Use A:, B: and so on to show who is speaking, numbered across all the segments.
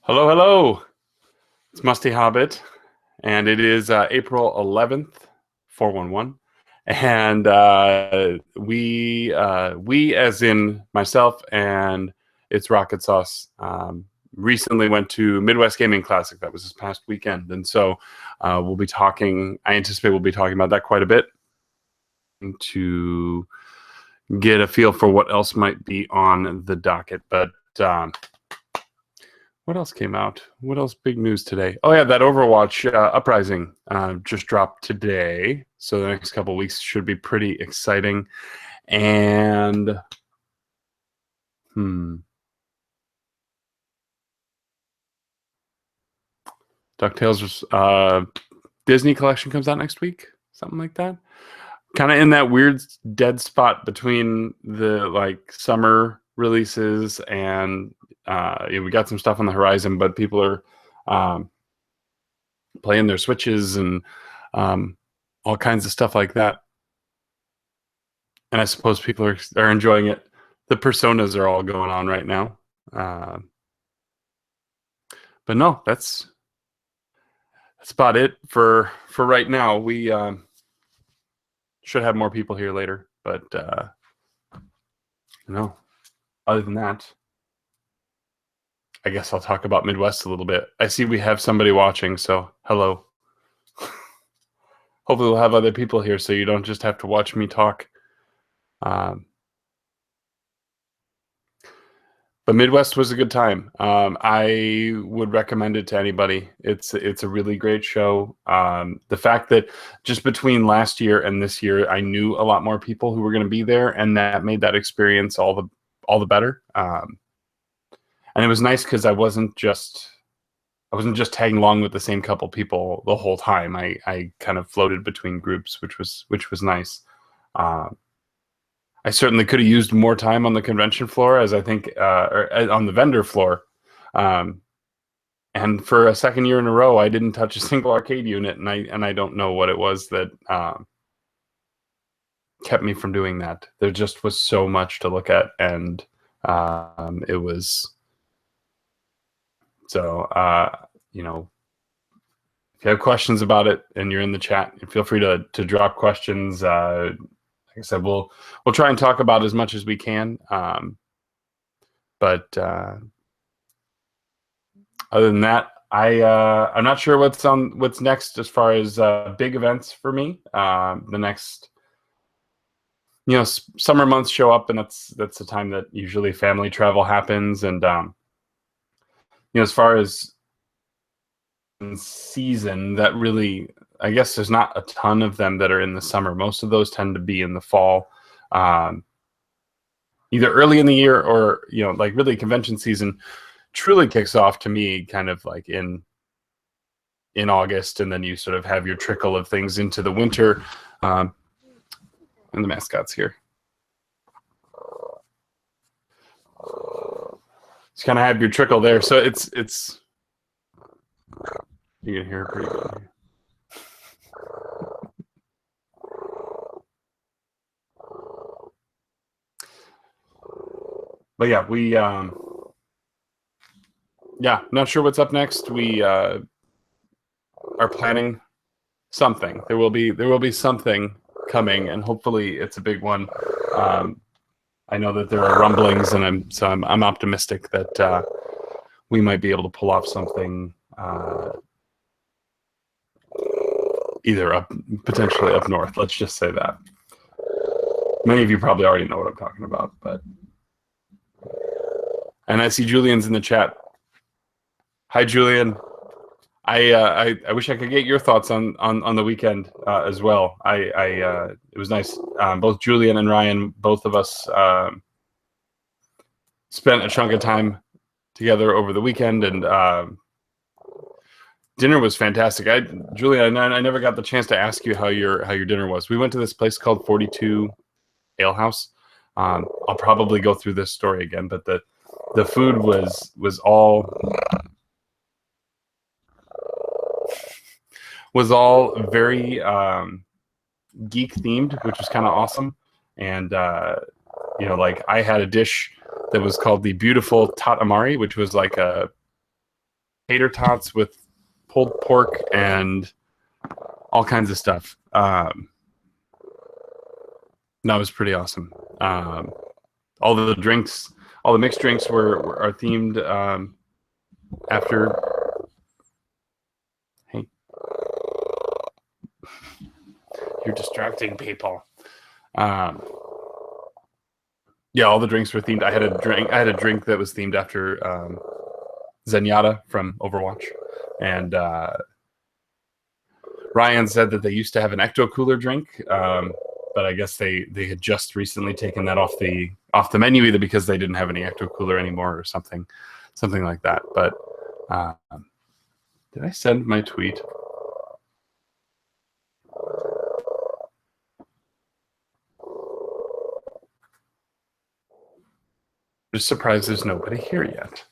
A: Hello, hello. It's Musty Hobbit, and it is April 11th, 411. And we, as in myself and It's Rocket Sauce, recently went to Midwest Gaming Classic. That was this past weekend. And so we'll be talking, I anticipate we'll be talking about that quite a bit to get a feel for what else might be on the docket. But what else came out? What else big news today? Oh yeah, that Overwatch Uprising just dropped today. So the next couple of weeks should be pretty exciting. And DuckTales Disney collection comes out next week, something like that. Kind of in that weird dead spot between the summer releases and we got some stuff on the horizon, but people are playing their Switches and all kinds of stuff like that. And I suppose people are enjoying it. The personas are all going on right now. But no, that's about it for right now. We should have more people here later, but no. Other than that, I guess I'll talk about Midwest a little bit. I see we have somebody watching, so hello. Hopefully we'll have other people here so you don't just have to watch me talk. But Midwest was a good time. I would recommend it to anybody. It's a really great show. The fact that just between last year and this year, I knew a lot more people who were going to be there, and that made that experience all the better. And it was nice because I wasn't just tagging along with the same couple people the whole time. I kind of floated between groups, which was nice. I certainly could have used more time on the convention floor, as I think, or on the vendor floor. And for a second year in a row, I didn't touch a single arcade unit, and I don't know what it was that kept me from doing that. There just was so much to look at, and it was so. If you have questions about it and you're in the chat, feel free to drop questions. Like I said, we'll try and talk about as much as we can. But other than that, I'm not sure what's next as far as big events for me. The next, summer months show up, and that's the time that usually family travel happens. And as far as season, that really, I guess there's not a ton of them that are in the summer. Most of those tend to be in the fall, either early in the year or really convention season truly kicks off to me kind of like in August, and then you sort of have your trickle of things into the winter. And the mascot's here. Just kind of have your trickle there, so it's you can hear it pretty good. But yeah, not sure what's up next. We are planning something. There will be something coming, and hopefully it's a big one. I know that there are rumblings, and I'm optimistic that we might be able to pull off something. Either potentially up north. Let's just say that. Many of you probably already know what I'm talking about, and I see Julian's in the chat. Hi, Julian. I wish I could get your thoughts on the weekend as well. It was nice. Both Julian and Ryan, both of us spent a chunk of time together over the weekend, and dinner was fantastic. Julian, I never got the chance to ask you how your dinner was. We went to this place called 42 Ale House. I'll probably go through this story again, but the food was all very geek themed, which was kind of awesome. And I had a dish that was called the Beautiful Tatamari, which was like a tater tots with pulled pork and all kinds of stuff. That was pretty awesome. All the drinks, all the mixed drinks are themed after. Hey, you're distracting people. Yeah, all the drinks were themed. I had a drink that was themed after Zenyatta from Overwatch, and Ryan said that they used to have an ecto cooler drink, but I guess they had just recently taken that off the menu, either because they didn't have any ecto cooler anymore or something like that. But did I send my tweet? Just surprised there's nobody here yet.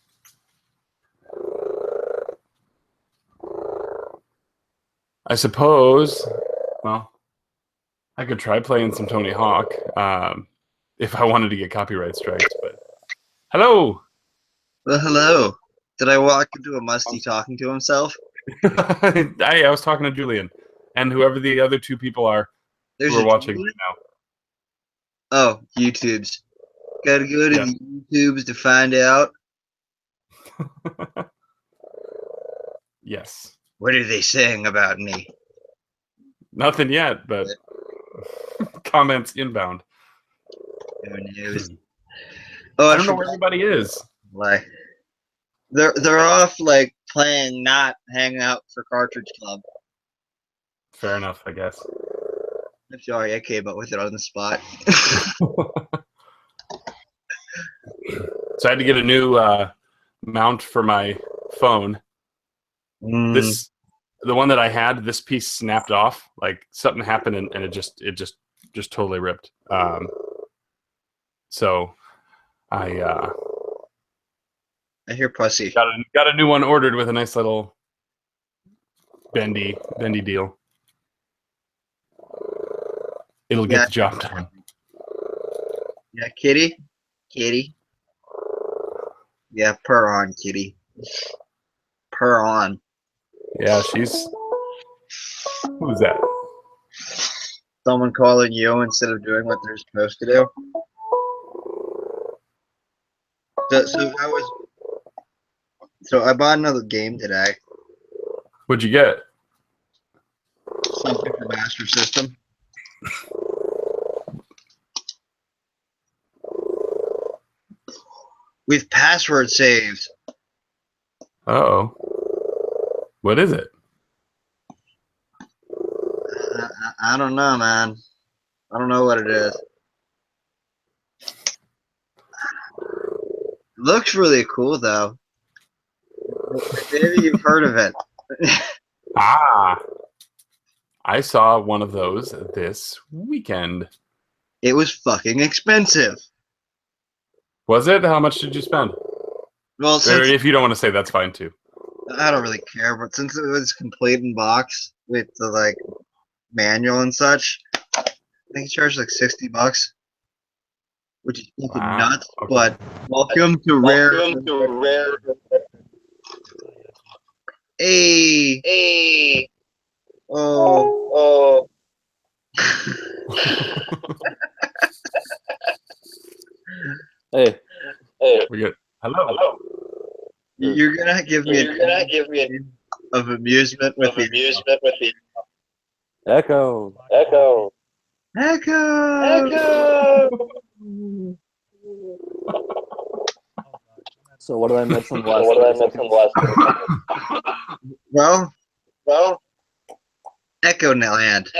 A: I suppose, well, I could try playing some Tony Hawk if I wanted to get copyright strikes. But hello.
B: Well, hello. Did I walk into a Musty talking to himself?
A: I was talking to Julian and whoever the other two people are who are watching right now.
B: Oh, YouTubes. Gotta go to the YouTubes to find out.
A: Yes.
B: What are they saying about me?
A: Nothing yet, but comments inbound.
B: Who knows?
A: I don't know where everybody is.
B: Like, they're off like playing, not hanging out for Cartridge Club.
A: Fair enough, I guess.
B: I'm sorry, I came up with it on the spot.
A: So I had to get a new mount for my phone. The one that I had, this piece snapped off. Like something happened and it just totally ripped. So I
B: hear pussy.
A: Got a new one ordered with a nice little bendy deal. It'll get the job done.
B: Yeah, kitty. Yeah, purr on, kitty. Purr on.
A: Yeah, she's... Who's that?
B: Someone calling you instead of doing what they're supposed to do. So I bought another game today.
A: What'd you get?
B: Something for Master System. With password saves.
A: Uh-oh. What is it?
B: I don't know, man. I don't know what it is. It looks really cool, though. Maybe you've heard of it.
A: I saw one of those this weekend.
B: It was fucking expensive.
A: Was it? How much did you spend?
B: Well,
A: if you don't want to say, that's fine too.
B: I don't really care, but since it was complete in box with the like manual and such, I think it charged like $60, which is fucking nuts. Okay. But welcome to Rare. Hey. Oh.
C: Hey.
A: We're good. Hello.
B: You're gonna give me a of amusement with the
C: Echo. So what did I miss in the last?
B: Well, Echo Land.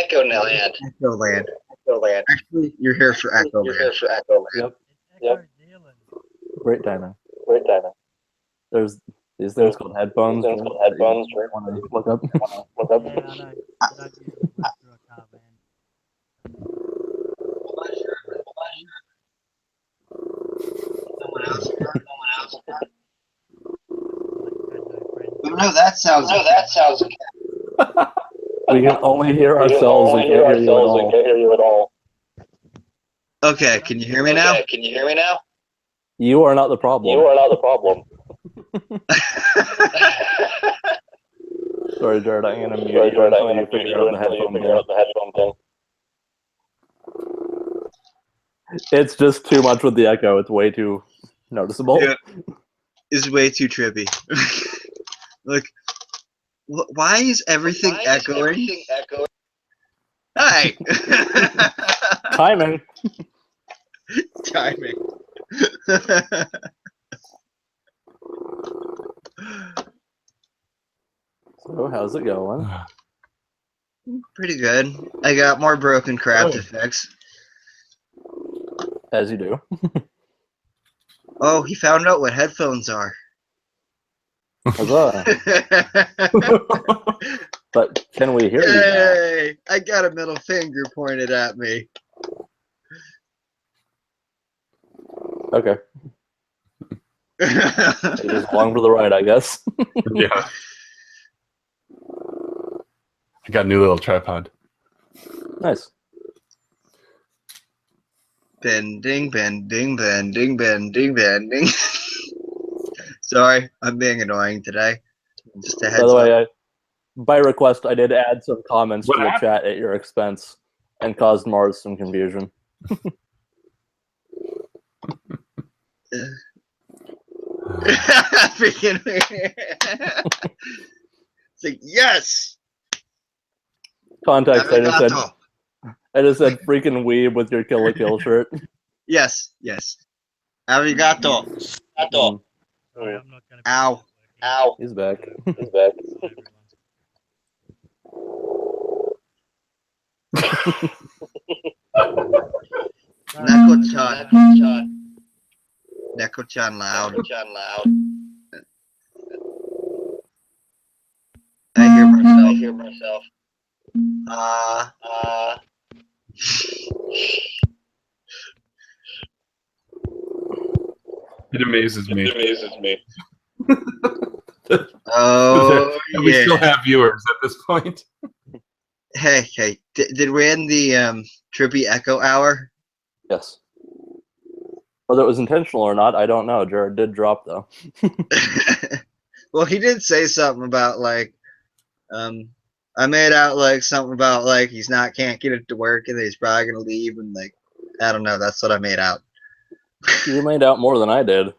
B: Actually, you're here for Echo Land.
C: Yep. Great dino. There's these things called headphones. Want to look up?
B: No, that sounds.
C: We can only hear ourselves. We can't hear you at all.
B: Okay, can you hear me now?
C: You are not the problem. Sorry, Jared, I'm gonna mute you until you figure out the headphone thing. It's just too much with the echo. It's way too noticeable.
B: Yeah. It's way too trippy. Like, why is everything echoing? Hey!
C: Timing.
B: Timing.
C: So, how's it going?
B: Pretty good. I got more broken crap to fix.
C: As you do.
B: Oh, he found out what headphones are.
C: Huzzah. But can we hear you now?
B: Hey! I got a middle finger pointed at me.
C: Okay. It is along for the ride, I guess.
A: Yeah. I got a new little tripod.
C: Nice.
B: Bending, bending, bending, bending, bending. Sorry, I'm being annoying today. Just a heads
C: By the
B: up.
C: way, by request, I did add some comments
A: What
C: to the
A: happened?
C: chat at your expense and caused Mars some confusion.
B: Freaking it's like, yes!
C: Context,
B: Arigato.
C: I just said freaking weeb with your Kill la Kill shirt.
B: Yes, yes. Arigato.
C: Mm.
B: Ow. Ow.
C: He's back. He's back.
B: Neko-chan. Neko-chan loud. I hear myself.
A: It amazes me.
B: Oh,
A: And we still
B: yeah.
A: have viewers at this point.
B: Hey, did we end the trippy echo hour?
C: Yes. Whether it was intentional or not, I don't know. Jared did drop, though.
B: Well, he did say something about, like, I made out, like, something about, like, can't get it to work and he's probably gonna leave, and, like, I don't know, that's what I made out.
C: You made out more than I did.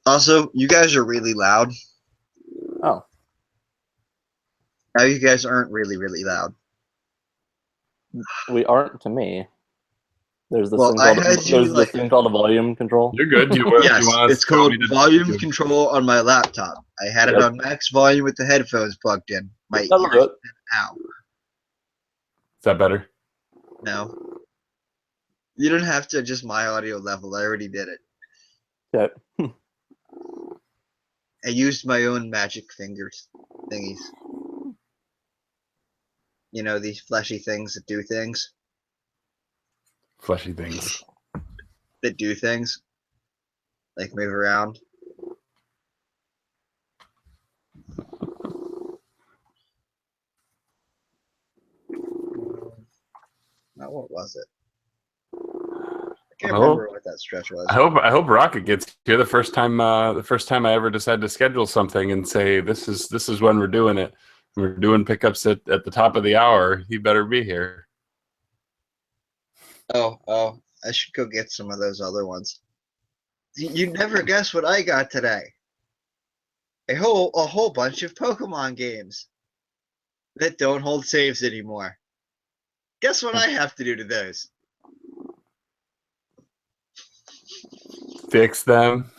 B: Also, you guys are really loud.
C: Oh.
B: Now you guys aren't really, really loud.
C: We aren't to me. There's this
B: Well,
C: thing
B: I
C: called
B: had you,
C: this thing called a volume control.
A: You're good.
B: Yes,
A: you want
B: it's
A: us to tell
B: called
A: me to
B: volume
A: do-
B: control on my laptop. I had it
C: Yep.
B: on max volume with the headphones plugged in. My
C: That'll do
B: ears.
C: it.
B: Ow.
A: Is that better?
B: No. You don't have to adjust my audio level. I already did it.
C: Okay.
B: I used my own magic fingers thingies. You know, these fleshy things that do things.
A: Fleshy things.
B: That do things. Like move around. Now, what was it? I can't remember what that stretch was.
A: I hope Rocket gets here the first time I ever decide to schedule something and say this is when we're doing it. We're doing pickups at the top of the hour. He better be here.
B: Oh, I should go get some of those other ones. You'd never guess what I got today. A whole bunch of Pokemon games that don't hold saves anymore. Guess what I have to do to those?
A: Fix them.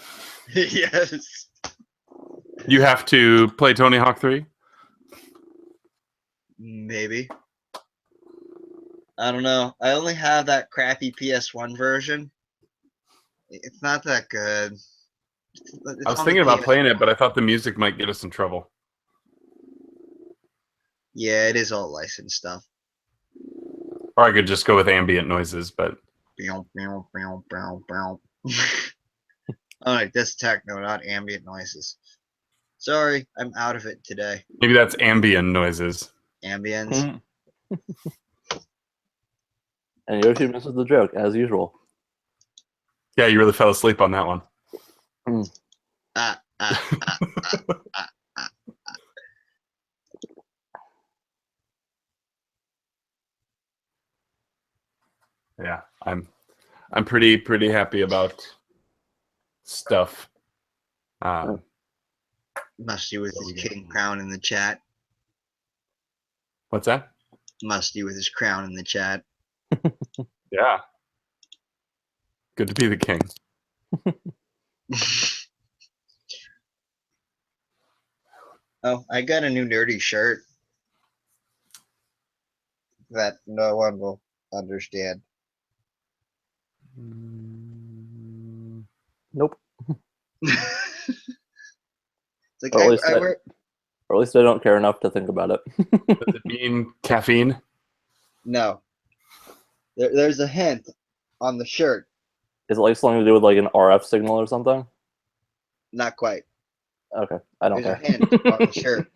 B: Yes.
A: You have to play Tony Hawk 3?
B: Maybe. I don't know. I only have that crappy PS1 version. It's not that good.
A: I was thinking about playing it, but I thought the music might get us in trouble.
B: Yeah, it is all licensed stuff.
A: Or I could just go with ambient noises, but
B: Alright, that's techno, not ambient noises. Sorry, I'm out of it today.
A: maybe that's ambient noises.
B: Ambience.
C: And Yoshi misses the joke, as usual.
A: Yeah, you really fell asleep on that one.
B: ah, ah, ah, ah, ah.
A: Yeah, I'm pretty happy about stuff.
B: Musty with
A: So
B: his
A: we got-
B: king crown in the chat.
A: What's that?
B: Musty with his crown in the chat.
A: Yeah. Good to be the king.
B: Oh, I got a new nerdy shirt that no one will understand.
C: Nope.
B: It's like
C: Or at least
B: I wear.
C: Or at least I don't care enough to think about it.
A: Does it mean caffeine?
B: No. There's a hint on the shirt.
C: Is it like something to do with like an RF signal or something?
B: Not quite.
C: Okay, I don't
B: There's
C: care.
B: a hint on the shirt.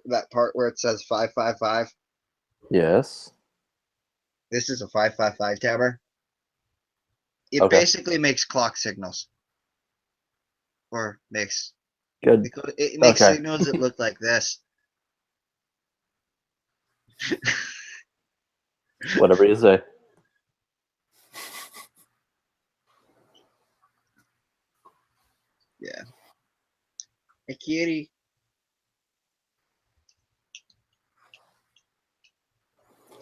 B: That part where it says 555.
C: Yes.
B: This is a 555 tabber. It
C: Okay.
B: basically makes clock signals. Or makes
C: Good.
B: it makes
C: Okay.
B: signals that look like this.
C: Whatever you say.
B: Yeah. Hey kitty.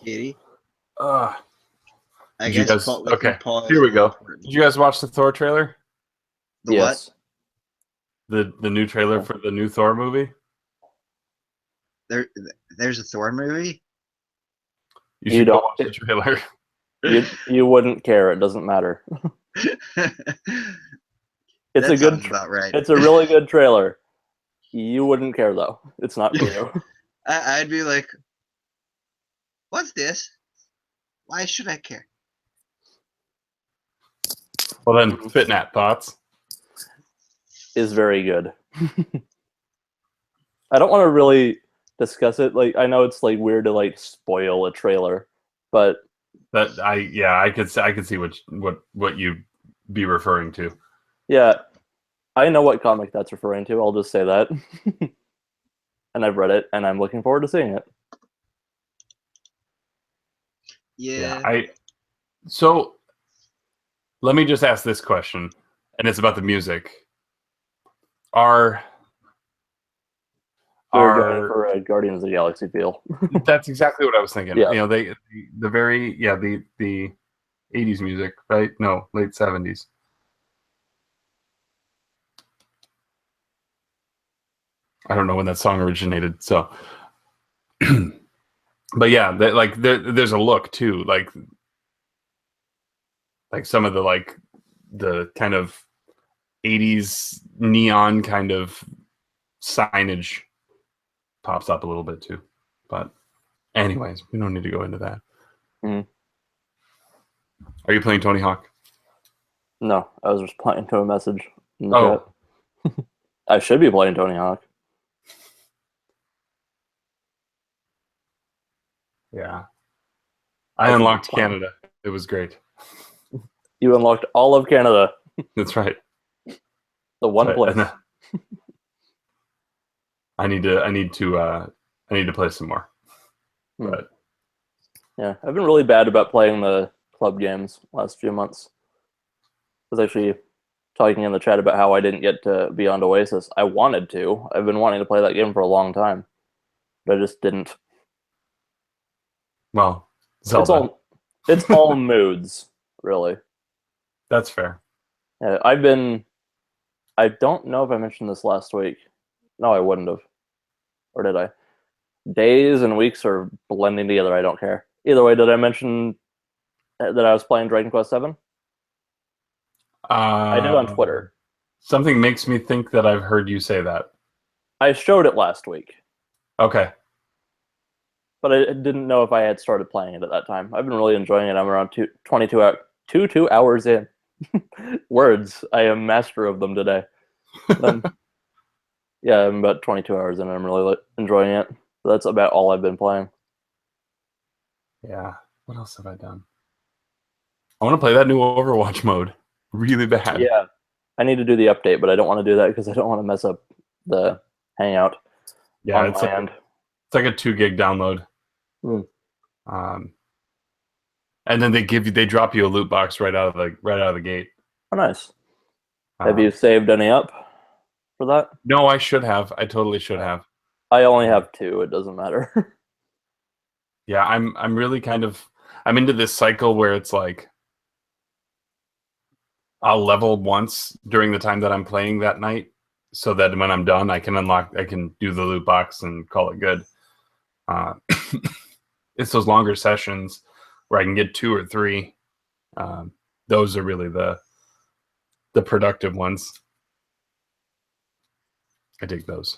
B: Kitty.
A: Uh,
B: I
A: Did you
B: guess
A: guys?
B: licking
A: Okay,
B: paws
A: here we
B: are
A: go.
B: important.
A: Did you guys watch the Thor trailer?
B: The
C: Yes.
A: The new trailer for the new Thor movie?
B: what? There's a Thor movie?
A: You
C: You
A: should go
C: don't-
A: watch the trailer.
C: You wouldn't care. It doesn't matter. It's
B: That
C: a good.
B: sounds about right.
C: It's a really good trailer. You wouldn't care though. It's not for you.
B: I'd be like, what's this? Why should I care?
A: Well then, Fitnat thoughts.
C: Is very good. I don't want to really discuss it. Like I know it's like weird to like spoil a trailer, but
A: That I could see what you'd be referring to.
C: yeah, I know what comic that's referring to. I'll just say that. And I've read it, and I'm looking forward to seeing it.
B: Yeah.
A: So let me just ask this question, and it's about the music.
C: We're going for a Guardians of the Galaxy feel.
A: That's exactly what I was thinking.
C: Yeah.
A: You know, the 80s music, right? No, late 70s. I don't know when that song originated, so but yeah, there's a look too, like some of the kind of 80s neon kind of signage pops up a little bit too. But anyways, we don't need to go into that.
C: Mhm.
A: Are you playing Tony Hawk?
C: No, I was responding to a message in the
A: Oh.
C: chat. I should be playing Tony Hawk.
A: Yeah. I unlocked Canada. It was great.
C: You unlocked all of Canada.
A: That's right.
C: The one
A: Right.
C: place.
A: I need to play some more. But
C: Yeah, I've been really bad about playing the club games last few months. I was actually talking in the chat about how I didn't get to Beyond Oasis. I wanted to. I've been wanting to play that game for a long time, but I just didn't.
A: well, Zelda.
C: It's all moods, really.
A: That's fair.
C: Yeah, I don't know if I mentioned this last week. No, I wouldn't have. Or did I? Days and weeks are blending together. I don't care. Either way, did I mention that I was playing Dragon Quest VII? I did on Twitter.
A: Something makes me think that I've heard you say that.
C: I showed it last week,
A: Okay.
C: but I didn't know if I had started playing it at that time. I've been really enjoying it. I'm around 2 hours in. Words. I am master of them today. Yeah, I'm about 22 hours in and I'm really enjoying it. That's about all I've been playing.
A: Yeah. What else have I done? I want to play that new Overwatch mode really bad.
C: Yeah. I need to do the update, but I don't want to do that because I don't want to mess up the Hangout.
A: Yeah,
C: on
A: it's
C: my end.
A: it's like a 2 gig download.
C: Hmm.
A: And then they drop you a loot box right out of the gate.
C: Oh, nice. Have you saved any up for that?
A: No, I should have. I totally should have.
C: I only have 2. It doesn't matter.
A: Yeah, I'm really I'm into this cycle where it's like I'll level once during the time that I'm playing that night, so that when I'm done, I can do the loot box and call it good. It's those longer sessions where I can get 2 or 3. Those are really the productive ones. I dig those.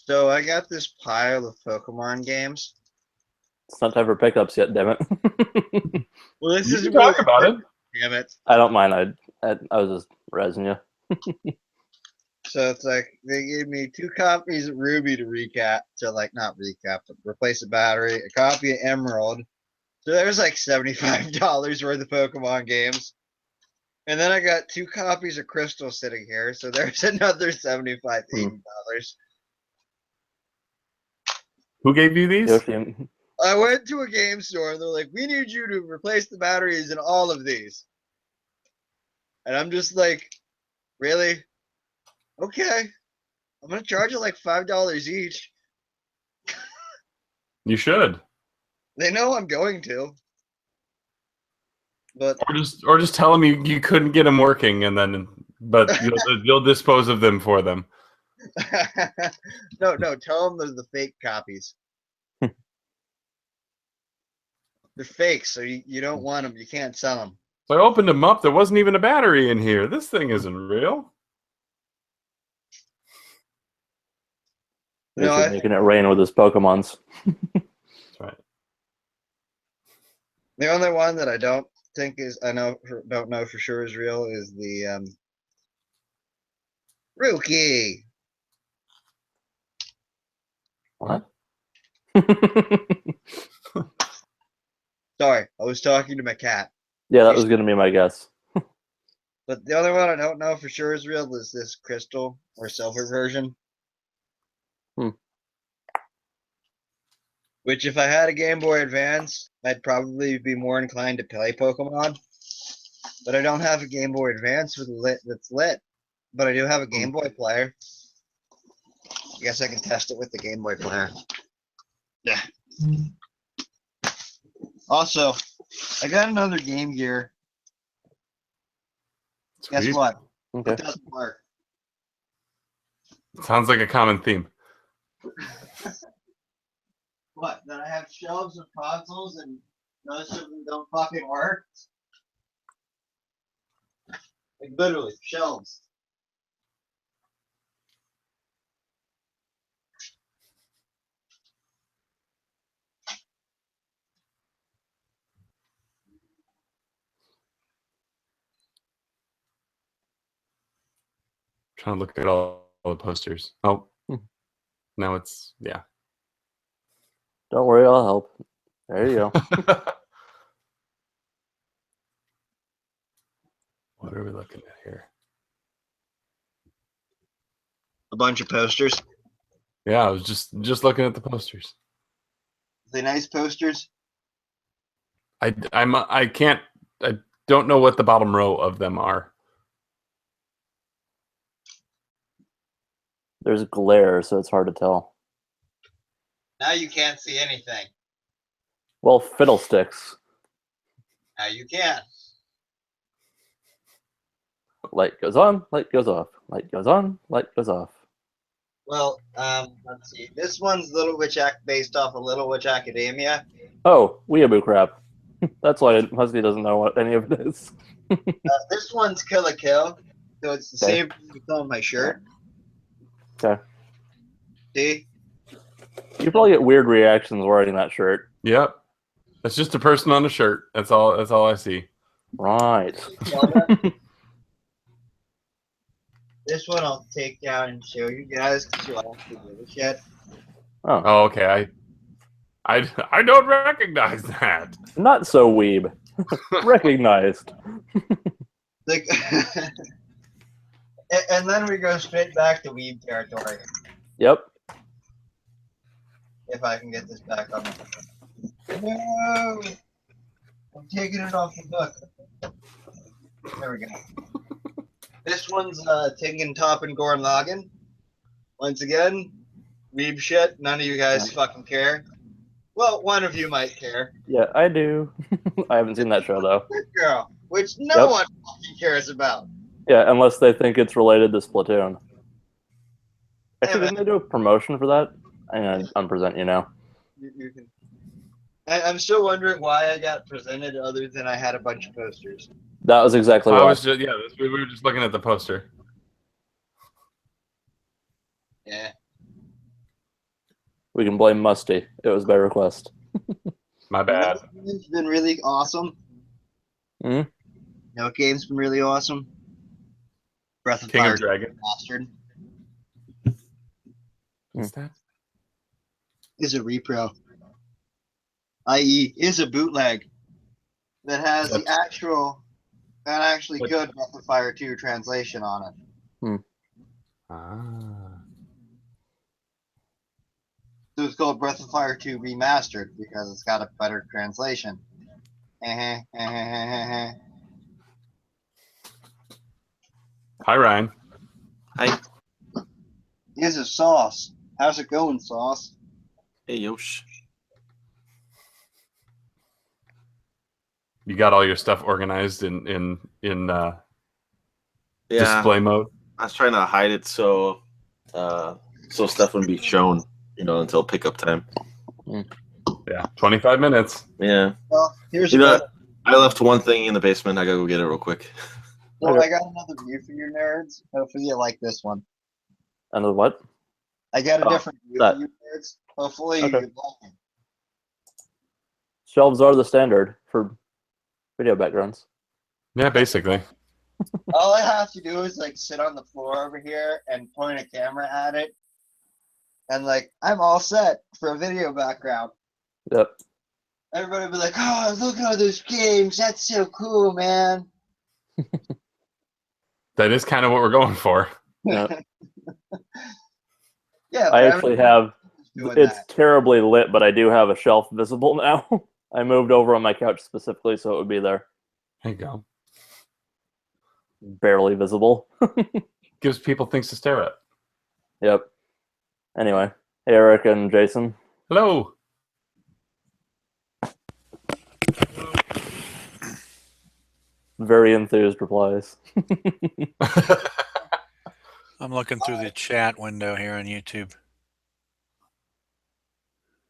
B: So I got this pile of Pokemon games.
C: It's not time for pickups yet, damn it.
B: Well, this
A: You
B: is
A: can talk about it.
B: Damn it.
C: I don't mind. I was just razzing you.
B: So it's like they gave me 2 copies of Ruby to not recap, but replace the battery, a copy of Emerald. So there's like $75 worth of Pokemon games. And then I got 2 copies of Crystal sitting here, so there's another $75, $80.
A: Who gave you these?
C: Yoshi.
B: I went to a game store and they're like, we need you to replace the batteries in all of these. And I'm just like, really? Okay. I'm going to charge you like $5 each.
A: You should.
B: They know I'm going to. But
A: Or just tell them you couldn't get them working, but you'll dispose of them for them.
B: no, tell them they're the fake copies. They're fake, so you don't want them. You can't sell them.
A: So I opened them up. There wasn't even a battery in here. This thing isn't real.
C: Yoshi's making it rain with his Pokemons.
A: That's right.
B: The only one that I don't know for sure is real is the Rookie.
C: What?
B: Sorry, I was talking to my cat.
C: Yeah, that was going to be my guess.
B: But the other one I don't know for sure is real is this Crystal or Silver version. Which, if I had a Game Boy Advance, I'd probably be more inclined to play Pokemon. But I don't have a Game Boy Advance that's lit. But I do have a Game Boy player. I guess I can test it with the Game Boy player. Yeah. Also, I got another Game Gear.
A: Sweet.
B: Guess what?
C: Okay.
B: It doesn't work.
A: Sounds like a common theme.
B: What? That I have shelves of consoles and most of them don't fucking work? Like literally, shelves.
A: Trying to look at all the posters. Oh, now it's, yeah.
C: Don't worry, I'll help. There you go.
A: What are we looking at here?
B: A bunch of posters.
A: Yeah, I was just looking at the posters.
B: Are they nice posters?
A: I don't know what the bottom row of them are.
C: There's glare, so it's hard to tell.
B: Now you can't see anything.
C: Well, fiddlesticks.
B: Now you can.
C: Light goes on, light goes off. Light goes on, light goes off.
B: Well, let's see. This one's Little Witch based off of Little Witch Academia.
C: Oh, weeaboo crap. That's why Husky doesn't know what any of it is.
B: This one's Kill la Kill, so it's the same thing that's on my shirt.
C: Okay.
B: See?
C: You probably get weird reactions wearing that shirt.
A: Yep. That's just a person on a shirt. That's all I see.
C: Right.
B: This one I'll take down and show you guys because you'll actually give a shit.
A: Oh, okay. I don't recognize that.
C: Not so weeb. Recognized.
B: Like, and then we go straight back to weeb territory.
C: Yep.
B: If I can get this back on. No, I'm taking it off the book. There we go. This one's Tingin, Top, and Gorn Loggin. Once again, weeb shit. None of you guys fucking care. Well, one of you might care.
C: Yeah, I do. I haven't seen that show though.
B: Good Girl, which no one fucking cares about.
C: Yeah, unless they think it's related to Splatoon. Actually,
B: Yeah,
C: didn't they do a promotion for that? I'm gonna unpresent you now.
B: You can. I'm still wondering why I got presented, other than I had a bunch of posters.
C: That was exactly
A: I
C: why.
A: was just we were just looking at the poster.
B: Yeah.
C: We can blame Musty. It was by request.
A: My bad.
B: It's been really awesome.
C: Hmm?
B: No game's been really awesome. Breath of
A: King
B: Fire
A: of Dragon.
B: Bastard
A: What's that?
B: is a repro, i.e., is a bootleg that has the actual and actually good Breath of Fire 2 translation on it.
A: Ah.
B: So it's called Breath of Fire 2 Remastered because it's got a better translation.
A: Hi, Ryan.
D: Hi.
B: Is a Sauce. How's it going, Sauce?
D: Hey, Yosh.
A: You got all your stuff organized in
D: Yeah,
A: display mode.
D: I was trying to hide it so stuff wouldn't be shown, until pickup time.
A: Yeah, 25 minutes.
D: Yeah.
B: Well, here's
D: I left one thing in the basement. I gotta go get it real quick.
B: So I got another view for you nerds. Hopefully you like this one.
C: Another what?
B: I got a different view for you nerds. Hopefully you like it.
C: Shelves are the standard for video backgrounds.
A: Yeah, basically.
B: All I have to do is sit on the floor over here and point a camera at it. And I'm all set for a video background.
C: Yep.
B: Everybody will be like, oh, look at all those games. That's so cool, man.
A: That is kind of what we're going for.
C: Yeah.
B: Yeah,
C: I actually have. It's
B: that.
C: terribly lit, but I do have a shelf visible now. I moved over on my couch specifically so it would be there.
A: There you go.
C: Barely visible.
A: Gives people things to stare at.
C: Yep. Anyway, hey, Eric and Jason.
A: Hello.
C: Very enthused replies.
E: I'm looking through the chat window here on YouTube.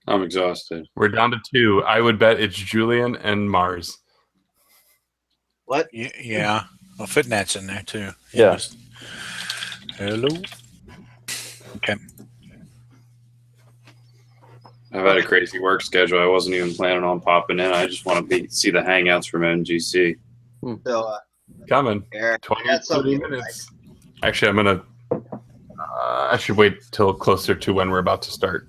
F: I'm exhausted.
A: We're down to 2. I would bet it's Julian and Mars.
B: What?
E: Yeah. Well, Fitnat's in there too.
C: Yeah.
E: Hello. Okay.
F: I've had a crazy work schedule. I wasn't even planning on popping in. I just want to see the hangouts from MGC.
B: So,
A: Coming.
B: Eric,
A: 20, 30 minutes. Actually, I'm going to... I should wait till closer to when we're about to start.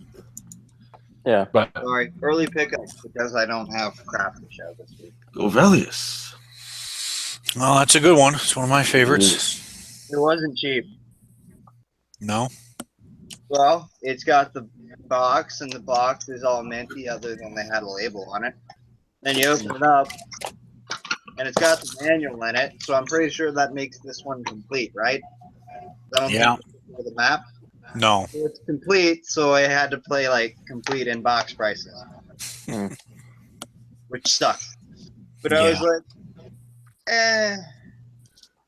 C: Yeah.
A: But
B: sorry, early pickups because I don't have crap to show this week.
D: Ovelius.
E: Well, that's a good one. It's one of my favorites.
B: It wasn't cheap.
E: No.
B: Well, it's got the box, and the box is all minty other than they had a label on it. Then you open it up, and it's got the manual in it, so I'm pretty sure that makes this one complete, right?
E: Yeah.
B: For the map.
E: No.
B: So it's complete, so I had to play complete in box prices, which sucks. But I was like,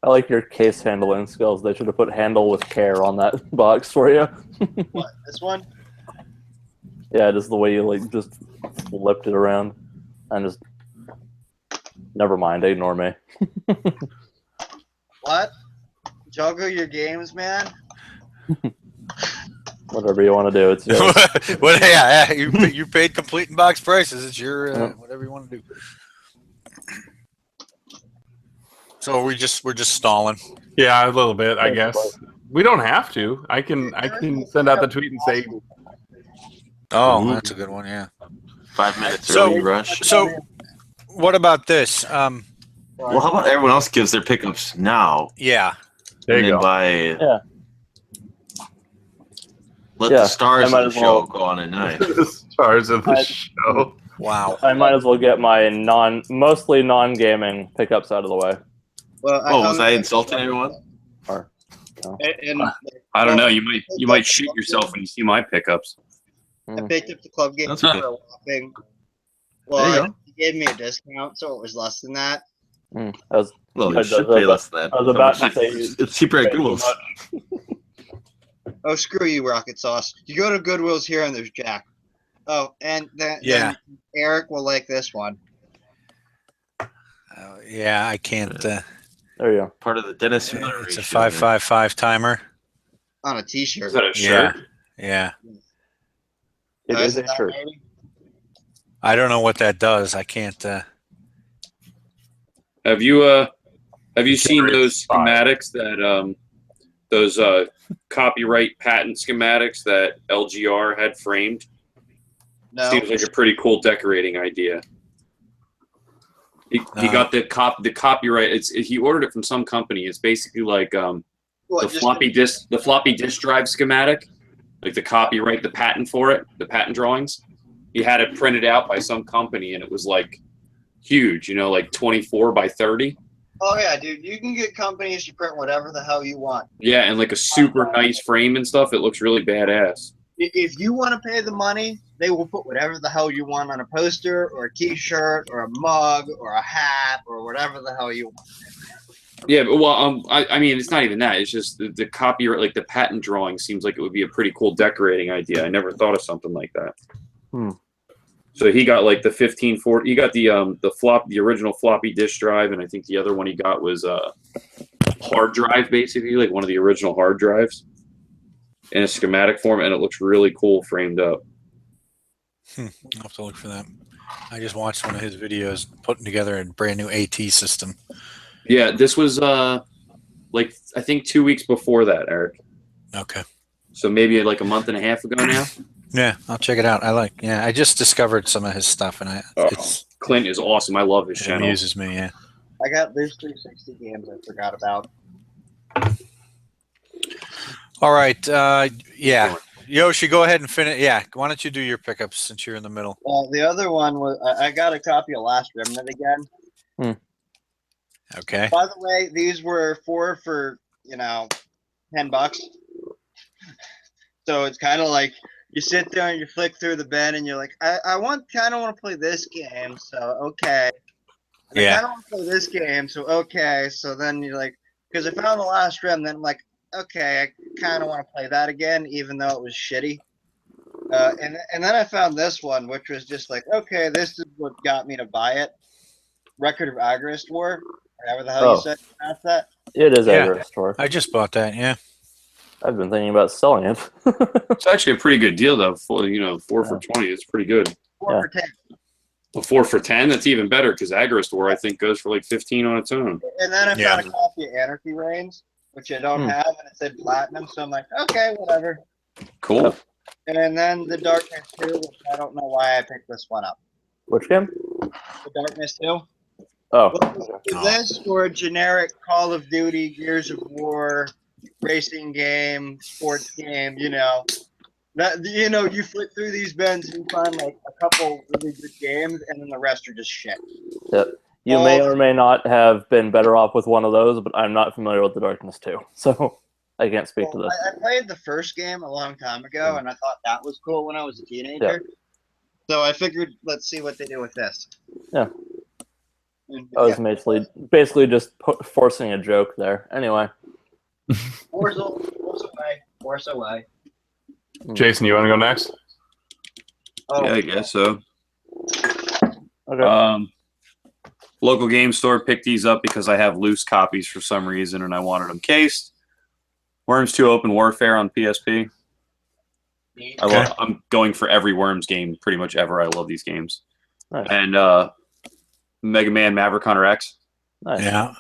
C: I like your case handling skills. They should have put handle with care on that box for you.
B: What, this one?
C: Yeah, just the way you just flipped it around and just never mind, ignore me.
B: What? Juggle your games, man?
C: Whatever you want to do, it's yours.
E: Well, yeah, you paid complete in box prices. It's your whatever you want to do. So we're just stalling.
A: yeah, a little bit, I guess. We don't have to. I can send out the tweet and say,
E: Oh,
A: Ooh.
E: that's a good one. Yeah.
D: 5 minutes
E: So-
D: early rush.
E: So, what about this?
D: Well, how about everyone else gives their pickups now?
E: Yeah.
A: There
D: and
A: you
D: then
A: go.
C: Yeah.
D: Let
C: Yeah,
D: the stars
C: I might
D: of the
C: as well-
D: show go on at night.
A: The stars of the
C: I-
A: show.
E: Wow.
C: I might as well get my mostly non-gaming pickups out of the way.
B: Well,
D: Oh, was I insulting everyone?
C: Or,
B: And
F: I don't know. You might shoot yourself when you see my pickups.
B: I picked up the club game
D: That's
B: for
D: okay.
B: a whopping.
D: There you
B: Well,
D: go.
B: he gave me a discount, so it was less than that.
C: I was
D: Well,
C: I
D: you
C: was
D: should
C: about-
D: pay less than that.
C: I was about to
D: It's-
C: say
D: it's cheaper at
C: way too
D: Google's.
B: Oh, screw you, Rocket Sauce. You go to Goodwill's here and there's Jack. Oh, and then Eric will like this one.
E: Yeah, I can't.
C: There you go.
D: Part of the Dennis Miller
E: It's a
D: ratio there.
E: 555 timer.
B: On a t-shirt.
F: Is that a shirt?
E: Yeah.
C: It is
B: Isn't
C: a
B: that
C: shirt.
B: maybe?
E: I don't know what that does. I can't.
F: Have you seen those schematics that those copyright patent schematics that LGR had framed?
B: No.
F: Seems like a pretty cool decorating idea. He got the copyright. He ordered it from some company. It's basically like
B: What,
F: the
B: just-
F: floppy disk drive schematic, like the copyright, the patent for it, the patent drawings. He had it printed out by some company, and it was like huge, like 24 by 30.
B: Oh yeah, dude. You can get companies to print whatever the hell you want.
F: Yeah, and like a super nice frame and stuff. It looks really badass.
B: If you want to pay the money, they will put whatever the hell you want on a poster or a t-shirt or a mug or a hat or whatever the hell you want.
F: Yeah, but well, I mean, it's not even that. It's just the copyright, like the patent drawing, seems like it would be a pretty cool decorating idea. I never thought of something like that. So he got like the 1540. He got the original floppy disk drive, and I think the other one he got was a hard drive, basically like one of the original hard drives in a schematic form, and it looks really cool framed up.
E: I'll have to look for that. I just watched one of his videos putting together a brand new AT system.
F: Yeah, this was like I think 2 weeks before that, Eric.
E: Okay.
F: So maybe like a month and a half ago now.
E: Yeah, I'll check it out. I just discovered some of his stuff, and
F: Clint is awesome. I love his
E: it
F: channel.
E: amuses me. Yeah.
B: There's 360 games I forgot about.
E: All right. Yeah. Yoshi, go ahead and finish. Yeah. Why don't you do your pickups since you're in the middle?
B: Well, the other one was I got a copy of Last Remnant again.
E: Okay.
B: By the way, these were 4 for $10. So it's kind of like you sit there and you flick through the bin and you're like, I kind of want to play this game, so okay. And I kind of want to play this game, so okay. So then you're like, because I found the Last Remnant, I'm like, okay, I kind of want to play that again, even though it was shitty. And then I found this one, which was just like, okay, this is what got me to buy it. Record of Agrist War, whatever the hell you said about that.
C: It is
E: Yeah.
C: Agrist War.
E: I just bought that. Yeah.
C: I've been thinking about selling it.
F: It's actually a pretty good deal though. 4 for 20. It's pretty good.
B: 4 for 10.
F: Well, 4 for 10. That's even better because Agrist War I think goes for like 15 on its own.
B: And then I found a copy of Anarchy Reigns, which I don't have, and it said platinum, so I'm like, okay, whatever.
F: Cool.
B: And then the Darkness 2, which I don't know why I picked this one up.
C: Which game?
B: The Darkness 2.
C: Oh.
B: Is this or a generic Call of Duty, Gears of War, racing game, sports game, you flick through these bins and you find like a couple really good games, and then the rest are just shit.
C: Yep. You may or may not have been better off with one of those, but I'm not familiar with the Darkness 2, so I can't speak to this.
B: I played the first game a long time ago, and I thought that was cool when I was a teenager. So I figured, let's see what they do with this.
C: Yeah. I was basically just forcing a joke there. Anyway.
B: Force away.
A: Jason, you want to go next?
B: Oh,
F: Yeah, I guess so.
C: Okay.
F: Local game store picked these up because I have loose copies for some reason and I wanted them cased. Worms 2 Open Warfare on PSP. I'm going for every Worms game pretty much ever. I love these games.
C: Nice.
F: And Mega Man Maverick Hunter X.
C: Nice.
E: Yeah.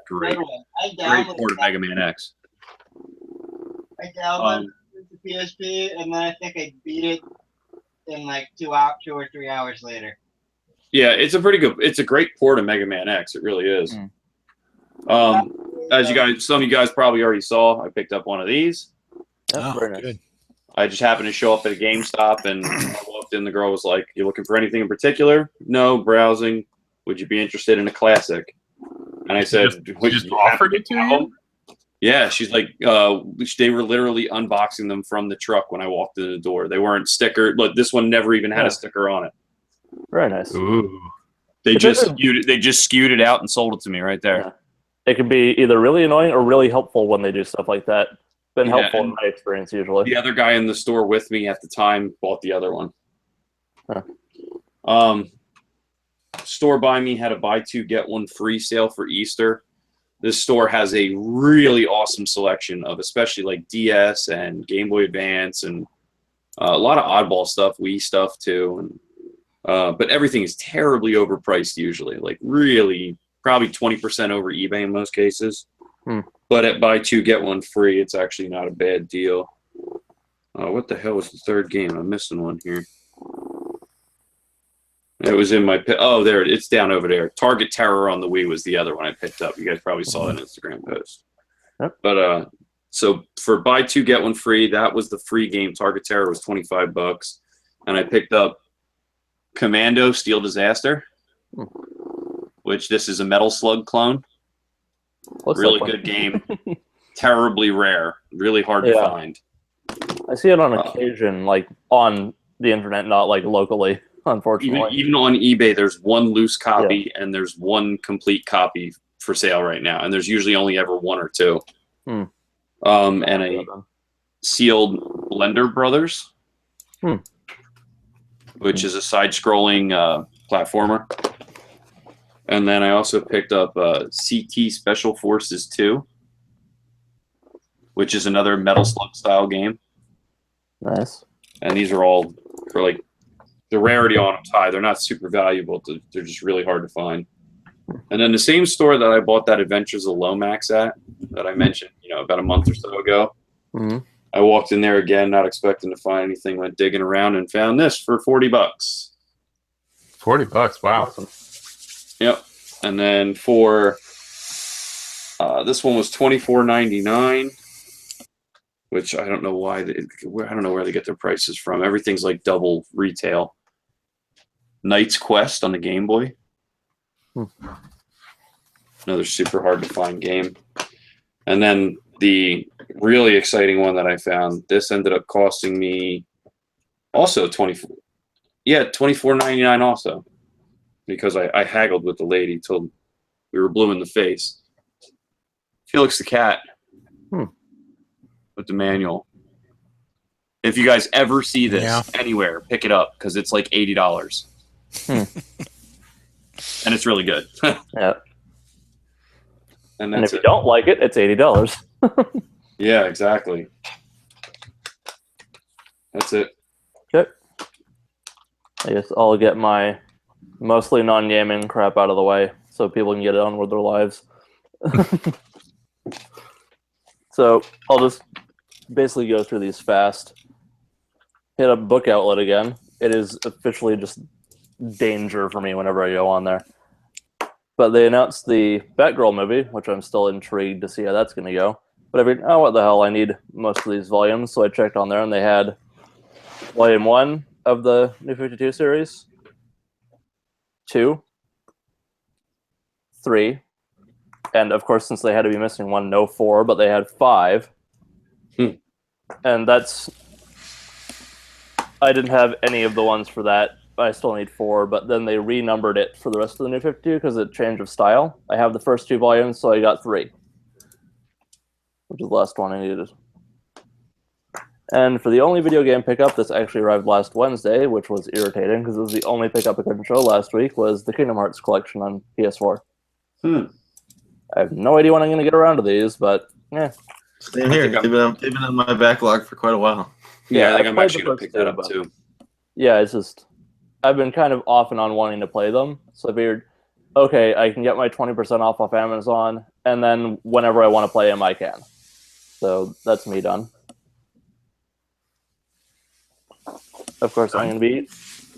F: Great.
B: I
F: Great port of Mega Man X.
B: I downloaded the PSP, and then I think I beat it in like 2 or 3 hours later.
F: Yeah, it's a great port of Mega Man X. It really is. As some of you guys probably already saw, I picked up one of these.
E: Oh,
C: very nice.
E: good.
F: I just happened to show up at a GameStop, and I walked in. The girl was like, "You looking for anything in particular?" "No, browsing. Would you be interested in a classic?" And I said,
A: "Would you offered it to you?"
F: Yeah, she's like, they were literally unboxing them from the truck when I walked in the door. They weren't stickered. Look, this one never even had a sticker on it.
C: Very nice.
A: Ooh.
F: They just skewed it out and sold it to me right there.
C: Yeah. It can be either really annoying or really helpful when they do stuff like that. Been helpful in my experience usually.
F: The other guy in the store with me at the time bought the other one.
C: Huh.
F: Store by me had a buy two get one free sale for Easter. This store has a really awesome selection of especially like DS and Game Boy Advance and a lot of oddball stuff, Wii stuff too. And but everything is terribly overpriced usually, like really probably 20% over eBay in most cases. But at buy two get one free, it's actually not a bad deal. What the hell was the third game? I'm missing one here. It was in my oh, there it's down over there. Target Terror on the Wii was the other one I picked up. You guys probably saw that Instagram post.
C: Yep.
F: But so for buy two get one free, that was the free game. Target Terror was $25, and I picked up Commando Steel Disaster, which this is a Metal Slug clone. Really good game. Terribly rare. Really hard to find.
C: I see it on occasion, like on the internet, not like locally. Unfortunately,
F: even on eBay, there's one loose copy and there's one complete copy for sale right now, and there's usually only ever one or two. And a sealed Blender Brothers, which is a side-scrolling platformer. And then I also picked up CT Special Forces 2, which is another Metal Slug style game.
C: Nice.
F: And these are all for like the rarity on them's high. They're not super valuable. They're just really hard to find. And then the same store that I bought that Adventures of Lomax at, that I mentioned, about a month or so ago, I walked in there again, not expecting to find anything. Went digging around and found this for $40.
A: $40, wow.
C: Awesome.
F: Yep. And then for this one was $24.99, which I don't know why. I don't know where they get their prices from. Everything's like double retail. Knight's Quest on the Game Boy. Another super hard to find game. And then the really exciting one that I found, this ended up costing me also $24.99 also, because I haggled with the lady till we were blue in the face. Felix the Cat with the manual. If you guys ever see this anywhere, pick it up because it's like $80. And it's really good.
C: Yeah.
F: And
C: if you don't like it, it's $80.
F: Yeah, exactly. That's it.
C: Okay. I guess I'll get my mostly non-gaming crap out of the way so people can get on with their lives. So I'll just basically go through these fast. Hit up Book Outlet again. It is officially just danger for me whenever I go on there. But they announced the Batgirl movie, which I'm still intrigued to see how that's going to go. But I figured, what the hell, I need most of these volumes. So I checked on there, and they had Volume 1 of the New 52 series, 2, 3, and of course, since they had to be missing one, no 4, but they had 5. And that's... I didn't have any of the ones for that. I still need 4, but then they renumbered it for the rest of the New 52 because of change of style. I have the first 2 volumes, so I got 3, which is the last one I needed. And for the only video game pickup, this actually arrived last Wednesday, which was irritating because it was the only pickup I couldn't show last week, was the Kingdom Hearts collection on PS4. I have no idea when I'm going to get around to these, but
D: Same here. They've been on my backlog for quite a while.
F: Yeah, I think I'm actually going to pick that up too.
C: Yeah, it's just, I've been kind of off and on wanting to play them, so I figured, okay, I can get my 20% off Amazon, and then whenever I want to play them, I can. So that's me done. Of course, I'm going to be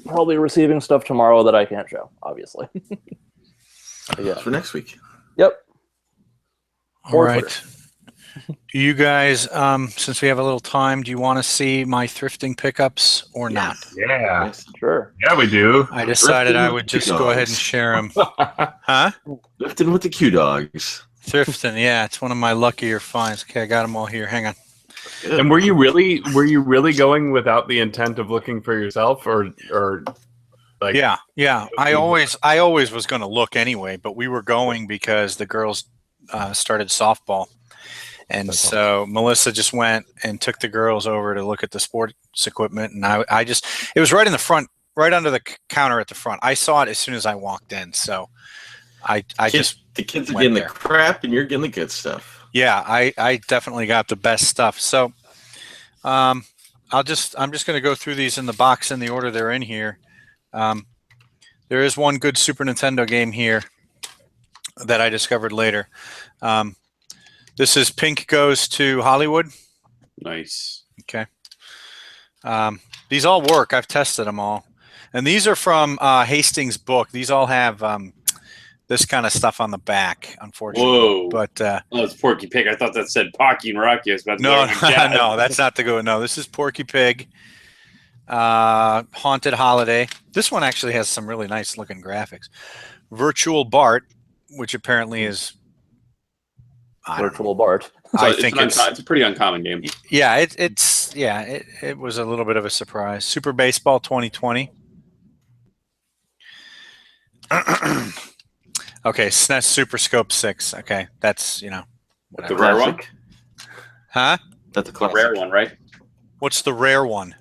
C: probably receiving stuff tomorrow that I can't show, obviously. Yeah.
D: For next week.
C: Yep.
E: All right. Do you guys, since we have a little time, do you want to see my thrifting pickups or not?
A: Yeah.
D: Yes.
C: Sure.
A: Yeah, we do.
E: I decided I
D: Thrifting
E: would
D: with
E: just
D: the
E: go ahead and
D: dogs.
E: share them. Huh?
D: Lifting with the Q dogs.
E: Thrifting, yeah, it's one of my luckier finds. Okay, I got them all here. Hang on.
D: Good.
A: And were you really going without the intent of looking for yourself, or like?
E: Yeah. I always was going to look anyway, but we were going because the girls started softball, and so Melissa just went and took the girls over to look at the sports equipment, and I just, it was right in the front, right under the counter at the front. I saw it as soon as I walked in, so I just.
D: The kids are
E: went
D: getting
E: there.
D: the crap, and you're getting the good stuff.
E: Yeah, I definitely got the best stuff. So, I'm just going to go through these in the box in the order they're in here. There is one good Super Nintendo game here that I discovered later. This is Pink Goes to Hollywood.
F: Nice.
E: Okay. These all work. I've tested them all, and these are from Hastings' book. These all have this kind of stuff on the back, unfortunately.
F: Whoa.
E: But
F: Oh, it's Porky Pig. I thought that said Pocky and Rocky. I was about to
E: no,
F: go to Jazz.
E: no, that's not the good one. No, this is Porky Pig. Haunted Holiday. This one actually has some really nice looking graphics. Virtual Bart, which apparently is
C: Virtual Bart.
F: So
E: I think it's
F: a pretty uncommon game.
E: yeah, it was a little bit of a surprise. Super Baseball 2020. Okay, SNES Super Scope 6. Okay, that's,
F: The
E: whatever.
F: rare one?
D: Classic.
E: Huh?
D: That's a
F: The
D: classic.
F: rare one, right?
E: What's the rare one?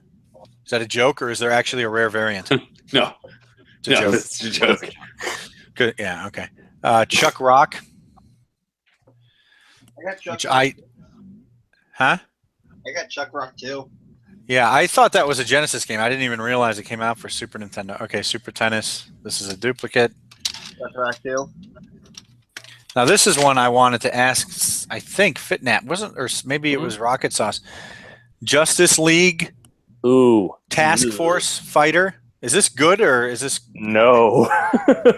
E: Is that a joke, or is there actually a rare variant?
F: No.
E: It's a joke.
F: It's a joke.
E: Good. Yeah. Okay. Chuck Rock,
B: I got Chuck.
E: which I
B: got Chuck Rock too.
E: Yeah, I thought that was a Genesis game. I didn't even realize it came out for Super Nintendo. Okay, Super Tennis. This is a duplicate.
B: Chuck Rock too.
E: Now this is one I wanted to ask. I think Fitnat wasn't, or maybe it was Rocket Sauce. Justice League
C: Ooh.
E: Task Force Fighter. Is this good or is this
C: No.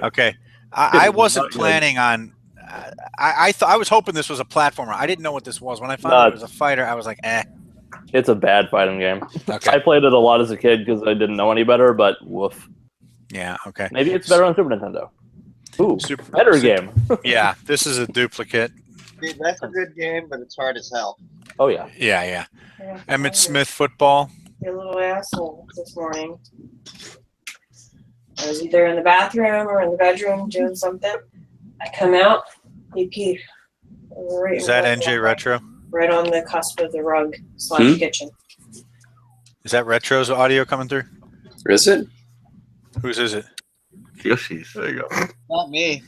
E: okay? I wasn't planning on. I was hoping this was a platformer. I didn't know what this was. When I found out it was a fighter, I was like, eh.
C: It's a bad fighting game.
E: Okay.
C: I played it a lot as a kid because I didn't know any better, but woof.
E: Yeah. Okay.
C: Maybe it's better on Super Nintendo. Ooh,
E: Super-
C: better game.
E: Yeah. This is a duplicate.
B: Dude, that's a good game, but it's hard as hell.
C: Oh, yeah.
E: Yeah. Emmett Smith football.
G: You little asshole this morning. I was either in the bathroom or in the bedroom doing something. I come out, he peed. Right,
E: Is that NJ Retro?
G: right on the cusp of the rug / kitchen.
E: Is that Retro's audio coming through?
F: Is it?
E: Whose is it?
D: Yoshi's.
E: There you go.
B: Not me.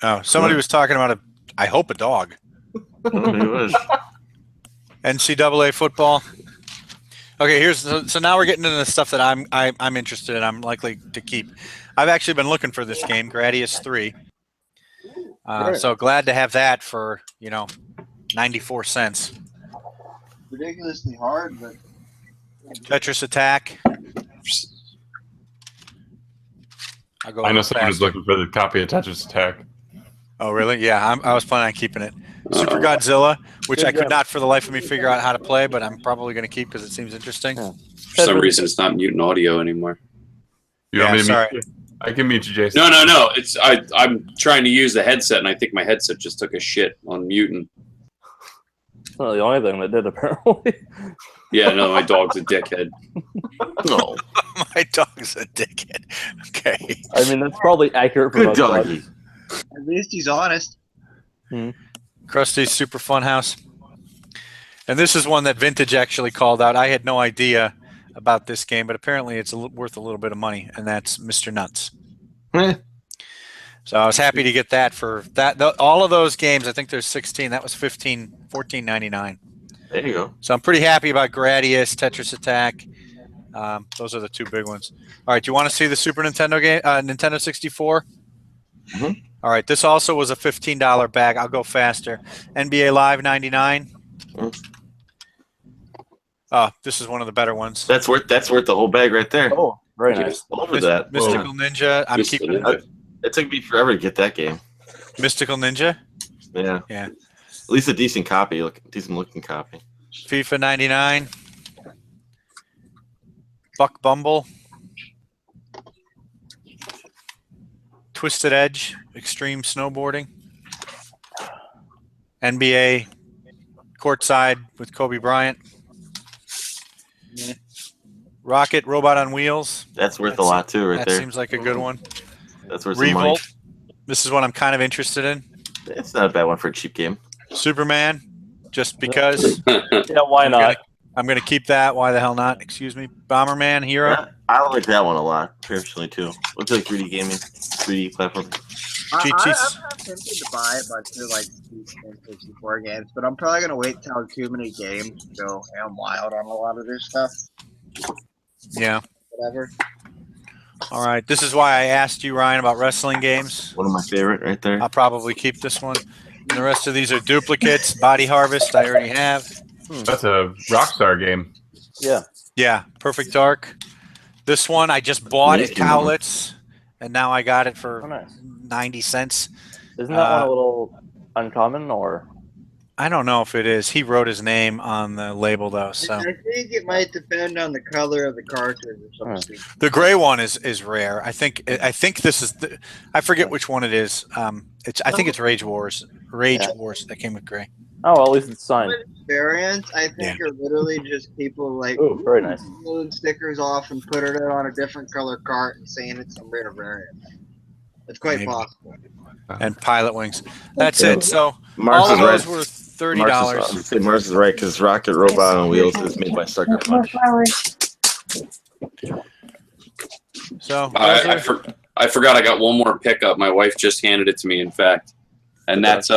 E: Oh, somebody was talking about I hope a dog.
D: It was.
E: NCAA football. Okay, so now we're getting into the stuff that I'm interested in. I'm likely to keep. I've actually been looking for this game, Gradius 3. So glad to have that for 94 cents.
B: Ridiculously hard, but
E: Tetris Attack.
A: I know someone was looking for the copy of Tetris Attack.
E: Oh, really? Yeah, I was planning on keeping it. Super Godzilla, which I could not for the life of me figure out how to play, but I'm probably going to keep because it seems interesting.
F: For some reason, it's not mutant audio anymore.
A: You want me to
E: sorry.
A: mute you? I can mute you, Jason.
F: No. It's I'm trying to use the headset, and I think my headset just took a shit on mutant.
C: Well, the only thing that did, apparently.
F: Yeah, no, my dog's a dickhead.
D: No.
E: My dog's a dickhead. Okay.
C: I mean, that's probably accurate for
D: Good
C: most dogs.
D: doggy.
B: at least he's honest.
E: Krusty's Super Funhouse. And this is one that Vintage actually called out. I had no idea about this game, but apparently it's worth a little bit of money, and that's Mr. Nuts.
D: Eh.
E: So I was happy to get that for that. All of those games, I think there's 16. That was $14.99.
D: There you go.
E: So I'm pretty happy about Gradius, Tetris Attack. Those are the two big ones. All right, do you want to see the Super Nintendo game, Nintendo 64?
D: Mhm.
E: All right, this also was a $15 bag. I'll go faster. NBA Live 99. Oh, this is one of the better ones.
D: That's worth the whole bag right there.
C: Oh, very nice.
D: Over that.
E: Mystical Ninja. I'm
F: Mystical
E: keeping
F: Ninja.
D: It took me forever to get that game.
E: Mystical Ninja.
D: Yeah.
E: Yeah.
D: At least a decent copy, decent looking copy.
E: FIFA 99. Buck Bumble. Twisted Edge. Extreme Snowboarding. NBA Courtside with Kobe Bryant. Rocket Robot on Wheels.
D: That's worth a lot too, right
E: That
D: there.
E: seems like a good one.
D: That's worth some money.
E: Revolt. This is what I'm kind of interested in.
D: It's not a bad one for a cheap game.
E: Superman, just because.
C: Yeah, why not?
E: I'm gonna keep that. Why the hell not? Excuse me. Bomberman Hero.
D: Yeah, I like that one a lot, personally too. Looks like 3D gaming, 3D platform.
B: I'm
E: GTs.
B: not tempted to buy a bunch of like 64 games, but I'm probably gonna wait till too many games to go ham wild on a lot of this stuff.
E: Yeah.
B: Whatever.
E: All right. This is why I asked you, Ryan, about wrestling games.
D: One of my favorite right there.
E: I'll probably keep this one. And the rest of these are duplicates. Body Harvest, I already have.
A: That's a Rockstar game.
C: Yeah.
E: Yeah. Perfect Dark. This one I just bought at Cowlitz, and now I got it for
C: Oh, nice.
E: 90 cents.
C: Isn't that one a little uncommon, or?
E: I don't know if it is. He wrote his name on the label, though. So
B: I think it might depend on the color of the cartridge or something.
E: the gray one is rare. I think this is. I forget which one it is. I think it's Rage Wars. Wars that came with gray.
C: Oh, well, at least it's signed.
B: Variants, I think, are literally just people like
C: Oh, very nice.
B: pulling stickers off and putting it on a different color cart and saying it's some rare variant. It's quite
E: Maybe.
B: possible.
E: And Pilot Wings. That's it. So
D: Mark's
E: all of
D: is
E: those
D: right.
E: were $30.
D: Mars is right because Rocket Robot on Wheels is made by Sucker Punch.
E: So those are-
F: I forgot I got one more pickup. My wife just handed it to me, in fact. And that's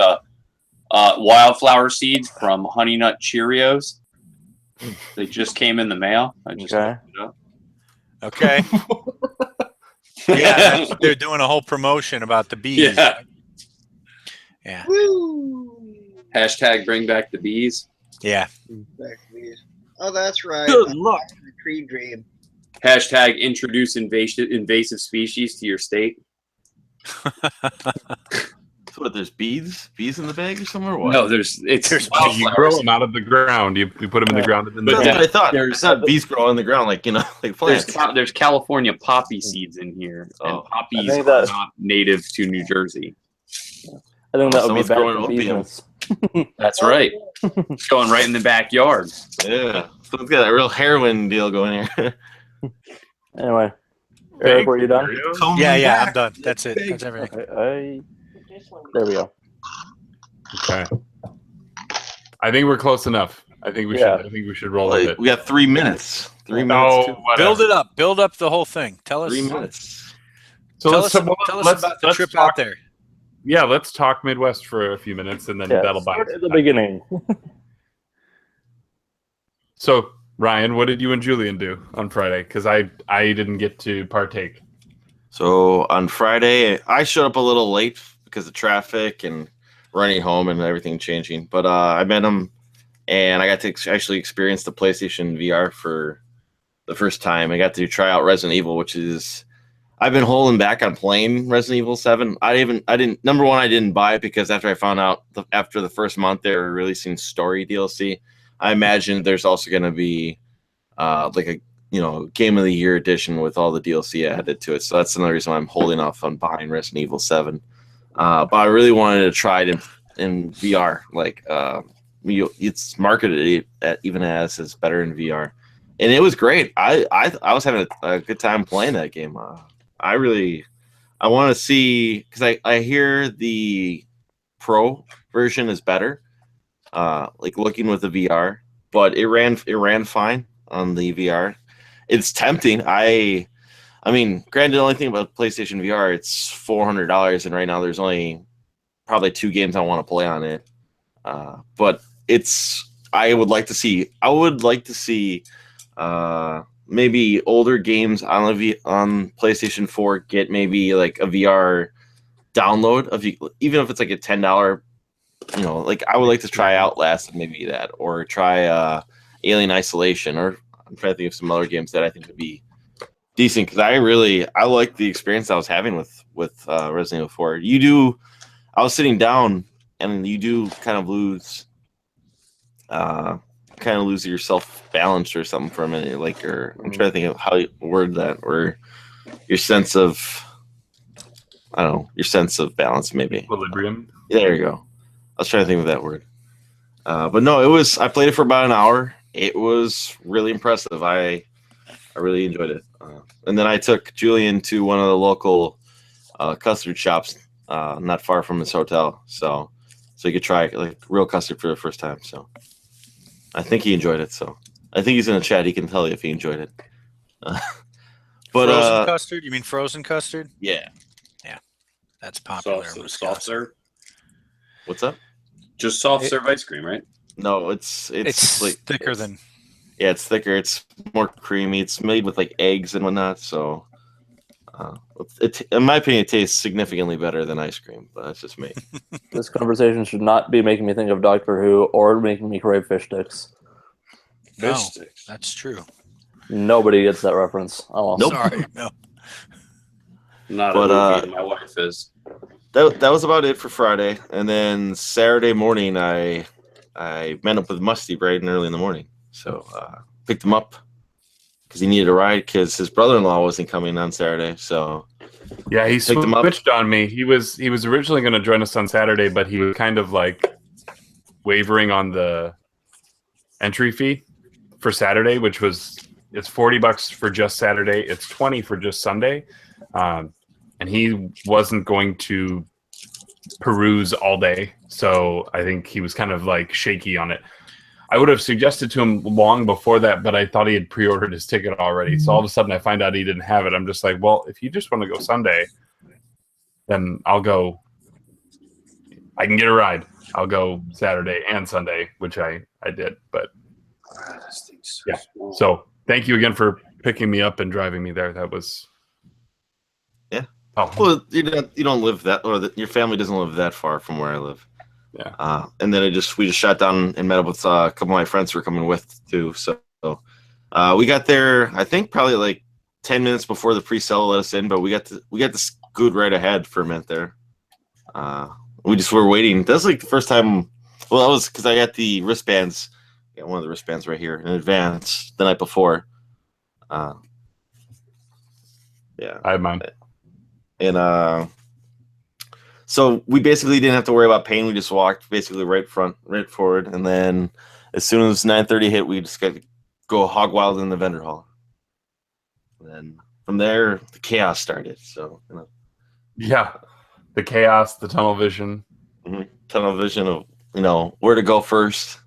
F: wildflower seeds from Honey Nut Cheerios. They just came in the mail. I just
C: Okay.
F: picked it up.
E: okay. Yeah, they're doing a whole promotion about the bees.
F: Yeah.
E: Yeah.
B: Woo!
F: Hashtag bring back the bees.
E: Yeah.
B: Back to these. Oh, that's right.
D: Good luck.
B: The tree dream.
F: Hashtag introduce invasive species to your state.
D: So what, there's bees in the bag or somewhere? Or what?
F: No, there's
A: You
F: wildflowers.
A: grow them out of the ground. You put them in the ground. And then
D: That's
A: they
D: what I thought.
F: there's-
D: I thought bees grow on the ground, like like plants.
F: There's California poppy seeds in here, and
D: Oh.
F: poppies
C: I think
F: are
C: that-
F: not native to New Jersey.
C: I think that would be
D: Someone's
C: bad
D: growing
C: for
D: opium.
C: business.
F: That's right. It's going right in the backyard.
D: Yeah, someone's got a real heroin deal going here.
C: Anyway, Eric, were you done?
E: Yeah, I'm done. That's it. That's everything.
C: Okay, there we go.
A: Okay. I think we're close enough. I think we
C: Yeah.
A: should. I think we should roll with it.
D: We got 3 minutes. 3 minutes.
A: No,
D: too.
A: whatever.
E: Build it up. Build up the whole thing. Tell us.
D: 3 minutes.
A: So
E: tell
A: let's,
E: us about the trip
A: talk,
E: out there.
A: Yeah, let's talk Midwest for a few minutes, and then
C: Yeah,
A: that'll buy
C: start
A: us
C: at the
A: time.
C: beginning.
A: So Ryan, what did you and Julian do on Friday? Because I didn't get to partake.
D: So on Friday, I showed up a little late because of traffic and running home and everything changing. But I met him, and I got to actually experience the PlayStation VR for the first time. I got to try out Resident Evil, which is I've been holding back on playing Resident Evil 7. I didn't. Number one, I didn't buy it because after I found out after the first month they were releasing story DLC. I imagine there's also going to be like a Game of the Year edition with all the DLC added to it. So that's another reason why I'm holding off on buying Resident Evil 7. But I really wanted to try it in VR. Like it's marketed even as better in VR, and it was great. I was having a good time playing that game. I want to see, because I hear the Pro version is better. Like looking with the VR, but it ran fine on the VR. It's tempting. I mean, granted, the only thing about PlayStation VR, it's $400, and right now there's only probably 2 games I want to play on it. But I would like to see maybe older games on PlayStation 4 get maybe like a VR download even if it's like a $10. Like I would like to try Outlast, maybe that, or try Alien Isolation, or I'm trying to think of some other games that I think would be decent, because I like the experience I was having with Resident Evil 4. I was sitting down, and you do kind of lose your self balance or something for a minute, like I'm trying to think of how you word that, or your sense of balance, maybe
A: Equilibrium.
D: There you go. I was trying to think of that word, but no, I played it for about an hour. It was really impressive. I really enjoyed it, and then I took Julian to one of the local custard shops, not far from his hotel, so he could try like real custard for the first time. So I think he enjoyed it. So I think he's in the chat. He can tell you if he enjoyed it. But
E: frozen custard? You mean frozen custard?
D: Yeah.
E: Yeah, that's popular.
F: Soft serve.
D: What's up?
F: Just soft serve ice cream, right?
D: No, it's like
E: thicker than.
D: Yeah, it's thicker. It's more creamy. It's made with like eggs and whatnot. So, in my opinion, it tastes significantly better than ice cream. But that's just me.
C: This conversation should not be making me think of Doctor Who or making me crave fish sticks.
E: No, that's true.
C: Nobody gets that reference. Oh,
D: nope.
E: Sorry, no.
F: Not a movie. My wife is.
D: That was about it for Friday, and then Saturday morning, I met up with Musty bright and early in the morning. So picked him up because he needed a ride because his brother-in-law wasn't coming on Saturday. So
A: yeah, he switched on me. He was originally going to join us on Saturday, but he was kind of like wavering on the entry fee for Saturday, which was it's $40 for just Saturday. It's $20 for just Sunday, and he wasn't going to peruse all day. So I think he was kind of like shaky on it. I would have suggested to him long before that, but I thought he had pre-ordered his ticket already. So all of a sudden I find out he didn't have it. I'm just like, well, if you just want to go Sunday, then I'll go. I can get a ride. I'll go Saturday and Sunday, which I did. But yeah. So thank you again for picking me up and driving me there. That was
D: well, you don't live that, or your family doesn't live that far from where I live.
A: Yeah.
D: And then we just shot down and met up with a couple of my friends who were coming with too. So we got there, I think probably like 10 minutes before the pre-sale let us in, but we got to scoot right ahead for a minute there. We just were waiting. That's like the first time. Well, that was because I got the wristbands. I got one of the wristbands right here in advance the night before. Yeah,
A: I have mine.
D: And so we basically didn't have to worry about paying. We just walked basically right forward, and then as soon as 9:30 hit, we just got to go hog wild in the vendor hall. And then from there, the chaos started. So
A: yeah, the chaos, the tunnel vision,
D: tunnel vision of where to go first.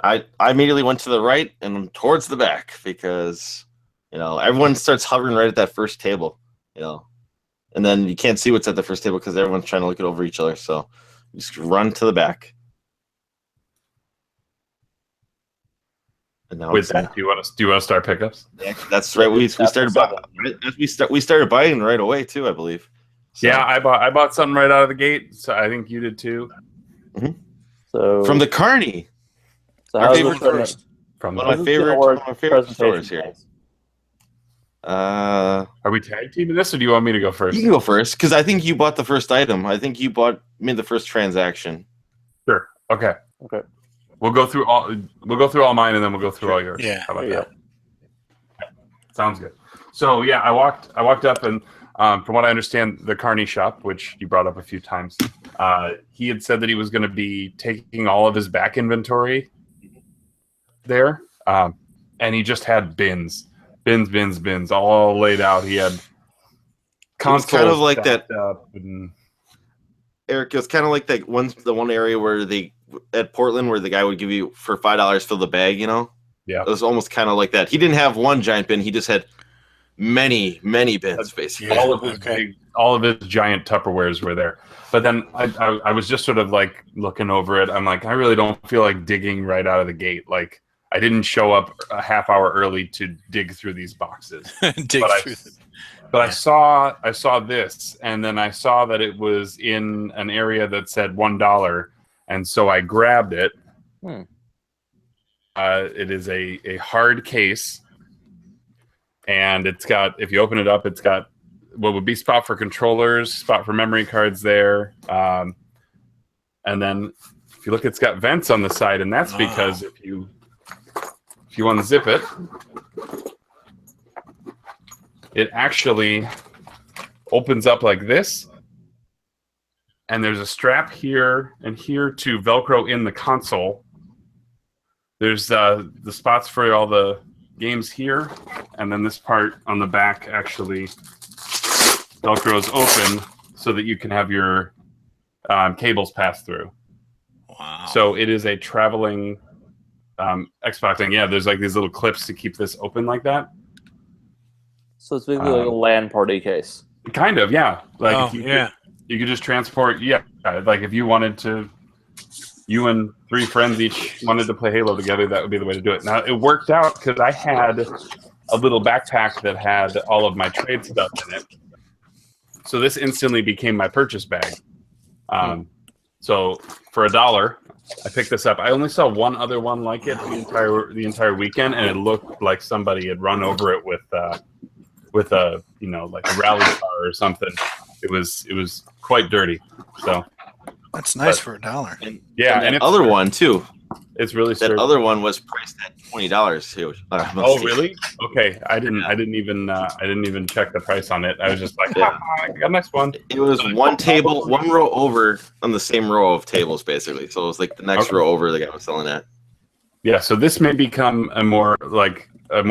D: I immediately went to the right and towards the back because everyone starts hovering right at that first table. And then you can't see what's at the first table because everyone's trying to look it over each other. So you just run to the back. And now
A: with that, do you want to start pickups?
D: Yeah, that's right. We started buying right away too, I believe. So,
A: yeah, I bought something right out of the gate. So I think you did too.
C: Mm-hmm. So
D: from the Carney,
C: so
D: our favorite
C: first.
D: One of my favorite stores here.
A: Are we tag teaming this, or do you want me to go first?
D: You can go first because I think you bought the first item. I think you made the first transaction.
A: Sure. Okay. We'll go through all mine, and then we'll go through all yours.
E: Yeah.
A: How about that? Sounds good. So yeah, I walked up, and from what I understand, the Carney shop, which you brought up a few times, he had said that he was going to be taking all of his back inventory there, and he just had bins all laid out. He had consoles.
D: It's kind of like that.
A: Eric,
D: it was kind of like that the one area where at Portland where the guy would give you for $5 fill the bag. Yeah, it was almost kind of like that. He didn't have one giant bin. He just had many bins, basically.
A: Yeah, all of his giant Tupperwares were there. But then I was just sort of like looking over it. I'm like, I really don't feel like digging right out of the gate. Like, I didn't show up a half hour early to dig through these boxes. But I saw this, and then I saw that it was in an area that said $1, and so I grabbed it. It is a hard case, and it's got, if you open it up, it's got what would be spot for controllers, spot for memory cards there, and then if you look, it's got vents on the side, and that's because if you unzip it, it actually opens up like this, and there's a strap here and here to Velcro in the console. There's the spots for all the games here, and then this part on the back actually Velcro's open so that you can have your cables pass through.
E: Wow.
A: So it is a traveling Xbox thing. Yeah, there's like these little clips to keep this open like that.
C: So it's basically like a LAN party case.
A: Kind of, yeah. Like
E: you
A: could just transport. Yeah, like if you wanted to, you and 3 friends each wanted to play Halo together, that would be the way to do it. Now it worked out because I had a little backpack that had all of my trade stuff in it. So this instantly became my purchase bag. So for $1, I picked this up. I only saw one other one like it the entire weekend, and it looked like somebody had run over it with a like a rally car or something. It was quite dirty. So
E: that's nice for $1.
D: And,
A: yeah,
D: and the other one too.
A: It's really
D: that
A: sturdy.
D: other one was priced at $20 too.
A: Oh really? Okay, I didn't even check the price on it. I was just like, I got a nice one.
D: It was one table, one row over on the same row of tables, basically. So it was like the next row over the guy was selling that.
A: Yeah, so this may become a more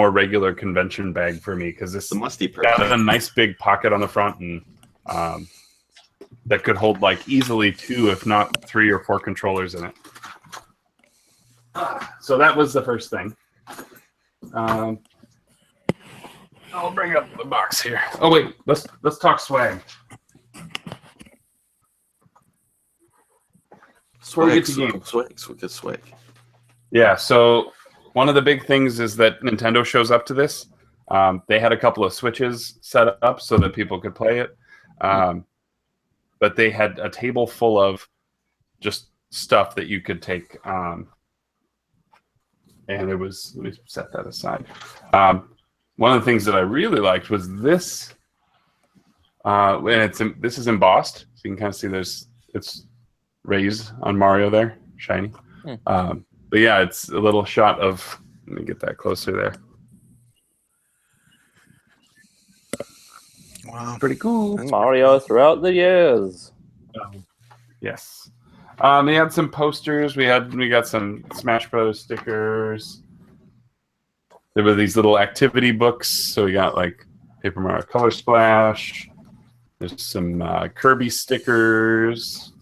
A: regular convention bag for me because this
D: musty
A: got a nice big pocket on the front, and that could hold like easily 2, if not 3 or 4 controllers in it. So that was the first thing. I'll bring up the box here. Oh wait, let's talk swag.
D: Swag.
A: Yeah, so one of the big things is that Nintendo shows up to this. They had a couple of Switches set up so that people could play it. But they had a table full of just stuff that you could take. And it was, let me set that aside. One of the things that I really liked was this. And this is embossed, so you can kind of see it's rays on Mario there, shiny. But yeah, it's a little shot of. Let me get that closer there.
E: Wow,
A: pretty cool.
C: Mario throughout the years.
A: Yes. We had some posters. We got some Smash Bros. Stickers. There were these little activity books. So we got like Paper Mario Color Splash. There's some Kirby stickers.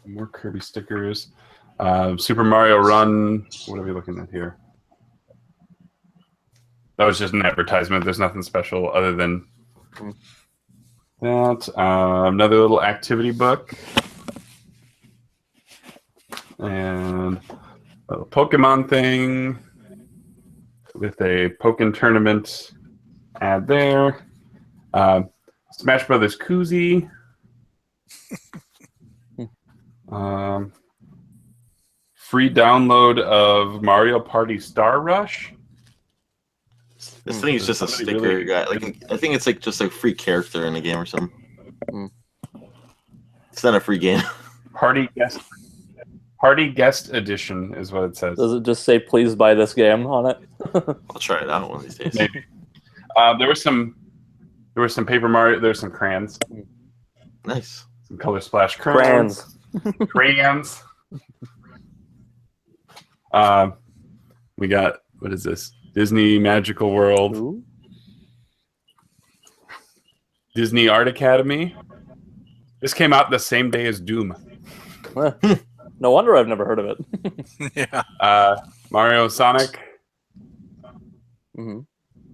A: More Kirby stickers. Super Mario Run. What are we looking at here? That was just an advertisement. There's nothing special other than that. Another little activity book. And a little Pokemon thing with a Pokken tournament ad there. Smash Brothers koozie. Free download of Mario Party Star Rush.
D: This thing is just a sticker, really, guy. Like I think it's like just a free character in the game or something. It's not a free game.
A: Party guest edition is what it says.
C: Does it just say "Please buy this game" on it?
D: I'll try it out one of these days.
A: Maybe. There was some Paper Mario. There's some crayons.
D: Nice.
A: Some Color Splash crayons. Crayons. We got, what is this? Disney Magical World.
C: Ooh.
A: Disney Art Academy. This came out the same day as Doom.
C: No wonder I've never heard of it.
E: Yeah.
A: Mario Sonic
C: Mm-hmm.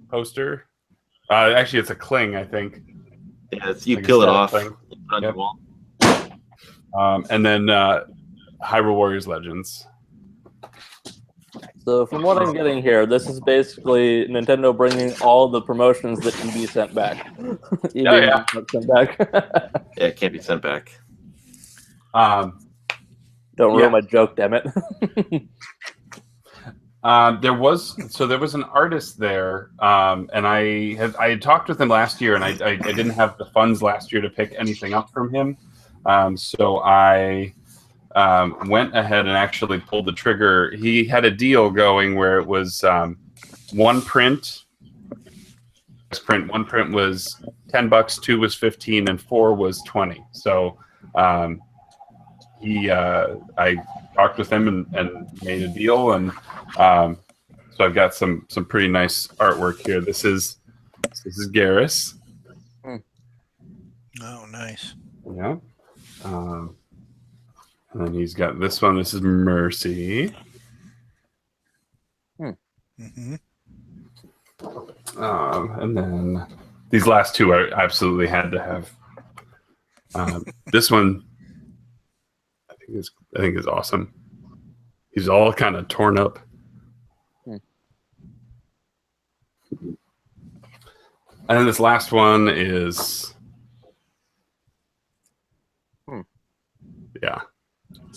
A: poster. Actually, it's a cling, I think.
D: Yeah, you
A: like
D: peel it off.
A: Yep. And then Hyrule Warriors Legends.
C: So from what I'm getting here, this is basically Nintendo bringing all the promotions that can be sent back.
D: Sent back. Yeah, it can't be sent back.
C: Don't ruin my joke, damn it.
A: There was an artist there, and I had talked with him last year, and I didn't have the funds last year to pick anything up from him, so I went ahead and actually pulled the trigger. He had a deal going where it was one print was $10, 2 was 15, and 4 was 20. So I talked with him and made a deal, and so I've got some pretty nice artwork here. This is Garrus.
E: Oh, nice.
A: Yeah. And then he's got this one. This is Mercy.
E: Mm-hmm.
A: And then these last two I absolutely had to have. This one, I think is awesome. He's all kind of torn up. And then this last one is, yeah.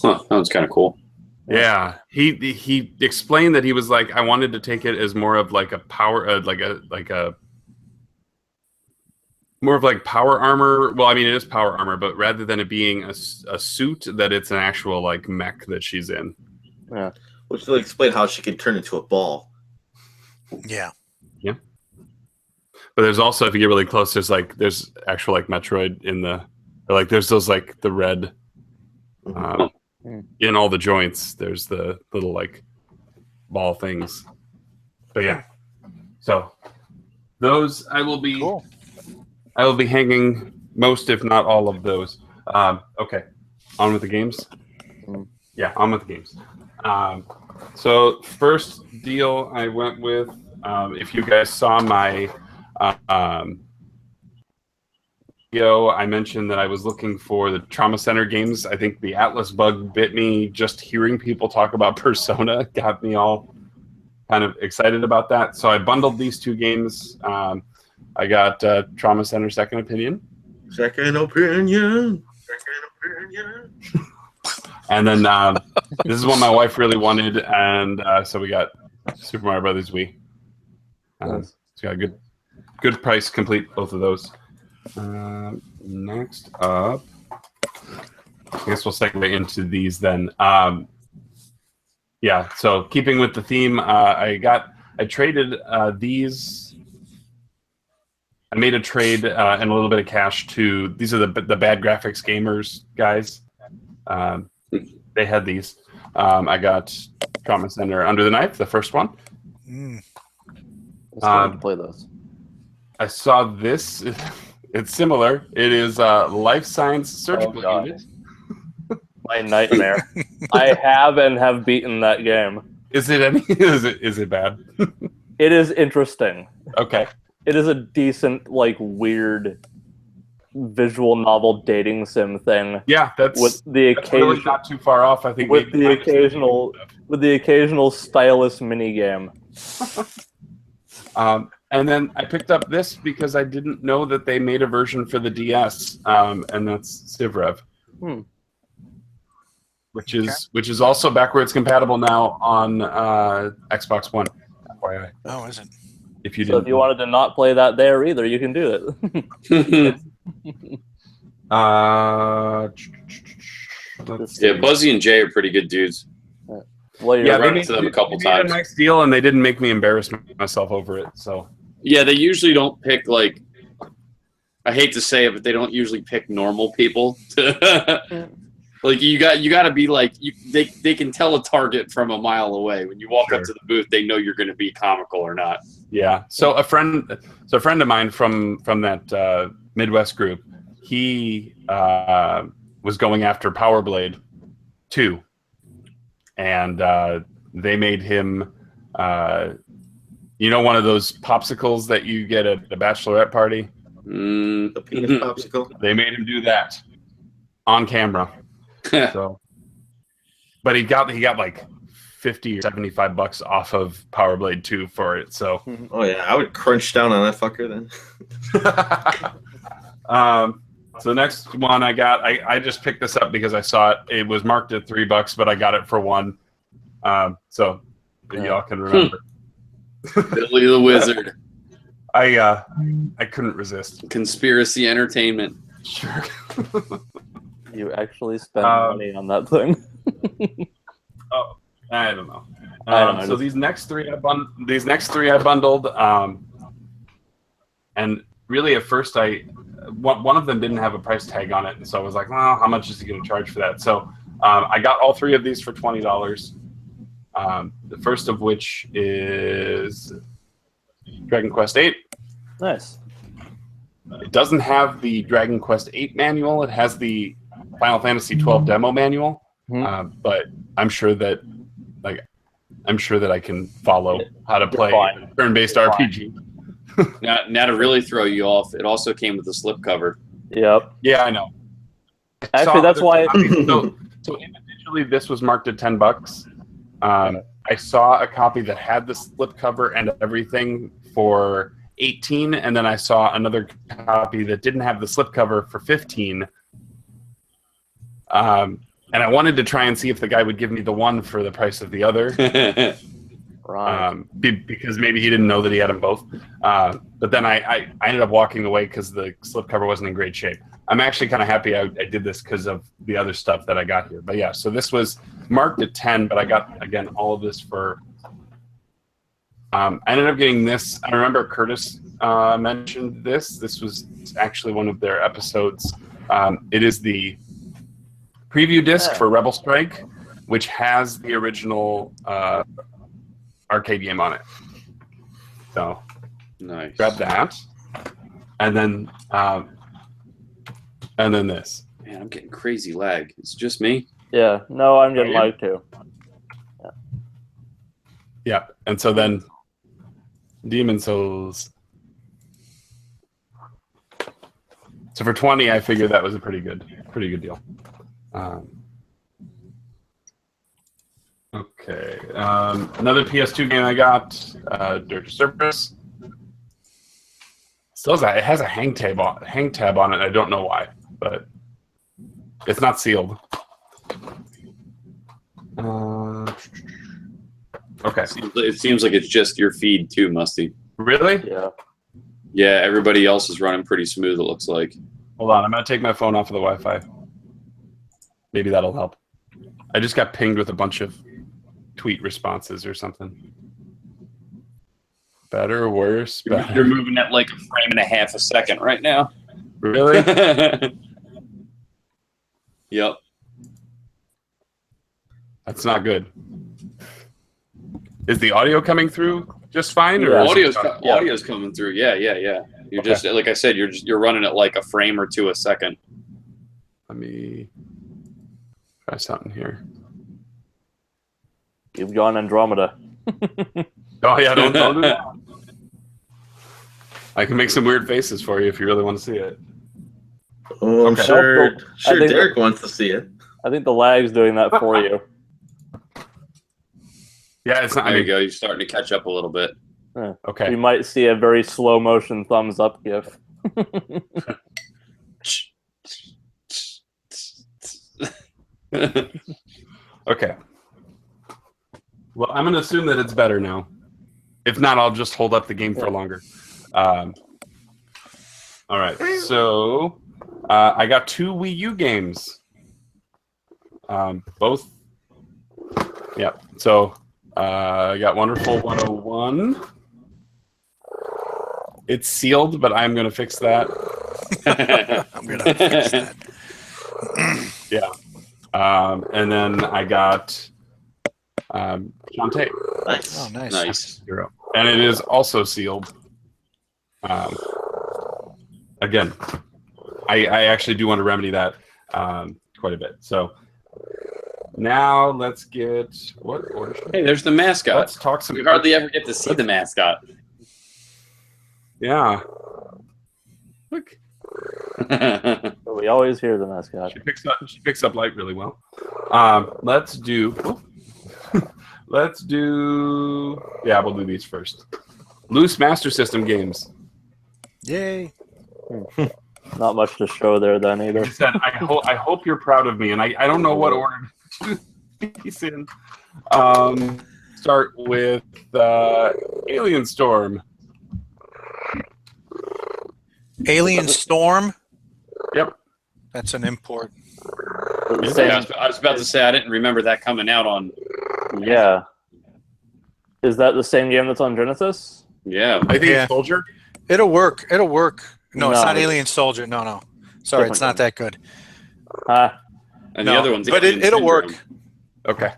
F: Huh, that was kind of cool.
A: Yeah, he explained that he was like, I wanted to take it as more of like a power, more of like power armor. Well, I mean, it is power armor, but rather than it being a suit, that it's an actual like mech that she's in.
C: Yeah,
D: which will explain how she can turn into a ball.
E: Yeah.
A: Yeah. But there's also, if you get really close, there's actual like Metroid in the, or like there's those like the red. In all the joints, there's the little like ball things. But yeah, so those I will be hanging most, if not all, of those. Okay, on with the games. Yeah, on with the games. So first deal I went with. If you guys saw my I mentioned that I was looking for the Trauma Center games. I think the Atlas bug bit me. Just hearing people talk about Persona got me all kind of excited about that. So I bundled these two games. I got Trauma Center Second Opinion. And then this is what my wife really wanted, and so we got Super Mario Brothers Wii. It's got a good price, complete both of those. Next up, I guess we'll segue into these then. Yeah, so keeping with the theme, I traded these. I made a trade and a little bit of cash to, these are the Bad Graphics Gamers guys. They had these. I got Trauma Center Under the Knife, the first one.
C: I play those.
A: I saw this. It's similar. It is Life Science Surgical Unit.
C: My nightmare. I have beaten that game.
A: Is it bad?
C: It is interesting.
A: Okay.
C: It is a decent, like, weird visual novel dating sim thing.
A: Yeah, that's really not too far off. I think
C: with the occasional stylus mini game.
A: And then I picked up this because I didn't know that they made a version for the DS, and that's Civrev, which is also backwards compatible now on Xbox One. FYI.
E: Oh, is it?
A: If you
C: wanted to not play that there either, you can do it.
F: Yeah, Buzzy and Jay are pretty good dudes.
C: Well,
A: yeah,
F: run into them a couple times.
A: Made a nice deal, and they didn't make me embarrass myself over it. So
F: yeah, they usually don't pick, like, I hate to say it, but they don't usually pick normal people. Like you got to be like they can tell a target from a mile away. When you walk up to the booth, they know you're going to be comical or not.
A: Yeah. So a friend of mine from that Midwest group, he was going after Power Blade 2, and they made him, one of those popsicles that you get at a bachelorette party.
D: The penis popsicle.
A: They made him do that on camera. So, but he got like $50 or $75 off of Power Blade 2 for it. So,
D: oh yeah, I would crunch down on that fucker then.
A: So the next one I got, I just picked this up because I saw it. It was marked at $3, but I got it for $1. So y'all can remember.
F: Billy the Wizard.
A: I couldn't resist.
F: Conspiracy Entertainment.
A: Sure.
C: You actually spent money on that thing.
A: Oh, I don't know.
C: I don't know,
A: So
C: just-
A: these next three I bundled, and really at first one of them didn't have a price tag on it, and so I was like, well, how much is he going to charge for that? So I got all three of these for $20. The first of which is Dragon Quest VIII.
C: Nice.
A: It doesn't have the Dragon Quest VIII manual. It has the Final Fantasy XII demo manual, but I'm sure that I can follow how to play a turn-based RPG.
F: Now to really throw you off, it also came with a slipcover.
C: Yep.
A: Yeah, I know.
C: Actually, that's why.
A: So individually, this was marked at $10. I saw a copy that had the slipcover and everything for $18, and then I saw another copy that didn't have the slipcover for $15. And I wanted to try and see if the guy would give me the one for the price of the other.
C: Right.
A: Because maybe he didn't know that he had them both. But then I ended up walking away because the slipcover wasn't in great shape. I'm actually kind of happy I did this because of the other stuff that I got here. But yeah, so this was marked at 10, but I got, again, all of this for... I ended up getting this. I remember Curtis mentioned this. This was actually one of their episodes. It is the preview disc for Rebel Strike, which has the original arcade game on it. So
F: Nice.
A: grab that, and then this.
F: Man, I'm getting crazy lag. It's just me.
C: Yeah. No, I'm getting lag too.
A: Yeah, and so then Demon Souls. So for 20, I figured that was a pretty good deal. Okay, another PS2 game I got, Dirt Surface. Still it has a hang tab on it. I don't know why, but it's not sealed. Okay.
F: It seems like it's just your feed too, Musty.
A: Really?
C: Yeah.
F: Yeah, everybody else is running pretty smooth, it looks like.
A: Hold on, I'm gonna take my phone off of the Wi-Fi. Maybe that'll help. I just got pinged with a bunch of tweet responses or something. Better, worse, better.
F: You're moving at like a frame and a half a second right now.
A: Really?
F: Yep.
A: That's not good. Is the audio coming through just fine? Or
C: Yeah.
F: Audio's coming through. Yeah. You're just, like I said, you're running at like a frame or two a second.
A: Let me try something here.
C: You've gone Andromeda.
A: Oh yeah, don't do that. I can make some weird faces for you if you really want to see it.
D: Oh, I'm
A: Okay.
D: sure
C: I think
D: Derek wants to see it.
C: I think the lag's doing that for you.
A: Yeah, it's not.
F: There you go. You're starting to catch up a little bit.
A: Okay.
C: You might see a very slow motion thumbs up gif.
A: Okay. Well, I'm going to assume that it's better now. If not, I'll just hold up the game for longer. All right. So I got 2 Wii U games. Both. Yeah. So I got Wonderful 101. It's sealed, but I'm going to fix that.
E: I'm gonna fix that.
A: Yeah. And then I got Shantae.
D: Nice.
E: Oh, nice.
F: Nice.
A: And it is also sealed. Again, I actually do want to remedy that quite a bit. So now let's get what order?
F: Hey, there's the mascot.
A: Let's talk some.
F: We hardly ever get to see the mascot.
A: Yeah. Look,
C: But we always hear the mascot.
A: she picks up light really well. Let's do. Let's do. Yeah, we'll do these first. Loose Master System games.
E: Yay.
C: Not much to show there then either.
A: I said, I hope you're proud of me, and I don't know what order to do these in. Start with Alien Storm.
E: Alien Storm.
A: Yep.
E: That's an import.
F: Yeah, I was about to say I didn't remember that coming out on.
C: Yeah. Is that the same game that's on Genesis?
F: Yeah,
A: I think
E: Yeah.
A: Soldier.
E: It'll work. It'll work. No, it's
C: No.
E: not Alien Soldier. No. Sorry, it's not that good.
F: and
E: No,
F: the other one's.
E: but
F: Alien
E: it'll
F: Syndrome.
E: work.
A: Okay.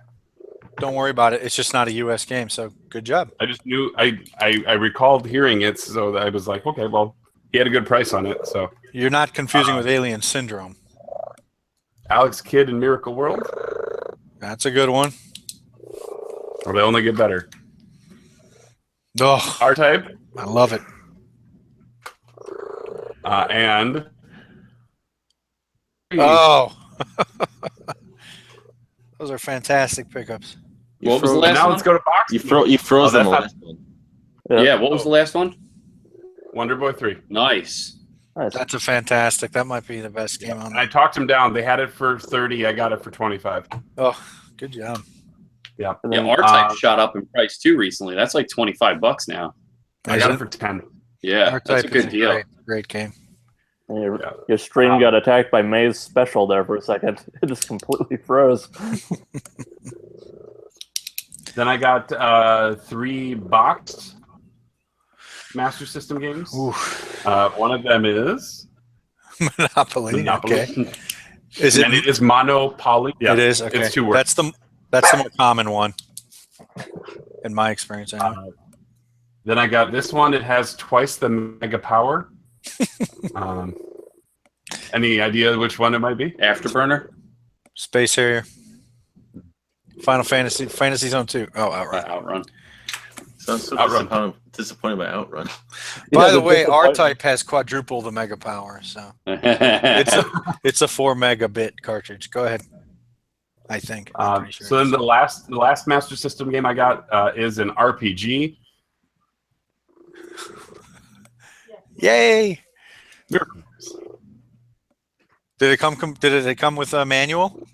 E: Don't worry about it. It's just not a U.S. game. So good job.
A: I just knew I recalled hearing it, so I was like, okay, well, he had a good price on it. So
E: You're not confusing with Alien Syndrome.
A: Alex Kidd in Miracle World.
E: That's a good one.
A: Or they only get better.
E: Oh,
A: R-Type
E: I love it.
A: and
E: Oh, those are fantastic pickups.
F: What was the last
A: now
F: one?
A: let's go to box.
D: You froze
A: Oh,
D: the
A: that's
D: last one.
F: Yeah, what was the last one?
A: Wonder Boy 3.
F: Nice.
C: Nice.
E: That's a fantastic. That might be the best game on
A: And I
E: there.
A: talked him down. They had it for 30. I got it for 25.
E: Oh, good job.
A: Yeah.
C: And
F: Yeah,
C: then,
F: R-Type shot up in price too recently. That's like $25 now.
A: I got it for 10.
F: Yeah,
E: R-Type
F: that's a good
E: is
F: deal.
E: Great game.
C: your stream got attacked by May's special there for a second. It just completely froze.
A: Then I got 3 boxed Master System games.
E: Ooh,
A: One of them is
E: Monopoly.
A: Monopoly.
E: Okay. Is
A: And
E: it?
A: it is Monopoly. Yeah,
E: It is. Okay.
A: It's 2 words.
E: That's the more common one, in my experience. Anyway.
A: Then I got this one. It has twice the mega power. Any idea which one it might be?
F: Afterburner.
E: Space Harrier. Final Fantasy Zone 2. Oh, outright.
F: Outrun.
D: Sounds so
A: Outrun.
D: disappointed by Outrun.
E: By
C: Yeah,
E: the
C: the
E: way,
C: disappointment-
E: R-Type has quadruple the mega power, so
F: It's
E: it's a 4 megabit cartridge. Go ahead. I think. I'm pretty sure
A: So
E: it
A: then
E: is.
A: the last Master System game I got is an RPG.
E: Yay! Did it come with a manual?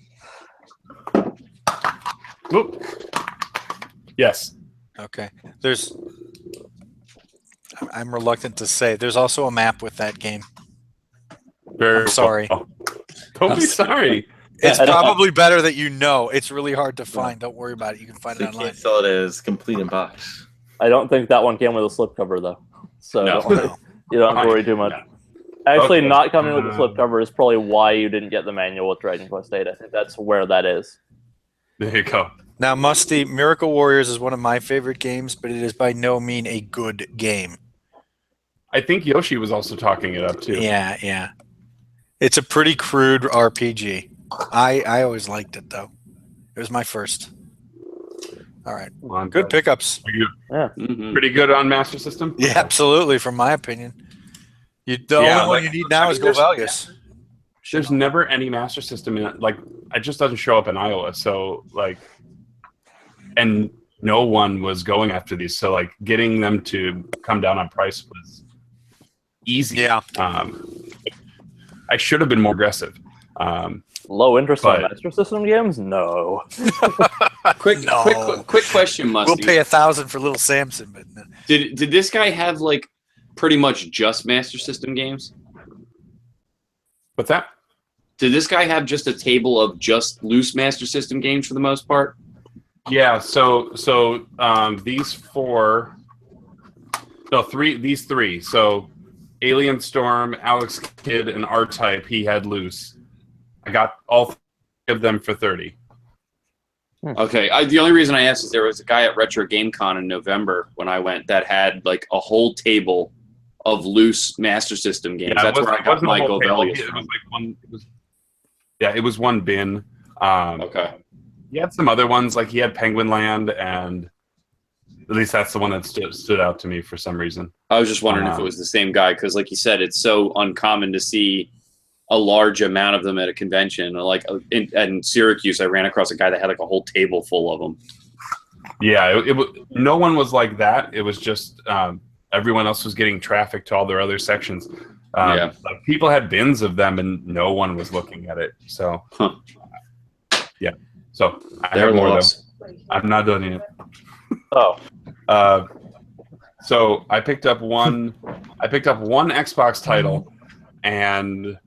A: Whoop. Yes.
E: Okay. I'm reluctant to say. There's also a map with that game.
A: Very
E: I'm sorry.
A: well. Don't be sorry.
E: It's probably better that you know. It's really hard to find. Don't worry about it. You can find
D: So
E: it
D: you
E: online.
D: can't sell it as complete in box.
C: I don't think that one came with a slipcover though, so
F: No.
C: you don't have to worry too much. Actually,
A: Okay.
C: not coming with a slipcover is probably why you didn't get the manual with Dragon Quest VIII. I think that's where that is.
A: There you go.
E: Now, Musty, Miracle Warriors is one of my favorite games, but it is by no means a good game.
A: I think Yoshi was also talking it up too.
E: Yeah. It's a pretty crude RPG. I always liked it, though. It was my first. All right.
A: On
E: Good pickups.
A: Are you
F: Mhm.
A: pretty good on Master System?
E: Yeah, absolutely, from my opinion. The
A: Yeah,
E: only one
A: like-
E: you need now is
A: there's-
E: Govalgus.
A: There's never any Master System in it. Like, it just doesn't show up in Iowa. So, like, and no one was going after these. So, like, getting them to come down on price was easy.
E: Yeah.
A: I should have been more aggressive.
C: Low interest on
A: But-
C: Master System games? No.
F: Quick question, Musty.
E: We'll pay $1,000 for Little Samson, but no.
F: Did this guy have like pretty much just Master System games?
A: What's that?
F: Did this guy have just a table of just loose Master System games for the most part?
A: Yeah. So these these three. So Alien Storm, Alex Kidd, and R-Type. He had loose. I got all 3 of them for 30.
F: Okay. The only reason I asked is there was a guy at Retro Game Con in November when I went that had like a whole table of loose Master System games.
A: Yeah,
F: That's where I got
A: wasn't a
F: my
A: whole table.
F: Govalgus
A: It
F: from.
A: was like one. It was one bin.
F: Okay.
A: He had some other ones, like he had Penguin Land, and at least that's the one that stood out to me for some reason.
F: I was just wondering if it was the same guy because, like you said, it's so uncommon to see a large amount of them at a convention. Like in Syracuse, I ran across a guy that had like a whole table full of them.
A: Yeah, no one was like that. It was just everyone else was getting traffic to all their other sections.
F: Yeah.
A: Like people had bins of them and no one was looking at it. So, yeah. So I
F: Their
A: have more
F: loss.
A: though. I'm not done yet.
C: Oh,
A: So I picked up one. I picked up one Xbox title, and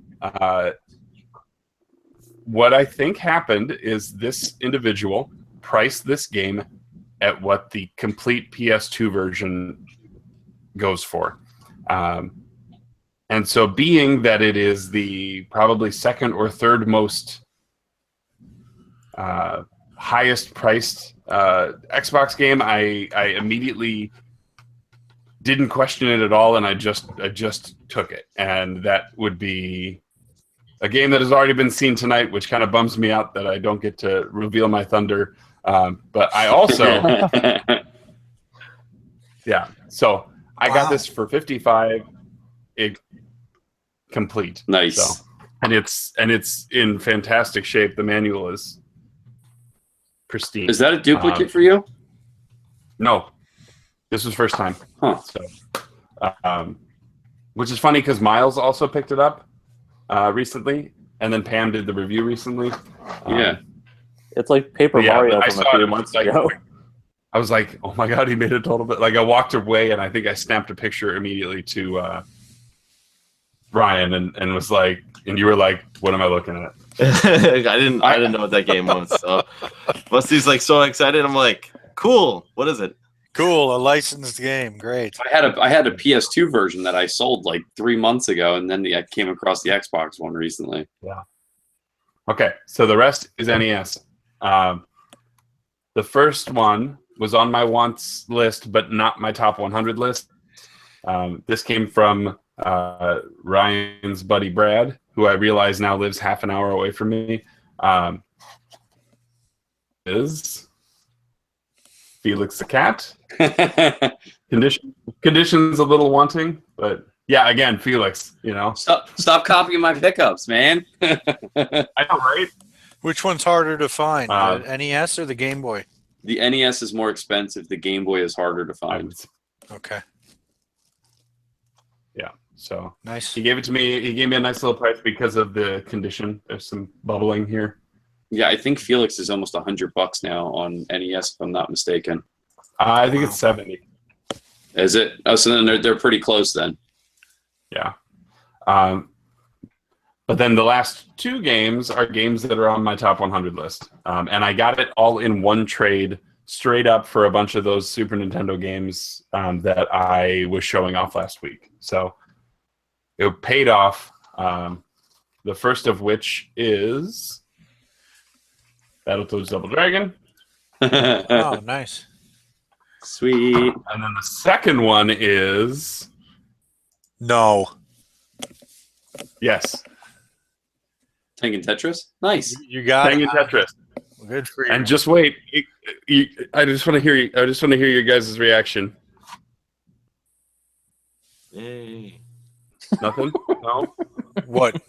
A: what I think happened is this individual priced this game at what the complete PS2 version goes for. And so being that it is the probably second or third most highest priced Xbox game, I immediately didn't question it at all, and I just took it. And that would be a game that has already been seen tonight, which kind of bums me out that I don't get to reveal my thunder. But I also, yeah. So I got this for $55, complete.
F: Nice.
A: So, and it's in fantastic shape. The manual is pristine.
F: Is that a duplicate for you?
A: No, this was first time.
F: Huh.
A: So, which is funny because Miles also picked it up recently, and then Pam did the review recently.
F: Yeah.
C: it's like Paper
A: Yeah,
C: Mario
A: I
C: from
A: saw
C: a few
A: it,
C: months
A: like,
C: ago.
A: I was like, oh my God, he made a total bit. Like I walked away and I think I snapped a picture immediately to Ryan and was like, and you were like, what am I looking at?
D: I didn't know what that game was. So Musty's like so excited. I'm like, cool. What is it?
E: Cool, a licensed game. Great.
F: I had a PS2 version that I sold like 3 months ago, and then I came across the Xbox one recently.
A: Yeah. Okay, so the rest is NES. The first one was on my wants list, but not my top 100 list. This came from Ryan's buddy Brad, who I realize now lives half an hour away from me. Is Felix the Cat. Conditions a little wanting, but yeah, again, Felix, you know.
F: Stop copying my pickups, man.
A: I know, right?
E: Which one's harder to find,
A: Uh,
E: the NES or the Game Boy?
F: The NES is more expensive. The Game Boy is harder to find.
E: Okay,
A: Yeah, so
E: nice.
A: he gave it to me. He gave me a nice little price because of the condition. There's some bubbling here.
F: Yeah, I think Felix is almost $100 now on NES, if I'm not mistaken.
A: I think it's 70.
F: Is it? Oh, so then they're pretty close then.
A: Yeah. But then the last two games are games that are on my top 100 list. And I got it all in one trade straight up for a bunch of those Super Nintendo games that I was showing off last week. So it paid off. The first of which is Battletoads Double Dragon.
E: Oh, nice.
F: Sweet.
A: And then the second one is...
E: No.
A: Yes.
F: Tengen Tetris? Nice.
E: You got
A: Tengen
E: it.
A: Tetris.
E: Good for you.
A: And just wait. I just want to hear you. I just want to hear your guys' reaction.
D: Yay.
A: Nothing? No?
E: What?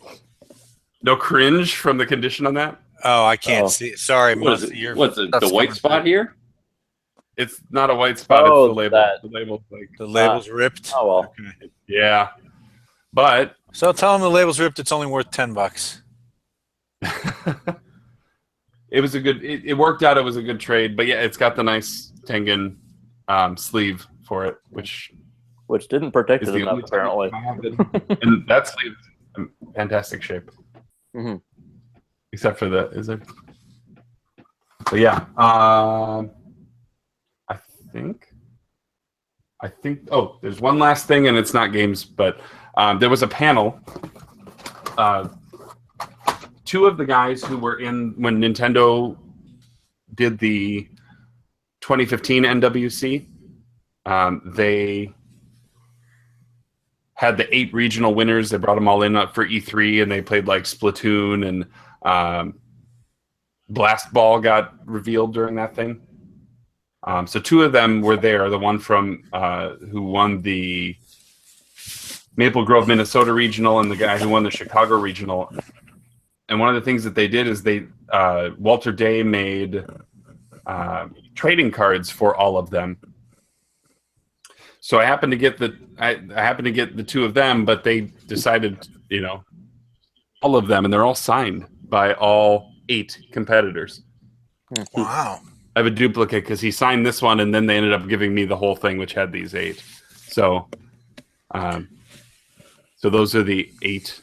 A: No cringe from the condition on that?
E: Oh, I can't
C: Oh.
E: see it. Sorry,
F: What is
E: Musty,
F: it?
E: your
F: What's the
E: stuff's
F: white
E: coming
F: spot
E: through.
F: here?
A: It's not a white spot.
C: Oh,
A: it's the label.
C: that.
A: The label's like,
E: The label's ripped.
C: Oh well.
E: Okay.
A: yeah. But
E: So tell them the label's ripped. It's only worth $10.
A: it was a good. It worked out. It was a good trade. But yeah, it's got the nice Tengen sleeve for it, which
C: Which didn't protect
A: is
C: it
A: the
C: enough,
A: only
C: apparently.
A: time I have it. And that sleeve is in fantastic shape.
C: Mhm.
A: Except for the is it? But yeah, I think. Oh, there's one last thing, and it's not games, but there was a panel. Two of the guys who were in when Nintendo did the 2015 NWC, they had the 8 regional winners. They brought them all in for E3, and they played like Splatoon and Blast Ball got revealed during that thing. So 2 of them were there. The one from who won the Maple Grove, Minnesota regional, and the guy who won the Chicago regional. And one of the things that they did is they Walter Day made trading cards for all of them. So I happened to get the two of them, but they decided, all of them, and they're all signed by all 8 competitors.
E: Wow.
A: I have a duplicate because he signed this one, and then they ended up giving me the whole thing, which had these 8. So, so those are the 8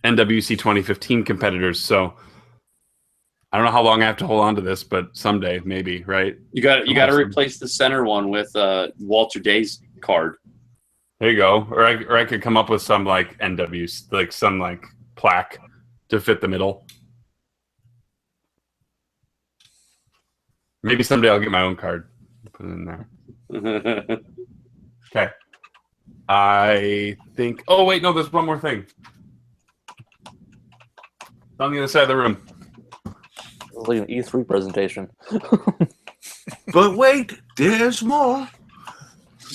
A: NWC 2015 competitors. So I don't know how long I have to hold on to this, but someday maybe, right?
F: You got to replace the center one with Walter Day's card.
A: There you go. Or I could come up with some like NWC, like some like plaque to fit the middle. Maybe someday I'll get my own card. Put it in there. Okay. I think. Oh wait, no. There's one more thing. It's on the other side of the room.
C: It's like an E3 presentation.
D: But wait, there's more.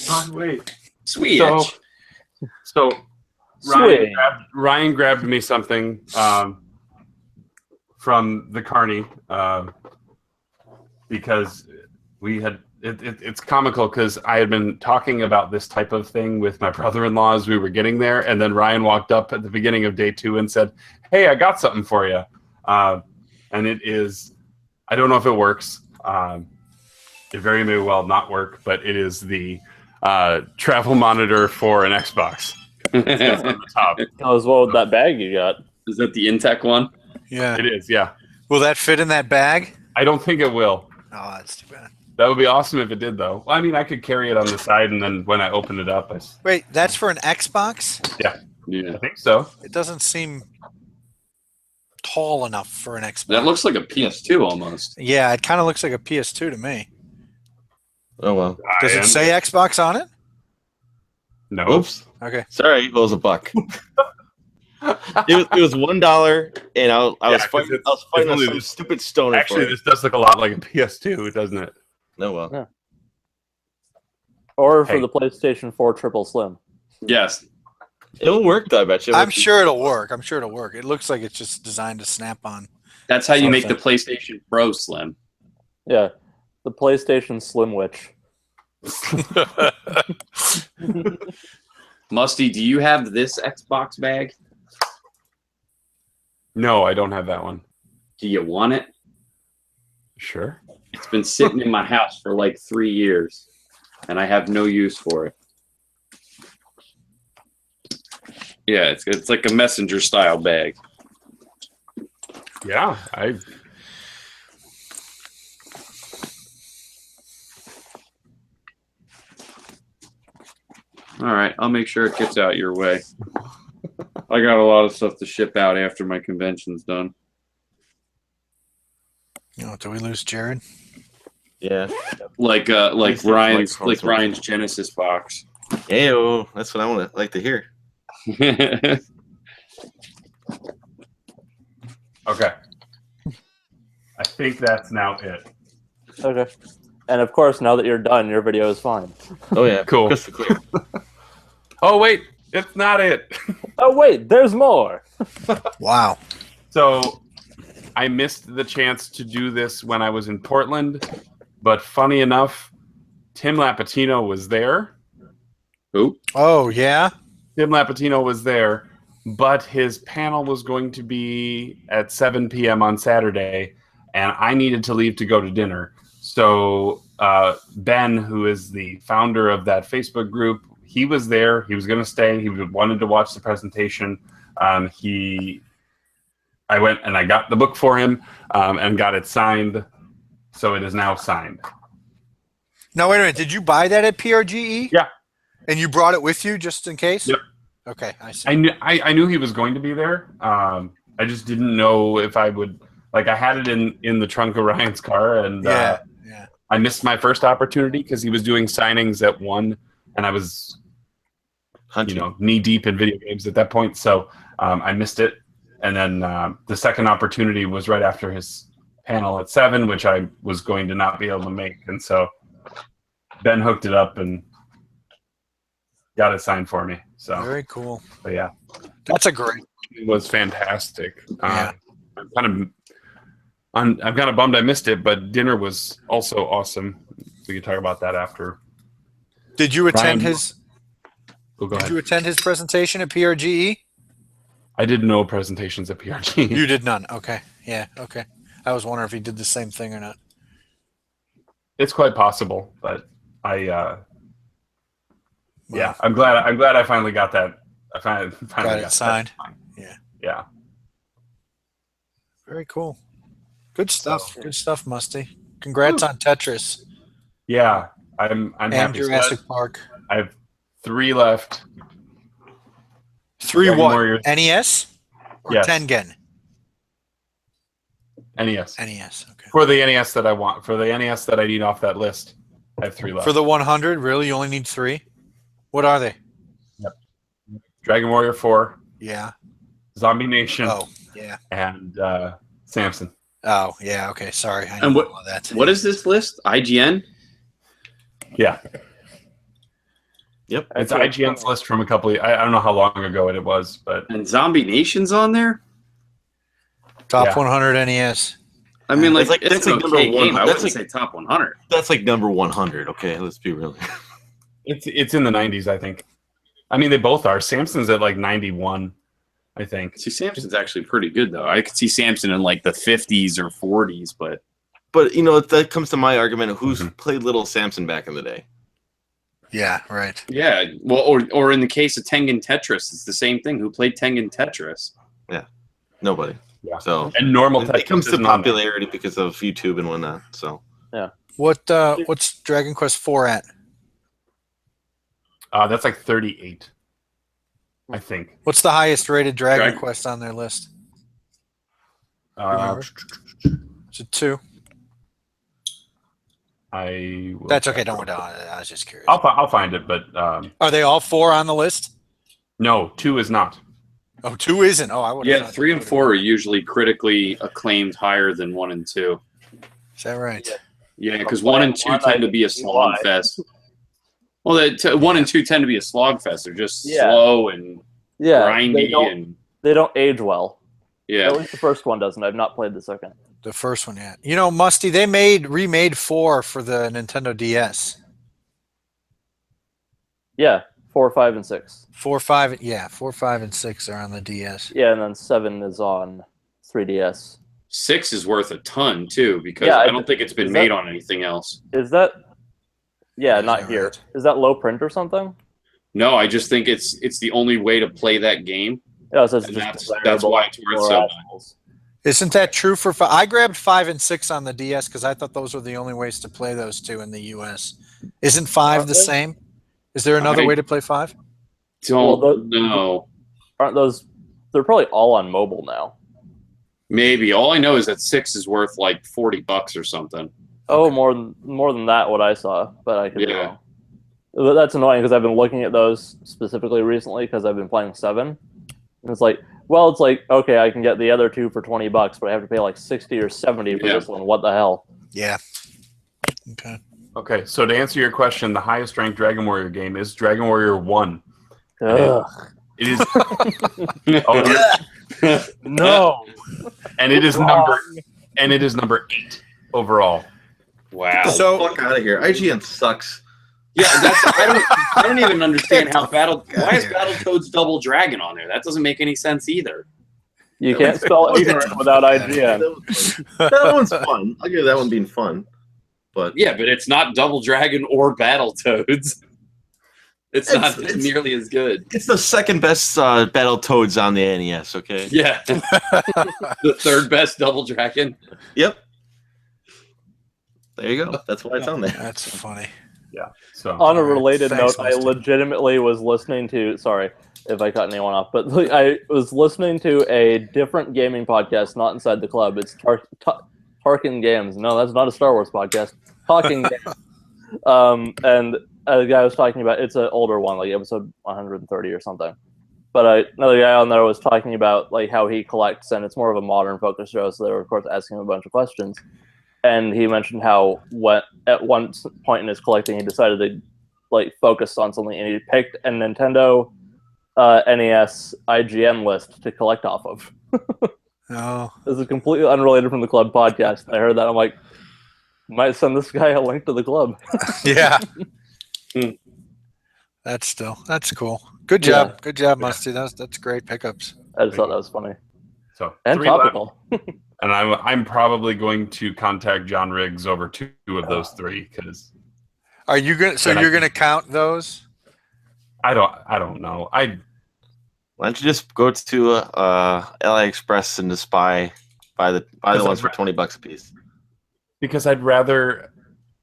A: Oh, wait.
F: Sweet.
A: So Ryan grabbed me something from the Carney because we had. It's comical because I had been talking about this type of thing with my brother-in-law as we were getting there, and then Ryan walked up at the beginning of day 2 and said, "Hey, I got something for you," and it is, I don't know if it works. It very may well not work, but it is the travel monitor for an Xbox. It's on the top.
C: Oh, as well with that bag you got.
F: Is that the Intech one?
E: Yeah.
A: It is, yeah.
E: Will that fit in that bag?
A: I don't think it will.
E: Oh, that's too bad.
A: That would be awesome if it did, though. Well, I mean, I could carry it on the side, and then when I open it up,
E: Wait, that's for an Xbox?
F: Yeah.
A: I think so.
E: It doesn't seem tall enough for an Xbox.
F: That looks like a PS2 almost.
E: Yeah, it kind of looks like a PS2 to me.
D: Oh well.
E: Does it say Xbox on it?
A: No.
D: Oops.
E: Okay.
D: Sorry, it was $1. It was $1, and I was fighting
A: only
D: some
A: this-
D: stupid stoner.
A: Actually,
D: for it.
A: this does look a lot like a PS2, doesn't it?
D: Oh well.
C: Yeah. Or for
A: Hey.
C: the PlayStation 4 Triple Slim.
F: Yes.
D: It'll work though, I bet you.
E: I'm sure it'll work. It looks like it's just designed to snap on.
F: That's how you make the
E: Something.
F: PlayStation Pro slim.
C: Yeah. The PlayStation Slim Witch.
F: Musty, do you have this Xbox bag?
A: No, I don't have that one.
F: Do you want it?
A: Sure.
F: It's been sitting in my house for like 3 years, and I have no use for it. Yeah, it's like a messenger style bag.
A: Yeah,
F: All right, I'll make sure it gets out your way. I got a lot of stuff to ship out after my convention's done.
E: Do we lose Jared?
D: Yeah.
F: Like Ryan's Genesis box.
D: Ew, that's what I want to like to hear.
A: okay. I think that's now it.
C: Okay. And of course, now that you're done, your video is fine.
D: Oh yeah,
A: Cool.
D: crystal clear.
A: Oh wait, it's not it.
C: Oh, wait, there's more.
E: Wow.
A: So I missed the chance to do this when I was in Portland, but funny enough, Tim Lapatino was there.
F: Who?
E: Oh, yeah?
A: Tim Lapatino was there, but his panel was going to be at 7 p.m. on Saturday, and I needed to leave to go to dinner. So Ben, who is the founder of that Facebook group, he was there. He was going to stay. He wanted to watch the presentation. I went and I got the book for him and got it signed. So it is now signed.
E: Now, wait a minute. Did you buy that at PRGE?
A: Yeah.
E: And you brought it with you just in case?
A: Yep.
E: Okay, I see.
A: I knew he was going to be there. I just didn't know if I would. Like, I had it in the trunk of Ryan's car, and
E: yeah.
A: I missed my first opportunity because he was doing signings at 1, and I was, knee deep in video games at that point. So I missed it, and then the second opportunity was right after his panel at 7, which I was going to not be able to make, and so Ben hooked it up and got it signed for me. So
E: Very cool.
A: But yeah,
E: That's a great.
A: it was fantastic.
E: Yeah.
A: I'm kind of bummed I missed it, but dinner was also awesome. we can talk about that after.
E: Did you attend
A: Ryan,
E: his?
A: Go
E: Did
A: ahead.
E: you attend his presentation at PRGE?
A: I did no presentations at PRG.
E: You did none. Okay. Yeah. Okay. I was wondering if he did the same thing or not.
A: It's quite possible, but yeah, I'm glad I finally got that. I finally
E: Got it
A: that
E: signed.
A: signed.
E: Yeah. Very cool. Good stuff.
A: So-
E: Good stuff, Musty. Congrats on Tetris
A: Yeah, I'm
E: and
A: happy. So
E: Jurassic Park.
A: I have 3 left.
E: 3
A: Dragon
E: what?
A: Warriors.
E: NES or
A: Yes.
E: Tengen?
A: NES.
E: NES. Okay.
A: For the NES that I want, for the NES that I need off that list, I have 3 left.
E: For the 100, really, you only need 3. What are they?
A: Dragon Warrior 4,
E: Yeah.
A: Zombie Nation,
E: Oh, yeah.
A: and Samson.
E: Oh, yeah. Okay. Sorry. I
F: And
E: know
F: what-
E: all of that.
F: What is this list? IGN?
A: Yeah,
D: Yep.
A: it's IGN's list from a couple. I don't know how long ago it was, but
F: And Zombie Nation's on there?
E: Top
A: Yeah.
E: 100 NES.
F: I mean,
D: That's
F: like,
D: like-
F: it's
D: that's
F: an
D: like
F: okay
D: number one-
F: game. I
D: that's
F: wouldn't say top 100.
D: That's like number 100. Okay, let's be real.
A: it's in the 90s, I think. I mean, they both are. Samson's at like 91, I think.
F: See, Samson's actually pretty good, though. I could see Samson in, like, the 50s or 40s, but...
D: But you know that comes to my argument: who's
A: Mhm.
D: played Little Samson back in the day?
E: Yeah. Right.
F: Yeah, well, or in the case of Tengen Tetris, it's the same thing. Who played Tengen Tetris?
D: Nobody.
A: Yeah.
D: So
A: And normal
D: it comes to
A: isn't on there.
D: popularity because of YouTube and whatnot. So
E: What's Dragon Quest 4 at?
A: That's like 38, I think.
E: What's the highest rated Dragon
F: Dragon-
E: Quest on their list?
A: Uh,
E: Is it 2?
A: I will
E: That's
A: check.
E: okay. Don't worry. I was just curious.
A: I'll find it, but
E: Are they all 4 on the list?
A: no, 2 is not.
E: Oh, 2 isn't. Oh, I would.
F: Yeah, 3 and 4 are usually critically acclaimed higher than 1 and 2.
E: Is that right?
F: Yeah, because 1 and 2 tend to be a slog fest. Well, 1 and 2 tend to be a slog fest. They're just slow and
C: Yeah,
F: grindy and
C: they don't age well.
F: yeah.
C: At least the first one doesn't. I've not played the second.
E: The first one, yeah. You know, Musty, they remade 4 for the Nintendo DS.
C: Yeah, 4, 5, and 6.
E: 4, 5, yeah, 4, 5, and 6 are on the DS.
C: Yeah, and then 7 is on 3DS.
F: 6 is worth a ton too because
C: Yeah,
F: I don't think it's been
C: is
F: made
C: that-
F: on anything else.
C: Is that? Yeah,
E: Is
C: not
E: that
C: here.
E: right?
C: Is that low print or something?
F: No, I just think it's the only way to play that game.
C: Yeah, so it's
F: And
C: just
F: that's why it's worth so much.
C: much.
E: Isn't that true for 5? I grabbed 5 and 6 on the DS because I thought those were the only ways to play those 2 in the US. Isn't 5 the same? Is there another
F: I-
E: way to play 5?
F: Don't
C: Well,
F: know.
C: Aren't those? They're probably all on mobile now.
F: Maybe. All I know is that 6 is worth like $40 or something.
C: Oh, more than that, what I saw, but I could be
F: Yeah.
C: wrong. But that's annoying because I've been looking at those specifically recently because I've been playing 7, and it's like, well, it's like okay, I can get the other 2 for $20, but I have to pay like 60 or 70 for
F: Yeah.
C: this one. What the hell?
E: Yeah. Okay.
A: Okay, so to answer your question, the highest ranked Dragon Warrior game is Dragon Warrior 1.
C: Ugh.
A: It is
C: No.
A: and it is number 8 overall.
F: Wow.
E: So-
D: fuck out of here. IGN sucks.
F: Yeah, I don't even understand how why is Battletoads Double Dragon on there? That doesn't make any sense either.
C: You can't spell ignorant without IGN.
D: That one's fun. I'll give that one being fun. But
F: Yeah, but it's not Double Dragon or Battletoads. It's not
D: It's-
F: nearly as good.
D: it's the second best Battletoads on the NES. Okay.
F: Yeah. The third best Double Dragon.
D: Yep. There you go. That's why it's on there.
E: That's funny.
A: Yeah. So
C: On a
E: Alright,
C: related
E: thanks,
C: note, I
E: Musty.
C: legitimately was listening to. Sorry if I cut anyone off, but like, I was listening to a different gaming podcast, not inside the club. It's Tarkin Games. No, that's not a Star Wars podcast. Talking Games. And a guy was talking about. It's an older one, like episode 130 or something. But another guy on there was talking about like how he collects, and it's more of a modern focus show. So they were of course asking him a bunch of questions. And he mentioned how at one point in his collecting, he decided to like focus on something, and he picked a Nintendo NES IGN list to collect off of.
E: Oh.
C: This is completely unrelated from the club podcast. I heard that. I'm like, Might send this guy a link to the club.
E: Yeah. That's cool. Good job. Good job, Musty. That's great pickups.
C: I just thought that was funny.
A: So
C: And
A: 3
C: topical.
A: left. And I'm probably going to contact John Riggs over 2 of those 3 because
E: Are you gonna? So you're gonna count those?
A: I don't know.
D: Why don't you just go to AliExpress and just buy the ones for $20 a piece?
A: Because I'd rather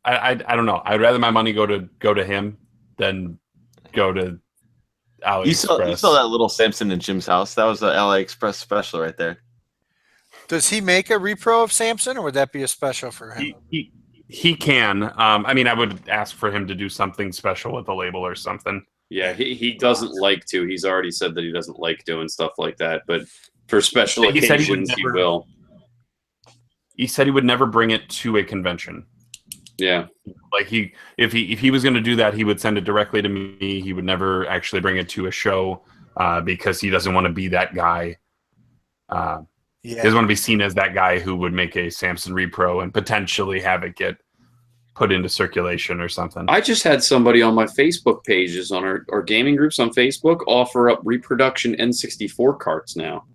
A: I don't know. I'd rather my money go to him than go to AliExpress.
D: You saw that little Samson in Jim's house. That was an AliExpress special right there.
E: Does he make a repro of Samson, or would that be a special for him?
A: He can. I mean, I would ask for him to do something special with a label or something.
F: Yeah, he doesn't like to. He's already said that he doesn't like doing stuff like that. But for special occasions, he will.
A: He said he would never bring it to a convention.
F: Yeah.
A: Like if he was going to do that, he would send it directly to me. He would never actually bring it to a show because he doesn't want to be that guy. He doesn't want to be seen as that guy who would make a Samson repro and potentially have it get put into circulation or something.
F: I just had somebody on my Facebook pages, on our gaming groups on Facebook, offer up reproduction N64 carts now.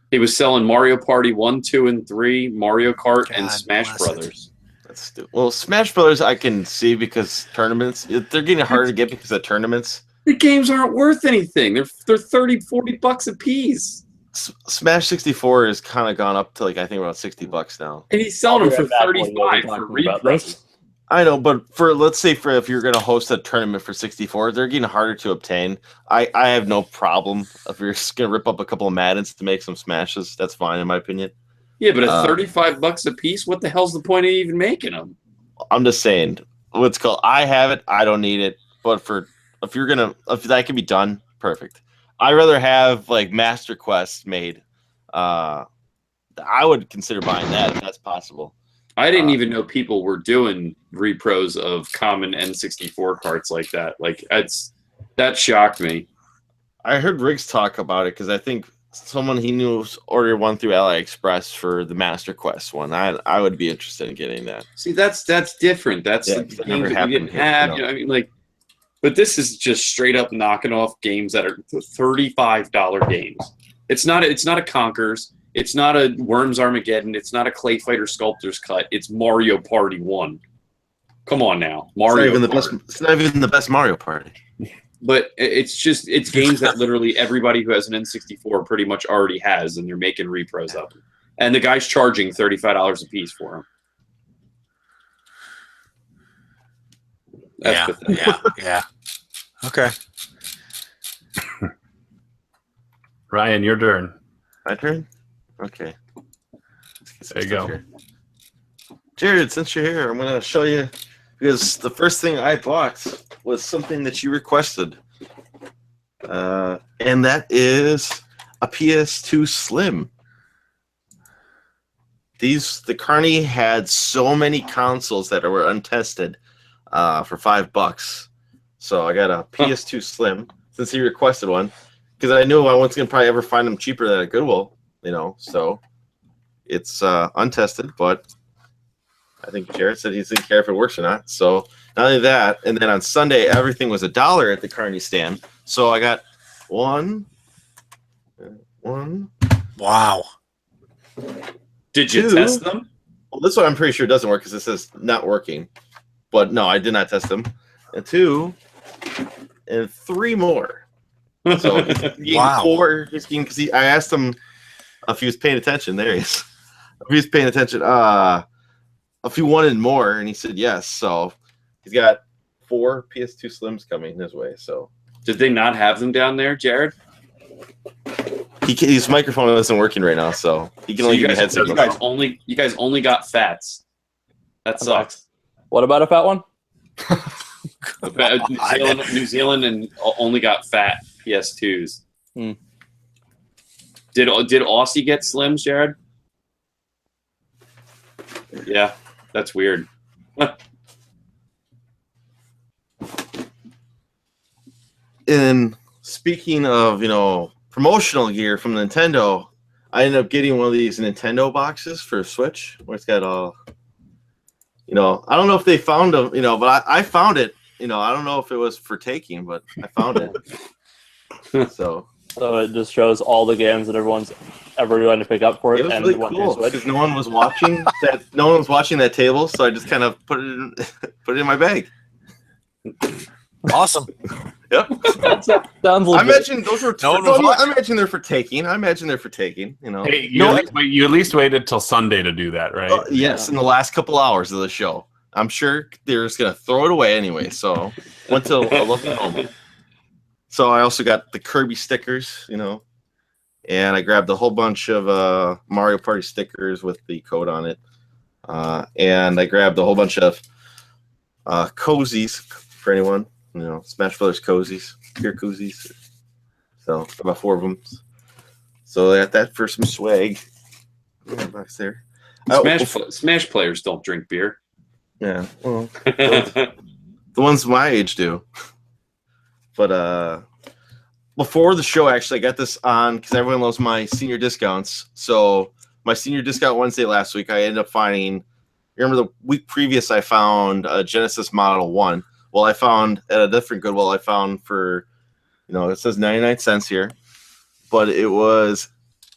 F: He was selling Mario Party 1, 2, and 3, Mario Kart, and Smash Brothers.
D: That's stupid. Well, Smash Brothers I can see because tournaments, they're getting harder to get because of tournaments.
F: The games aren't worth anything. They're $30-$40 a piece.
D: Smash 64 has kind of gone up to I think about $60 now.
F: And he's selling them for $35 for repros.
D: I know, but let's say if you're going to host a tournament for 64, they're getting harder to obtain. I have no problem if you're just going to rip up a couple of Maddens to make some Smashes. That's fine in my opinion.
F: Yeah, but at $35 a piece, what the hell's the point of even making them?
D: I'm just saying, what's called. I have it. I don't need it. But if that can be done, perfect. I'd rather have Master Quest made. I would consider buying that if that's possible.
F: I didn't even know people were doing repros of common N64 carts like that. That shocked me.
D: I heard Riggs talk about it because I think someone he knew ordered one through AliExpress for the Master Quest one. I would be interested in getting that.
F: See, that's different. That's the game that we didn't have. But this is just straight up knocking off games that are $35 games. It's not a Conker's. It's not a Worms Armageddon. It's not a Clay Fighter Sculptor's Cut. It's Mario Party 1. Come on now, Mario.
D: It's not even the best Mario Party.
F: But it's games that literally everybody who has an N64 pretty much already has, and they're making repros of them. And the guy's charging $35 a piece for them.
E: Yeah. Okay.
A: Ryan, your turn.
D: My turn? Okay.
A: There you go.
D: Here. Jared, since you're here, I'm going to show you, because the first thing I bought was something that you requested. And that is a PS2 Slim. The Carney had so many consoles that were untested for $5. So I got a PS2 Slim since he requested one, because I knew I wasn't going to probably ever find them cheaper than at Goodwill. So it's untested, but I think Jared said he doesn't care if it works or not. So not only that, and then on Sunday, everything was $1 at the Carney stand. So I got one.
E: Wow.
F: Did you test them?
D: Well, this one I'm pretty sure doesn't work because it says not working. But no, I did not test them. And 2, and 3 more. So
E: wow.
D: 4. Because I asked him if he was paying attention. There he is. If he was paying attention, if he wanted more, and he said yes. So he's got 4 PS2 Slims coming his way. So
F: did they not have them down there, Jared?
D: His microphone isn't working right now, so he can only give me head signals.
F: You guys only got fats. That sucks.
C: What about a fat one?
F: New Zealand and only got fat PS2s. Did Aussie get Slims, Jared? Yeah, that's weird.
D: And speaking of, promotional gear from Nintendo, I ended up getting one of these Nintendo boxes for Switch, where it's got all You know, I don't know if they found them. You know, but I found it. You know, I don't know if it was for taking, but I found it. So
C: it just shows all the games that everyone's ever going to pick up for it.
D: it was
C: and
D: really
C: when
D: cool
C: they switch.
D: because no one was watching that. No one was watching that table, so I just kind of put it in my bag.
E: Awesome.
D: Yep.
C: Sounds
D: I
C: legit.
D: imagine those were.
E: No one was
D: I
E: watching.
D: imagine they're for taking. I imagine they're for taking. You know.
A: Hey,
D: No,
A: you at least waited till Sunday to do that, right?
D: yes, in the last couple hours of the show. I'm sure they're just gonna throw it away anyway. So went to 11 home. So I also got the Kirby stickers, you know, and I grabbed a whole bunch of Mario Party stickers with the code on it, and I grabbed a whole bunch of cozies for anyone, you know, Smash Brothers cozies, beer koozies. So about 4 of them. So I got that for some swag. Box there.
F: Smash players don't drink beer.
D: Yeah, well, the ones my age do. But before the show, actually, I got this on because everyone loves my senior discounts. So my senior discount Wednesday last week, I ended up finding. Remember the week previous, I found a Genesis Model 1. Well, I found at a different Goodwill, I found for, you know, it says 99 cents here, but it was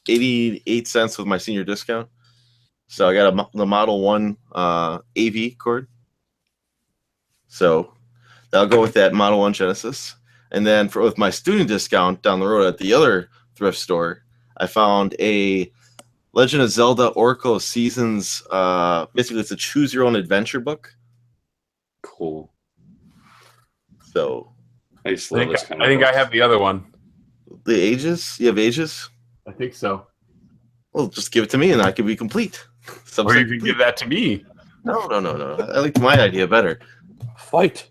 D: 88 cents with my senior discount. So I got the Model 1 AV cord. So I'll go with that Model 1 Genesis. And then with my student discount down the road at the other thrift store, I found a Legend of Zelda Oracle of Seasons. Basically, it's a choose your own adventure book.
F: Cool.
D: So
F: I used to love this kind of
A: I think
F: books.
A: I have the other one.
D: the Ages? You have Ages?
A: I think so.
D: Well, just give it to me and I can be complete.
A: Or you can give that to me.
D: No. I liked my idea better.
C: Fight.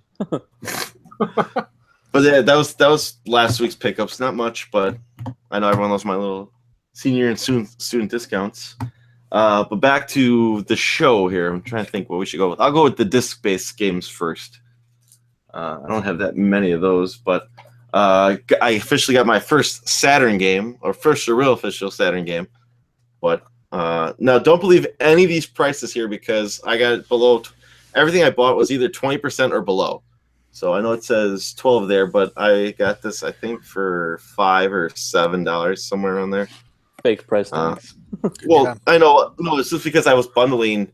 D: But yeah, that was last week's pickups. Not much, but I know everyone loves my little senior and student discounts. But back to the show here. I'm trying to think what we should go with. I'll go with the disc-based games first. I don't have that many of those, but I officially got my first Saturn game, or first real official Saturn game. But now, don't believe any of these prices here because I got it below. Everything I bought was either 20% or below. So I know it says 12 there, but I got this, I think, for $5 or $7, somewhere around there.
C: Fake price tags.
D: Well,
E: job.
D: I know. No, it's just because I was bundling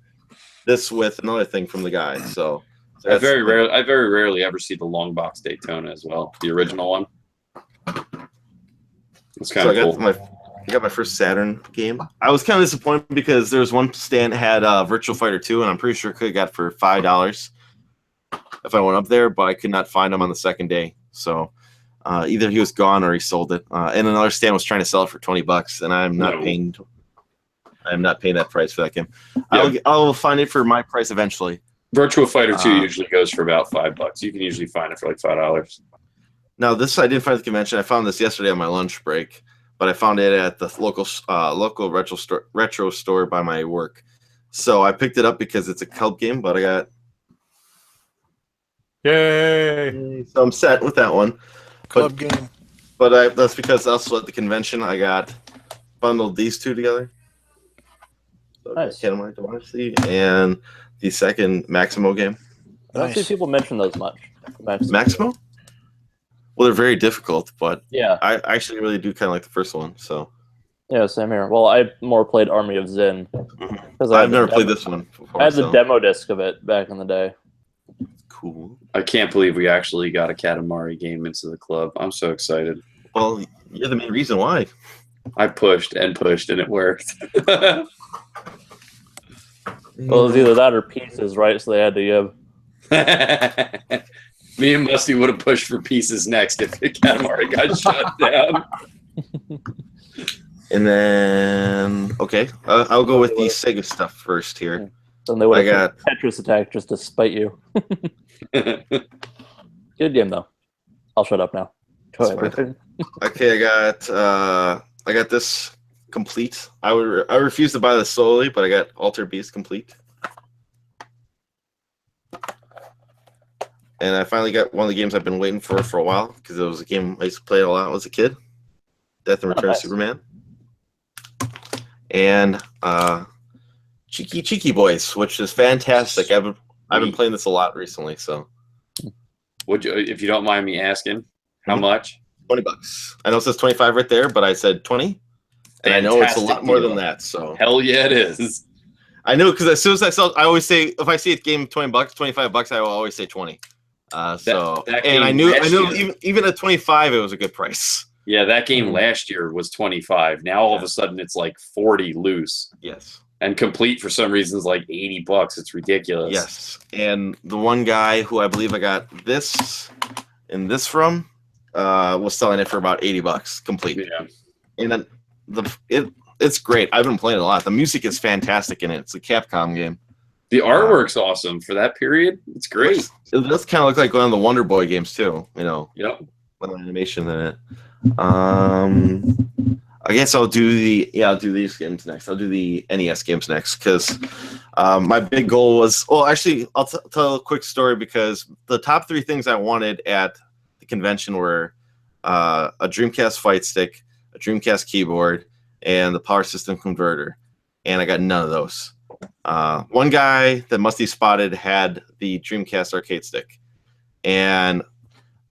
D: this with another thing from the guy. So
F: I very rarely ever see the long box Daytona as well, the original one. It's kind of cool.
D: I got my first Saturn game. I was kind of disappointed because there was one stand that had Virtual Fighter 2, and I'm pretty sure I could have got for $5 if I went up there, but I could not find him on the second day. So either he was gone or he sold it. And another stand was trying to sell it for $20, and I'm not paying that price for that game.
F: Yeah.
D: I'll find it for my price eventually.
F: Virtual Fighter 2 usually goes for about $5. You can usually find it for like $5.
D: Now, this I didn't find at the convention. I found this yesterday on my lunch break, but I found it at the local retro store by my work. So I picked it up because it's a cult game, but I got.
A: Yay!
D: So I'm set with that one.
E: Club game.
D: But that's because also at the convention I got bundled these two together. So
C: Nice.
D: Katamari Damacy and the second Maximo game.
C: I don't see
E: Nice.
C: people mention those much.
D: Maximo? Well, they're very difficult, but
C: Yeah.
D: I actually really do kind of like the first one. So
C: Yeah, same here. Well, I more played Army of Zin. Because
D: I've never played this one before.
C: I had the
D: so.
C: demo disc of it back in the day.
D: Cool.
F: I can't believe we actually got a Katamari game into the club. I'm so excited.
D: Well, you're the main reason why.
F: I pushed and it worked.
C: Well, it was either that or pieces, right? So they had to give.
F: Me and Musty would have pushed for pieces next if the Katamari got shut down.
D: And then, okay, I'll go with the Sega stuff first here.
C: Then they would
D: I
C: have Tetris Attack just to spite you. Good game though. I'll shut up now. Go
D: That's
C: ahead.
D: Okay, I got this complete. I refused to buy this solely, but I got Alter Beast complete. And I finally got one of the games I've been waiting for a while because it was a game I used to play a lot as a kid. Death and Return of
C: nice.
D: Superman. And Cheeky Boys, which is fantastic. I've been playing this a lot recently. So,
F: Would you, if you don't mind me asking, how much?
D: $20. I know it says 25 right there, but I said 20, and I know it's a lot more than that. So
F: hell yeah, it is.
D: I know because as soon as I always say if I see a game $20, $25, I will always say 20. And I knew even at 25 it was a good price.
F: Yeah, that game last year was 25. Now all of a sudden it's like 40 loose.
D: Yes.
F: And complete for some reason is like $80. It's ridiculous.
D: Yes. And the one guy who I believe I got this from was selling it for about $80 complete.
F: Yeah.
D: And then it's great. I've been playing it a lot. The music is fantastic in it. It's a Capcom game.
F: The artwork's awesome for that period. It's great.
D: It does kind of look like one of the Wonder Boy games too. Yep. With animation in it. I guess I'll do these games next. I'll do the NES games next because my big goal was. Well, actually, I'll tell a quick story because the top 3 things I wanted at the convention were a Dreamcast fight stick, a Dreamcast keyboard, and the power system converter, and I got none of those. One guy that Musty spotted had the Dreamcast arcade stick, and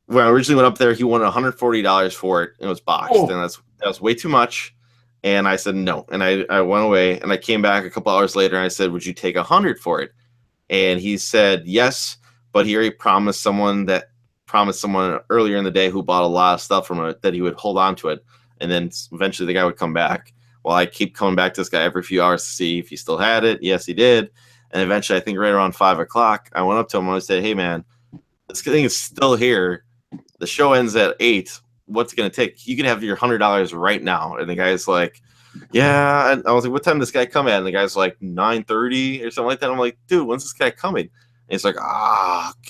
D: when I originally went up there, he wanted $140 for it, and it was boxed, and that was way too much. And I said no, and I went away, and I came back a couple hours later, and I said, "Would you take $100 for it?" And he said yes, but he already promised someone earlier in the day who bought a lot of stuff from it that he would hold on to it, and then eventually the guy would come back. Well, I keep coming back to this guy every few hours to see if he still had it. Yes, he did. And eventually, I think right around 5 o'clock, I went up to him and I said, "Hey, man, this thing is still here. The show ends at 8. What's it going to take? You can have your $100 right now." And the guy's like, "Yeah." And I was like, "What time does this guy come at?" And the guy's like, 9:30 or something like that. I'm like, "Dude, when's this guy coming?" And he's like,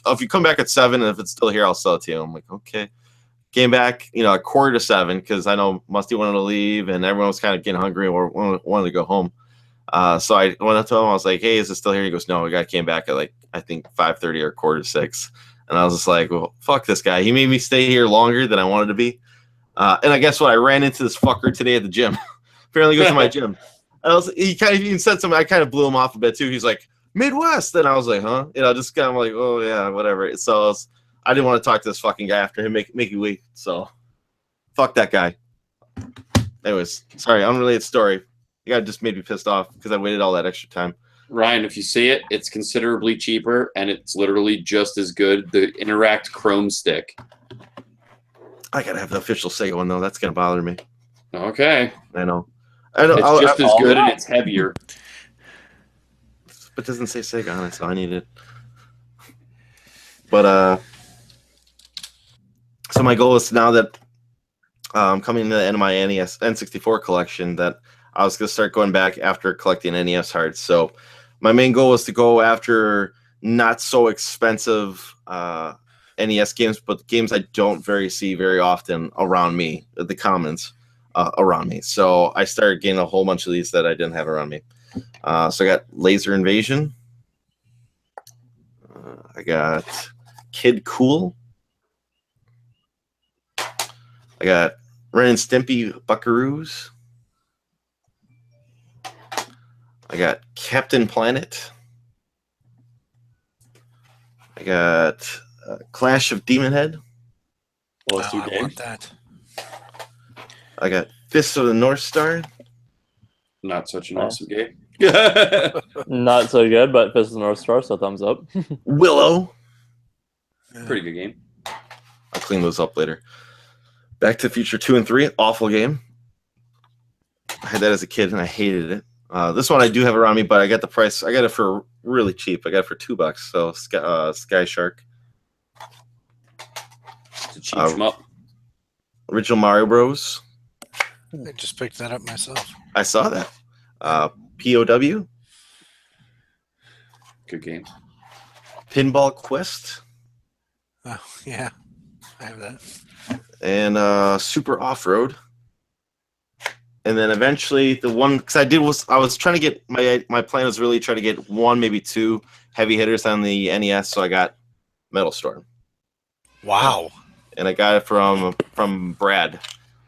D: if you come back at 7 and if it's still here, I'll sell it to you." I'm like, "Okay." Came back, a 6:45 because I know Musty wanted to leave and everyone was kind of getting hungry or wanted to go home. So I went up to him. I was like, "Hey, is it still here?" He goes, "No." The guy came back at I think 5:30 or 5:45. And I was just like, "Well, fuck this guy. He made me stay here longer than I wanted to be." And I guess what? I ran into this fucker today at the gym. Apparently goes to my gym. And he kind of even said something. I kind of blew him off a bit too. He's like, "Midwest." And I was like, "Huh?" Just kind of like, "Oh yeah, whatever." So I didn't want to talk to this fucking guy after him make you wait. So fuck that guy. Anyways, sorry, unrelated story. The guy just made me pissed off because I waited all that extra time.
F: Ryan, if you see it, it's considerably cheaper and it's literally just as good. The Interact Chrome stick.
D: I gotta have the official Sega one though. That's gonna bother me.
F: Okay.
D: I know.
F: It's just as good and it's heavier.
D: But it doesn't say Sega on it, so I need it. But so my goal is now that I'm coming to the end of my NES N64 collection that I was gonna start going back after collecting NES cards. So my main goal is to go after not so expensive NES games, but games I don't see very often around me, the commons around me. So I started getting a whole bunch of these that I didn't have around me. So I got Laser Invasion. I got Kid Cool. I got Ren and Stimpy Buckaroos. I got Captain Planet. I got Clash of Demon Head.
E: Oh, I want that.
D: I got Fist of the North Star.
F: Not such an awesome game.
C: Not so good, but Fist of the North Star, so thumbs up.
D: Willow.
F: Pretty good game.
D: I'll clean those up later. Back to the Future 2 and 3, awful game. I had that as a kid and I hated it. This one I do have around me, but I got the price. I got it for really cheap. I got it for $2. So Sky Shark.
F: It's a cheap shmup.
D: Original Mario Bros.
E: I just picked that up myself.
D: I saw that. POW.
F: Good game.
D: Pinball Quest.
E: Oh yeah, I have that.
D: And Super Off-Road. And then eventually the one, because I was trying to get, my plan was really try to get one, maybe two heavy hitters on the NES, so I got Metal Storm.
E: Wow.
D: And I got it from Brad,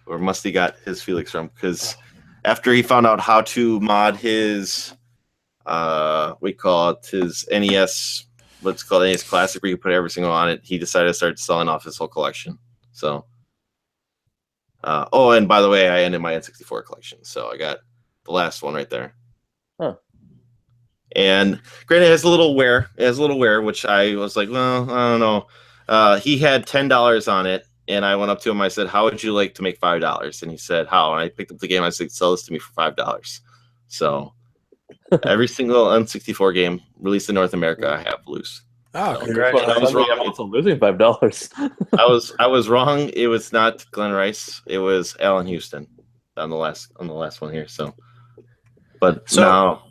D: or Musty got his Felix from, because after he found out how to mod his we call it his NES, what's called NES Classic, where you put every single on it. He decided to start selling off his whole collection. So, oh, and by the way, I ended my N64 collection, so I got the last one right there.
C: Huh.
D: And granted, it has a little wear. It has a little wear, which I was like, well, I don't know. He had $10 on it, and I went up to him. I said, "How would you like to make $5?" And he said, "How?" And I picked up the game. I said, "Sell this to me for $5." So every single N64 game released in North America, I have loose.
E: Oh,
D: So,
E: congratulations!
D: I was wrong.
C: I'm also losing $5.
D: I was wrong. It was not Glenn Rice. It was Alan Houston on the last one here. So, but
E: So-
D: now.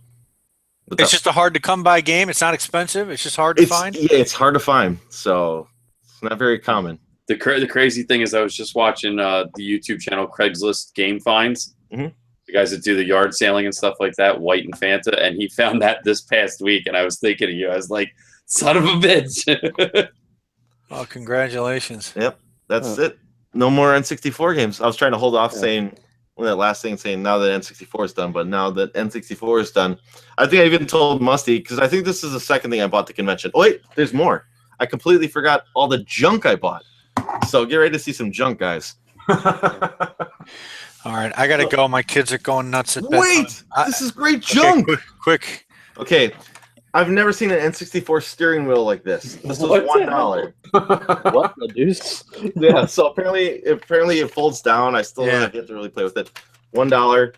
E: It's just a hard to come by game. It's not expensive. It's just hard to find.
D: Yeah, it's hard to find. So it's not very common.
F: The crazy thing is, I was just watching the YouTube channel Craigslist Game Finds.
D: Mhm.
F: The guys that do the yard sailing and stuff like that, White and Fanta, and he found that this past week, and I was thinking of you. I was like, son of a bitch.
E: Oh, congratulations!
D: Yep, that's it. No more N64 games. I was trying to hold off saying that last thing, saying now that N64 is done, but now that N64 is done, I think I even told Musty, because I think this is the second thing I bought at the convention. Oh, wait, there's more. I completely forgot all the junk I bought. So get ready to see some junk, guys.
E: All right, I gotta go. My kids are going nuts at bedtime.
D: Wait, this is great junk.
E: Okay, quick.
D: Okay, I've never seen an N64 steering wheel like this. This was
C: What the
D: $1.
C: What the deuce?
D: Yeah, so apparently it folds down. I still
E: Yeah.
D: have yet to really play with it. $1.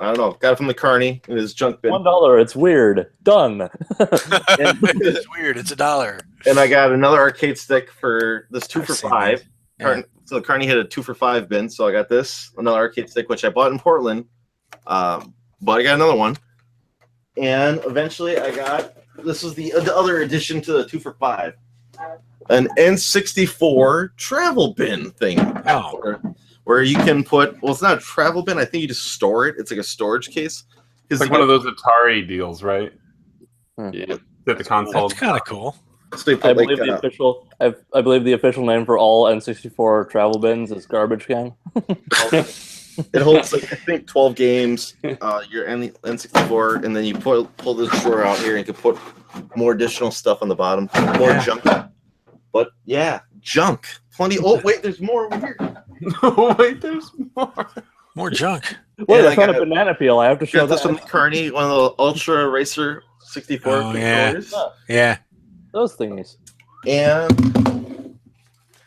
D: I don't know. Got it from the Carney in his junk bin.
C: $1. It's weird. Done.
E: It's weird. It's $1.
D: And I got another arcade stick for this 2
E: I've
D: for
E: seen
D: $5.
E: Yeah.
D: So the Carney had a 2 for $5 bin. So I got this, another arcade stick, which I bought in Portland. But I got another one. And eventually I got, this was the other addition to the 2 for $5. An N64 travel bin thing.
E: Oh.
D: Where you can put, well, it's not a travel bin. I think you just store it. It's like a storage case.
A: It's like one of those Atari deals, right?
F: Yeah.
A: That the console.
E: That's kind of cool.
D: So they
C: I
D: put
C: believe
D: like,
C: the official. I believe the official name for all N64 travel bins is garbage can.
D: it holds like I think 12 games. Your N64, and then you pull this drawer out here, and you can put more additional stuff on the bottom, more junk. But yeah, junk. Plenty. Oh wait, there's more over here.
A: Wait, there's more.
E: More junk.
C: Wait,
D: Yeah,
C: I found a banana peel. I have to show
D: Got this
C: that.
D: from Carney, one of the Ultra Racer 64
E: Oh, yeah.
D: controllers.
E: Yeah.
C: Those thingies.
D: And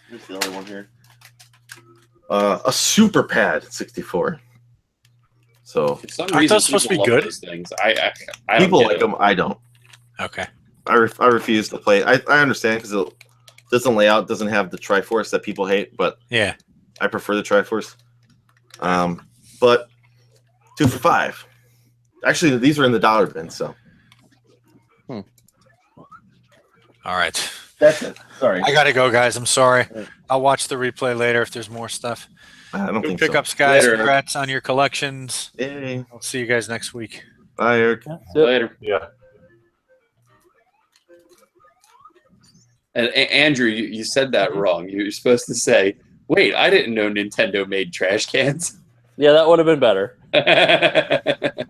D: here's the other one here. A Super Pad 64. So
F: For some
E: Aren't
F: reason,
E: those supposed to be
F: people love
E: good?
F: those things. I don't
D: people
F: get
D: like them. I don't.
E: Okay.
D: I refuse to play. I understand because it doesn't lay out, doesn't have the Triforce that people hate, but
E: Yeah.
D: I prefer the Triforce. But 2 for $5. Actually, these are in the dollar bin, so
E: All right.
D: that's it. Sorry,
E: I gotta go, guys. I'm sorry.
C: Right.
E: I'll watch the replay later if there's more stuff.
D: I don't
E: Good
D: think so.
E: pickups, guys.
F: Later.
E: Congrats on your collections.
D: Yay.
E: I'll see you guys next week.
D: Bye, Eric.
F: Later.
A: Yeah.
F: And Andrew, you said that wrong. You're supposed to say, "Wait, I didn't know Nintendo made trash cans."
C: Yeah, that would have been better.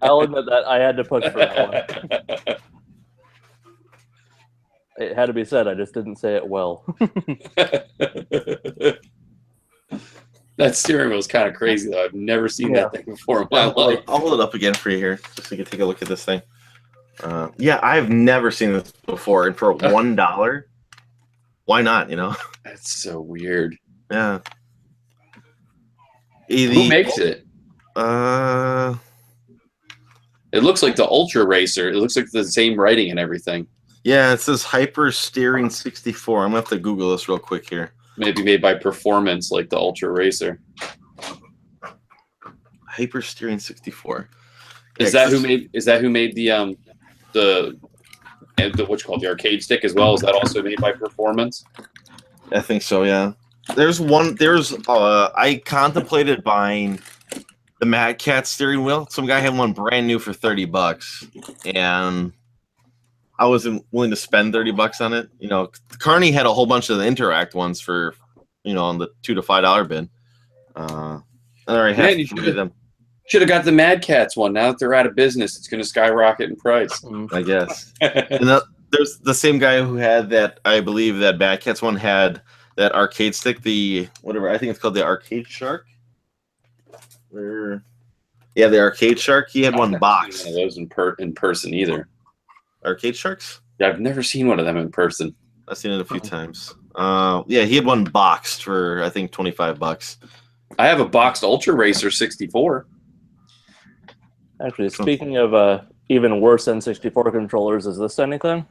C: I'll admit that I had to push for that one. It had to be said. I just didn't say it well.
F: That steering wheel is kind of crazy, though. I've never seen that thing before in my life.
D: I'll hold it up again for you here, just so you can take a look at this thing. Yeah, I've never seen this before, and for $1, why not? You know?
F: That's so weird.
D: Yeah.
F: Who makes it? It looks like the Ultra Racer. It looks like the same writing and everything.
D: Yeah, it says Hyper Steering 64. I'm gonna have to Google this real quick here.
F: Maybe made by Performance, like the Ultra Racer.
D: Hyper Steering 64.
F: Is that who made the what's called the arcade stick as well? Is that also made by Performance?
D: I think so. Yeah. I contemplated buying the Mad Cat steering wheel. Some guy had one brand new for $30, and I wasn't willing to spend $30 on it. You know, Carney had a whole bunch of the Interact ones for, on the $2 to $5 bin. I already had
F: Man,
D: three of them.
F: Should have got the Mad Cats one. Now that they're out of business, it's going to skyrocket in price.
D: I guess. And there's the same guy who had that. I believe that Mad Cats one had that arcade stick. The whatever I think it's called the Arcade Shark. Yeah, the Arcade Shark. He had one box.
F: One of those in person either.
D: Arcade Sharks?
F: Yeah, I've never seen one of them in person.
D: I've seen it a few times. Yeah, he had one boxed for I think $25.
F: I have a boxed Ultra Racer 64.
C: Actually, speaking of even worse N64 controllers, is this anything?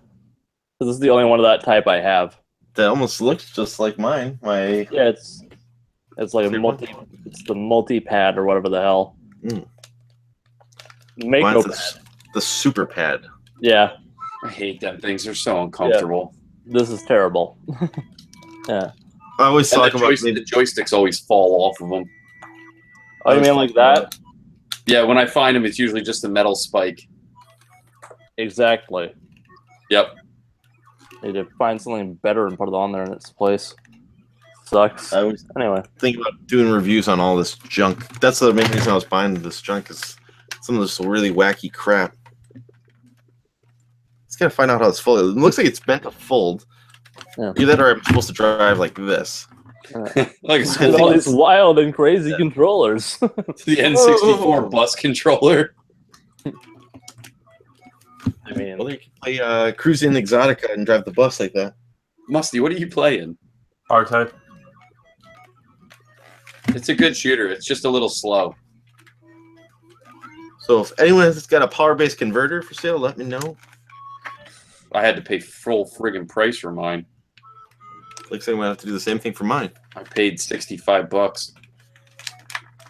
C: This is the only one of that type I have.
D: That almost looks just like mine. My
C: Yeah, it's like it's the multi-pad or whatever the hell. Make
D: mine's
C: no pad.
D: the super pad.
C: Yeah,
F: I hate them things. They're so uncomfortable.
C: this is terrible. Yeah.
D: I always
F: And
D: talk
F: the,
D: about
F: the joysticks always fall off of them.
C: Oh, you mean like that?
F: Yeah, when I find them, it's usually just a metal spike.
C: Exactly.
F: Yep.
C: Need to find something better and put it on there in its place. Sucks.
D: I always
C: Anyway,
D: think about doing reviews on all this junk. That's the main reason I was buying this junk is some of this really wacky crap. Just gotta find out how it's folded. It looks like it's meant to fold.
C: Yeah.
D: Either that or I'm supposed to drive like this.
F: Like
C: with all these wild and crazy controllers.
F: the N64 bus controller.
C: I mean,
D: Well, you can play Cruising Exotica and drive the bus like that.
F: Musty, what are you playing?
A: R-Type.
F: It's a good shooter. It's just a little slow.
D: So if anyone has got a power-based converter for sale, let me know.
F: I had to pay full friggin' price for mine.
D: Looks like I'm gonna have to do the same thing for mine.
F: I paid $65.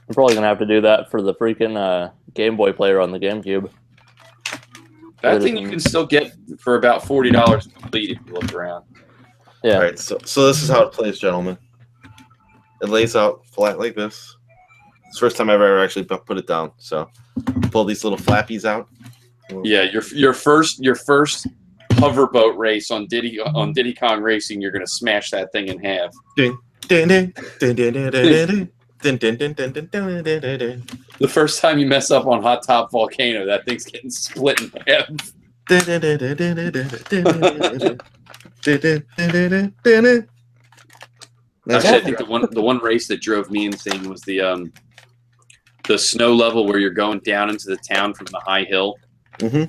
C: I'm probably gonna have to do that for the freaking Game Boy player on the GameCube.
F: That thing you can still get for about $40 complete if you look around.
C: Yeah.
D: All right, so this is how it plays, gentlemen. It lays out flat like this. It's the first time I've ever actually put it down. So pull these little flappies out.
F: Yeah, your first hoverboat race on Diddy Kong Racing, you're gonna smash that thing in half.
D: Ding, ding, ding, ding, ding, ding, ding, ding, ding, ding, ding, ding, ding, ding, ding.
F: The first time you mess up on Hot Top Volcano, that thing's getting split in half. Actually, I think the one race that drove me insane was the snow level where you're going down into the town from the high hill.
D: Mm-hmm.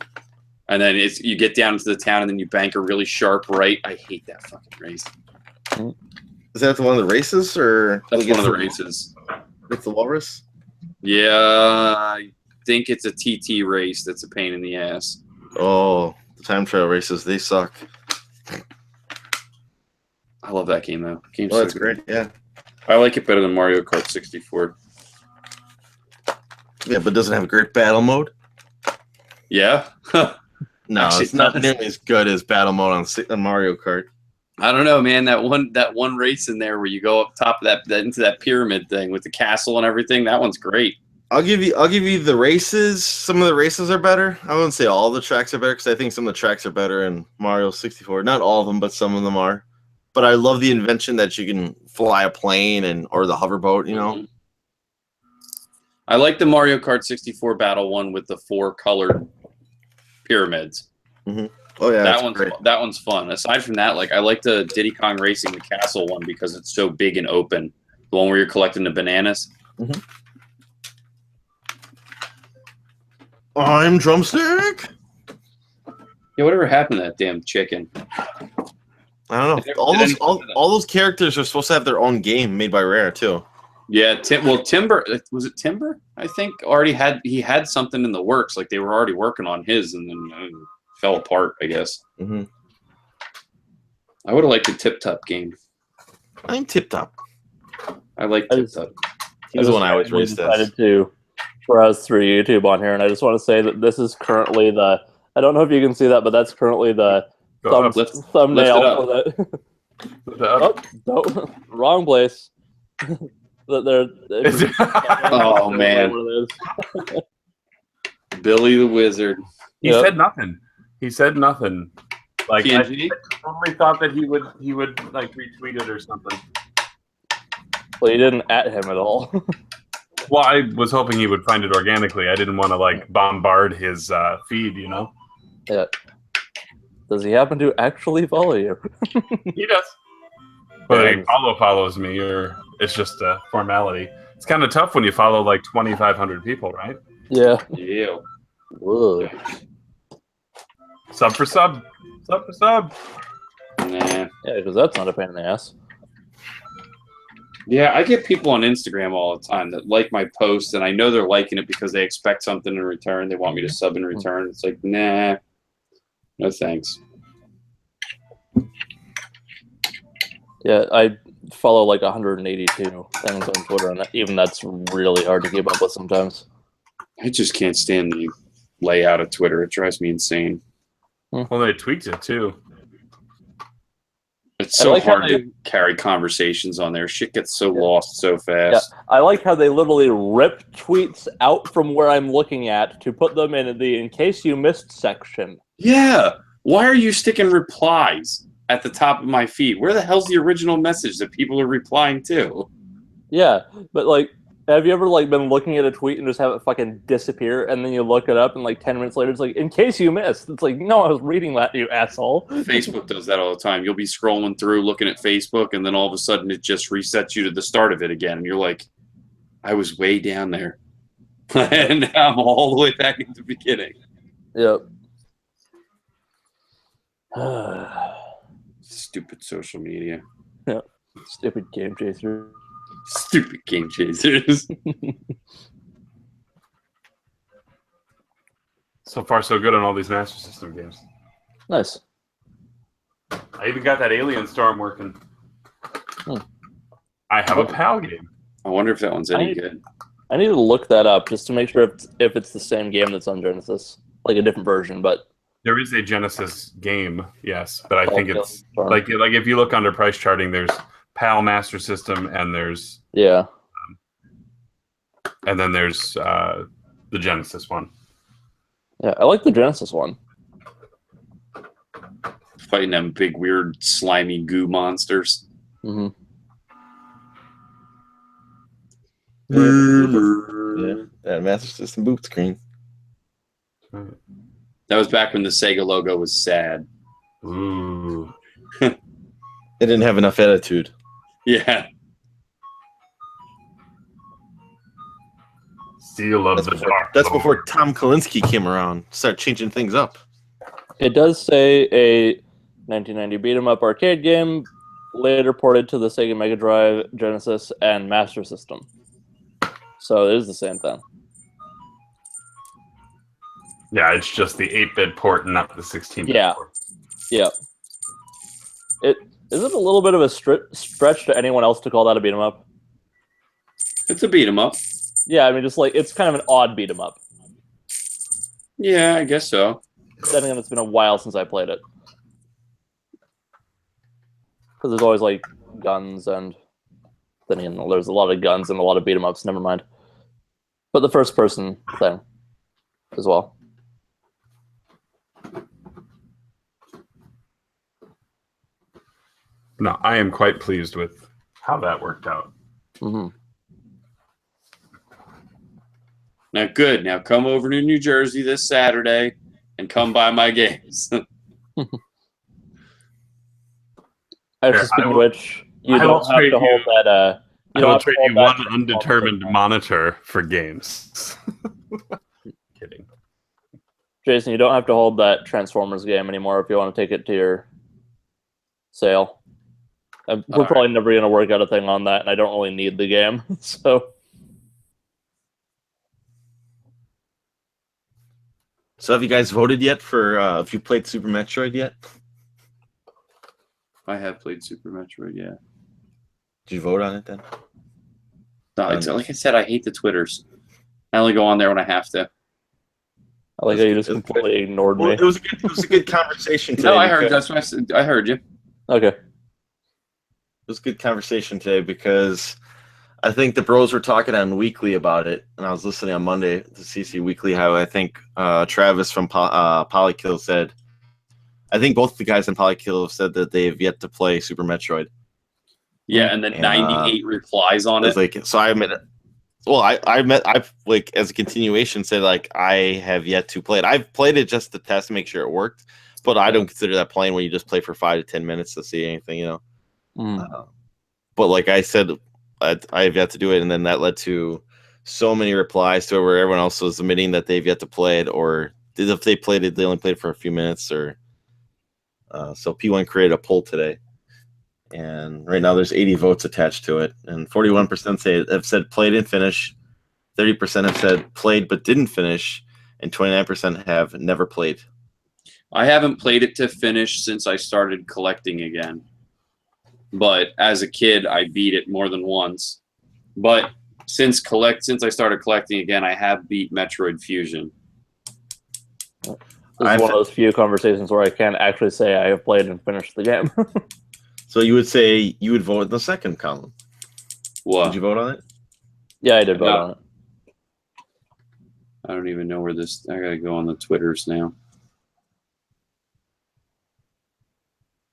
F: And then you get down into the town and then you bank a really sharp right. I hate that fucking race.
D: Is that one of the races, or
F: That's one of the races.
D: It's the walrus.
F: Yeah, I think it's a TT race. That's a pain in the ass.
D: Oh, the time trial races, they suck.
F: I love that game though. Game's
D: Oh,
F: so
D: that's
F: good.
D: great. Yeah.
F: I like it better than Mario Kart 64.
D: Yeah, but doesn't it have a great battle mode?
F: Yeah.
D: No,
F: Actually,
D: it's not
F: it
D: nearly as good as battle mode on Mario Kart.
F: I don't know, man. That one race in there where you go up top of that into that pyramid thing with the castle and everything. That one's great.
D: I'll give you the races. Some of the races are better. I wouldn't say all the tracks are better because I think some of the tracks are better in Mario 64. Not all of them, but some of them are. But I love the invention that you can fly a plane or the hoverboat. You know.
F: Mm-hmm. I like the Mario Kart 64 battle one with the 4 colored pyramids.
D: Mm-hmm. Oh yeah,
F: that one's fun. Aside from that, like I like the Diddy Kong Racing the castle one because it's so big and open. The one where you're collecting the bananas.
D: Mm-hmm. I'm Drumstick.
F: Yeah, whatever happened to that damn chicken?
D: I don't know. All those characters are supposed to have their own game made by Rare too.
F: Yeah, Timber, was it Timber? I think he had something in the works. Like they were already working on his, and then fell apart. I guess.
D: Mm-hmm.
F: I would have liked the Tip Top game.
D: I'm Tip Top.
F: I like Tip Top.
D: He's the one I always raced as.
C: Decided to browse through YouTube on here, and I just want to say that this is currently the. I don't know if you can see that, but that's currently the thumbnail for that. Oh, wrong place.
F: Oh man, Billy the Wizard.
A: He said nothing. He said nothing. Like I totally thought that he would like retweet it or something.
C: Well, you didn't at him at all.
A: Well, I was hoping he would find it organically. I didn't want to like bombard his feed, you know.
C: Yeah. Does he happen to actually follow you?
A: He does. Whether he
C: Yeah.
A: follows me or it's just a formality. It's kind of tough when you follow like 2,500 people, right?
C: Yeah.
F: Yeah.
C: Whoa.
A: Sub for sub. Sub for sub.
F: Nah.
C: Yeah, because that's not a pain in the ass.
F: Yeah, I get people on Instagram all the time that like my post, and I know they're liking it because they expect something in return. They want me to sub in return. It's like, nah, no thanks.
C: Yeah, I follow like 182 things on Twitter, and even that's really hard to keep up with sometimes.
F: I just can't stand the layout of Twitter. It drives me insane.
A: Well, they tweaked it too.
F: It's so
C: like how
F: hard
C: they-
F: to carry conversations on there. Shit gets so lost so fast.
C: I like how they literally rip tweets out from where I'm looking at to put them in the "in case you missed" section.
F: Yeah. Why are you sticking replies at the top of my feed? Where the hell's the original message that people are replying to?
C: Yeah, but like, have you ever like been looking at a tweet and just have it fucking disappear, and then you look it up, and like 10 minutes later, it's like, "in case you missed." It's like, no, I was reading that, you asshole.
F: Facebook does that all the time. You'll be scrolling through looking at Facebook, and then all of a sudden it just resets you to the start of it again. And you're like, I was way down there. And now I'm all the way back at the beginning.
C: Yep.
F: Stupid social media.
C: Stupid game chaser.
F: Stupid game chasers.
A: So far, so good on all these Master System games.
C: Nice.
A: I even got that Alien Storm working.
C: Hmm.
A: I have a PAL game.
F: I wonder if that one's any good.
C: I need to look that up just to make sure if it's the same game that's on Genesis, like a different version. But
A: There is a Genesis game, yes, but I think
C: Okay.
A: it's like if you look under price charting, there's PAL Master System and there's
C: yeah,
A: and then there's the Genesis one.
C: yeah, I like the Genesis one.
F: Fighting them big, weird, slimy goo monsters.
C: Hmm.
D: Yeah, that Master System boot screen.
F: That was back when the Sega logo was sad.
A: Ooh.
D: It didn't have enough attitude.
F: Yeah.
A: Seal of
D: That's
A: the
D: before,
A: Dark.
D: that's
A: Lord.
D: before Tom Kalinske came around, started changing things up.
C: It does say a 1990 beat 'em up arcade game, later ported to the Sega Mega Drive, Genesis, and Master System. So it is the same thing.
A: Yeah, it's just the 8-bit port and not the 16-bit
C: Yeah.
A: port.
C: Yeah. Is it a little bit of a stretch to anyone else to call that a beat 'em up?
F: It's a beat 'em up.
C: Yeah, I mean, just like it's kind of an odd beat 'em up.
F: Yeah, I guess so.
C: Then again, it's been a while since I played it. Because there's always like guns, and then again, there's a lot of guns and a lot of beat 'em ups. Never mind. But the first person thing as well.
A: No, I am quite pleased with how that worked out.
C: Hmm.
F: Now, good. Now come over to New Jersey this Saturday and come buy my games.
C: Actually, speaking of which, you
A: I will
C: don't have
A: trade
C: to hold
A: you-
C: that.
A: I
C: You don't
A: will
C: have to
A: trade
C: hold
A: you
C: that
A: one undetermined monitor for games. Kidding.
C: Jason, you don't have to hold that Transformers game anymore if you want to take it to your sale. We're
F: All
C: probably never going to work out a thing on that, and I don't really need the game. So,
D: So have you guys voted yet for if you played Super Metroid yet?
F: I have played Super Metroid, yeah.
D: Did you vote on it then?
F: No, it's, like I said, I hate the Twitters. I only go on there when I have to.
C: I like how you just completely ignored
D: Well,
C: me.
D: it was a good conversation today.
F: No, I heard.
D: because-
F: That's what I said. I heard you.
C: Okay.
D: It was a good conversation today because I think the bros were talking on Weekly about it, and I was listening on Monday to CC Weekly how I think Travis from Polykill said, I think both the guys in Polykill have said that they've yet to play Super Metroid.
F: Yeah, and then
D: And,
F: 98 replies on
D: It's
F: it.
D: like, so I admit, Well, I've like as a continuation said like I have yet to play it. I've played it just to test to make sure it worked, but I don't consider that playing when you just play for 5 to 10 minutes to see anything, you know. But like I said, I've yet to do it, and then that led to so many replies to it where everyone else was admitting that they've yet to play it, or if they played it, they only played it for a few minutes, or so P1 created a poll today. And right now there's 80 votes attached to it, and 41% have said played and finished, 30% have said played but didn't finish, and 29% have never played.
F: I haven't played it to finish since I started collecting again. But as a kid, I beat it more than once. But since I started collecting again, I have beat Metroid Fusion.
C: This is one of those few conversations where I can actually say I have played and finished the game.
D: So you would say you would vote in the second column.
F: What?
D: Did you vote on it?
C: Yeah, I did vote on it.
F: I don't even know where this... I gotta go on the Twitters now.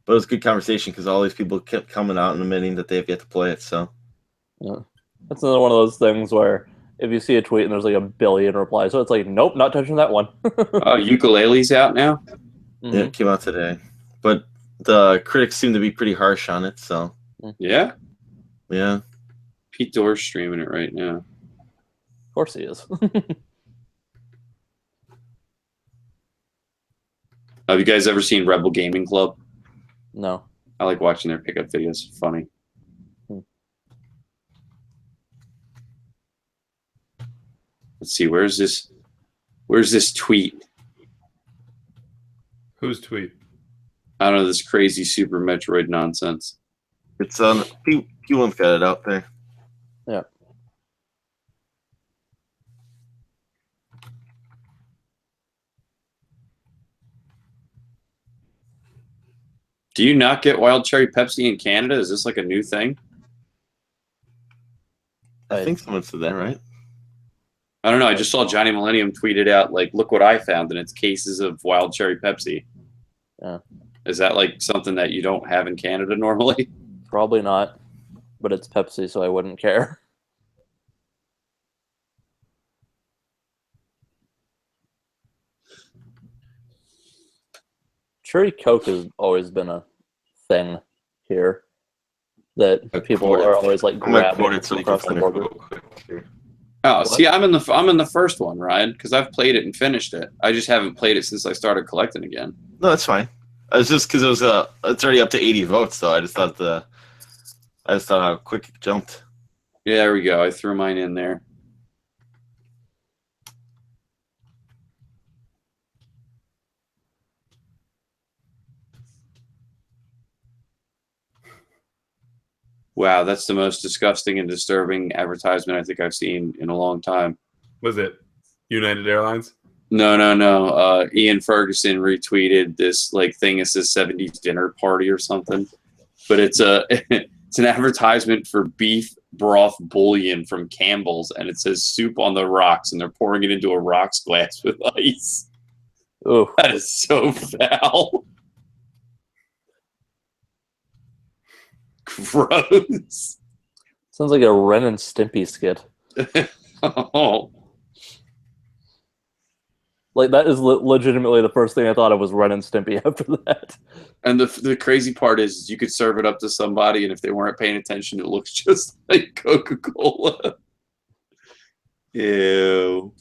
D: But it was a good conversation because all these people kept coming out and admitting that they've yet to play it. So
C: yeah, that's another one of those things where if you see a tweet and there's like a billion replies, so it's like, nope, not touching that one.
F: Ukulele's out now?
D: Yeah, it came out today. But the critics seem to be pretty harsh on it. So
F: yeah?
D: Yeah.
F: Pete Door's streaming it right now.
C: Of course he is.
F: Have you guys ever seen Rebel Gaming Club?
C: No.
F: I like watching their pickup videos. Funny. Let's see. Where's this tweet?
A: Whose tweet?
F: I don't know, this crazy Super Metroid nonsense.
D: It's on P1's got it out there.
C: Yeah.
F: Do you not get Wild Cherry Pepsi in Canada? Is this like a new thing?
D: I think someone said that, right?
F: I don't know. I just saw Johnny Millennium tweeted out, like, look what I found, and it's cases of Wild Cherry Pepsi.
C: Yeah.
F: Is that like something that you don't have in Canada normally?
C: Probably not, but it's Pepsi, so I wouldn't care. Cherry Coke has always been a thing here that people are always like grabbing across the border.
F: Oh, see, I'm in the first one, Ryan, because I've played it and finished it. I just haven't played it since I started collecting again.
D: No, that's fine. It's just because it was it's already up to 80 votes, so I just thought how quick it jumped.
F: Yeah, there we go. I threw mine in there. Wow, that's the most disgusting and disturbing advertisement I think I've seen in a long time.
A: Was it United Airlines?
F: No. Ian Ferguson retweeted this like thing. It says 70s dinner party or something, but it's an advertisement for beef broth bouillon from Campbell's, and it says soup on the rocks, and they're pouring it into a rocks glass with ice.
C: Oh,
F: that is so foul. Gross.
C: Sounds like a Ren and Stimpy skit.
F: Oh.
C: Like, that is legitimately the first thing I thought of was Ren and Stimpy after that.
F: And the crazy part is you could serve it up to somebody, and if they weren't paying attention, it looks just like Coca-Cola. Ew.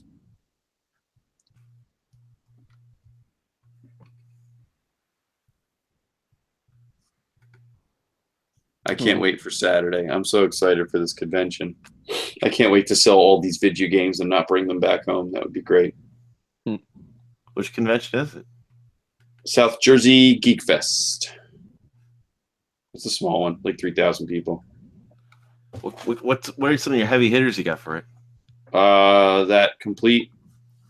F: I can't wait for Saturday. I'm so excited for this convention. I can't wait to sell all these video games and not bring them back home. That would be great.
D: Which convention is it?
F: South Jersey Geek Fest. It's a small one, like 3,000 people.
D: What are some of your heavy hitters you got for it?
F: That complete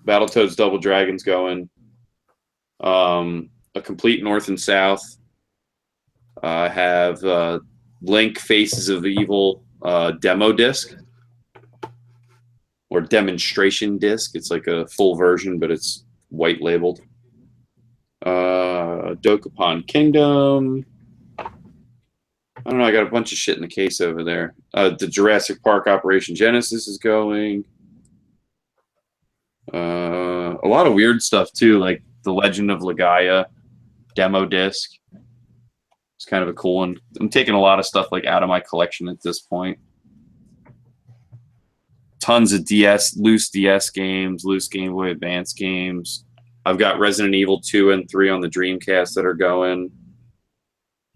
F: Battletoads Double Dragons going. A complete North and South. I have Link Faces of Evil demo disc or demonstration disc. It's like a full version, but it's white labeled. Dokapon Kingdom. I don't know. I got a bunch of shit in the case over there. The Jurassic Park Operation Genesis is going. A lot of weird stuff too, like the Legend of Legaia demo disc. It's kind of a cool one. I'm taking a lot of stuff like out of my collection at this point. Tons of loose DS games, loose Game Boy Advance games. I've got Resident Evil 2 and 3 on the Dreamcast that are going.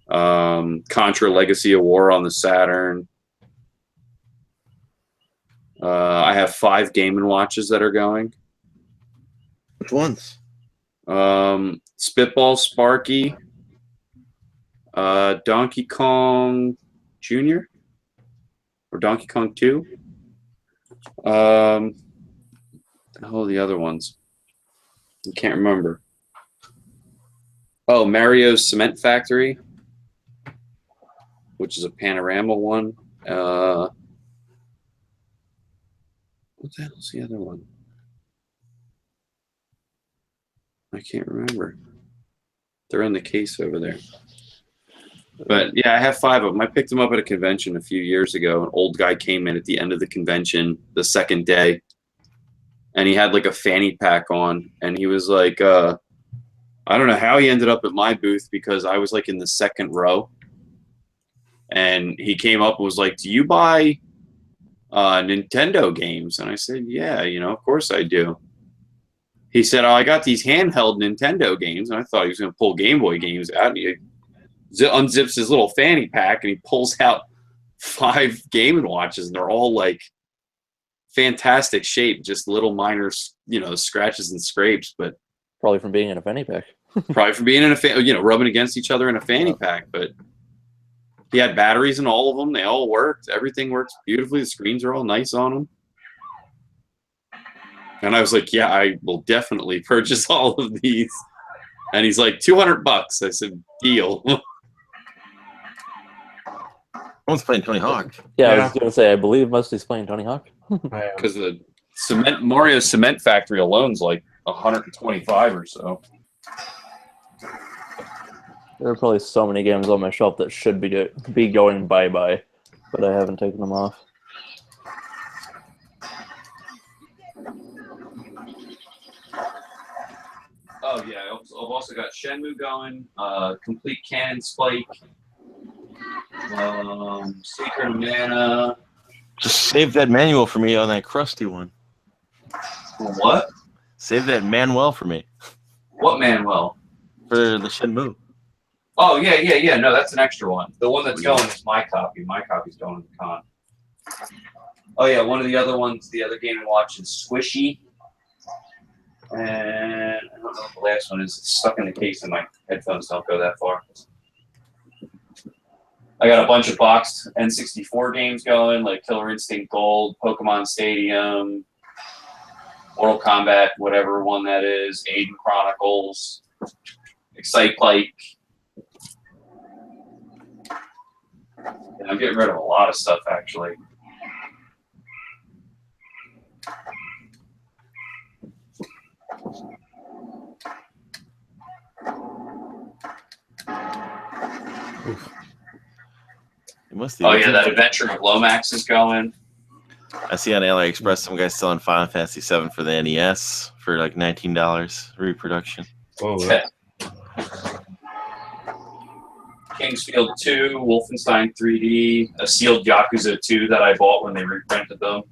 F: Contra Legacy of War on the Saturn. I have 5 Game & Watches that are going.
D: Which ones?
F: Spitball Sparky, Donkey Kong Jr. or Donkey Kong 2. The hell are the other ones? I can't remember. Oh, Mario's Cement Factory, which is a panorama one. What the hell is the other one? I can't remember. They're in the case over there. But yeah, I have 5 of them. I picked them up at a convention a few years ago. An old guy came in at the end of the convention, the second day, and he had like a fanny pack on, and he was like, I don't know how he ended up at my booth because I was like in the second row. And he came up and was like, "Do you buy Nintendo games?" And I said, "Yeah, of course I do." He said, "Oh, I got these handheld Nintendo games." And I thought he was going to pull Game Boy games out. And he unzips his little fanny pack and he pulls out 5 Game & Watches, and they're all like fantastic shape, just little minor, scratches and scrapes, but
C: Probably from being in a fanny pack.
F: probably from being in a rubbing against each other in a fanny pack. But he had batteries in all of them. They all worked. Everything works beautifully. The screens are all nice on them. And I was like, yeah, I will definitely purchase all of these. And he's like, $200. I said, deal.
D: One's playing Tony Hawk.
C: Yeah, I was going to say, I believe Musty's playing Tony Hawk.
F: Because the Mario Cement Factory alone's like 125 or so.
C: There are probably so many games on my shelf that should be going bye-bye, but I haven't taken them off.
F: Oh yeah, I've also got Shenmue going, Complete Cannon Spike, Sacred Mana.
D: Just save that manual for me on that crusty one.
F: What?
D: Save that manual for me.
F: What Manuel?
D: For the Shenmue.
F: Oh yeah. No, that's an extra one. The one that's going is my copy. My copy's going to the con. Oh yeah, one of the other ones, the other Game & Watch is Squishy. And I don't know what the last one is. It's stuck in the case and my headphones don't go that far. I got a bunch of boxed N64 games going, like Killer Instinct Gold, Pokemon Stadium, Mortal Kombat, whatever one that is, Aiden Chronicles, Excite Like. And I'm getting rid of a lot of stuff, actually. Oh yeah, that Adventure of Lomax is going.
D: I see on AliExpress some guys selling Final Fantasy VII for the NES for like $19 reproduction.
A: Oh,
F: Okay. Kingsfield 2, Wolfenstein 3D, a sealed Yakuza 2 that I bought when they reprinted them.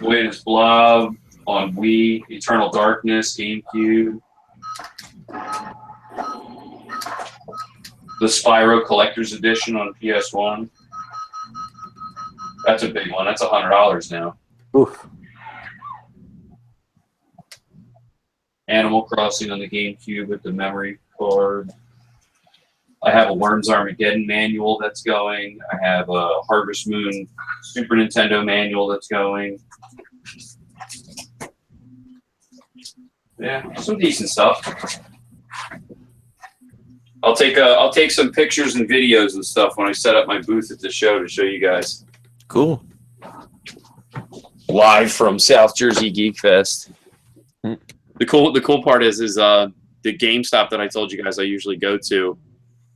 F: Wiz Blob on Wii, Eternal Darkness, GameCube. The Spyro Collector's Edition on PS1. That's a big one. That's $100 now.
C: Oof.
F: Animal Crossing on the GameCube with the memory card. I have a Worms Armageddon manual that's going. I have a Harvest Moon Super Nintendo manual that's going. Yeah, some decent stuff. I'll take some pictures and videos and stuff when I set up my booth at the show to show you guys.
D: Cool.
F: Live from South Jersey Geek Fest. The cool part is the GameStop that I told you guys I usually go to,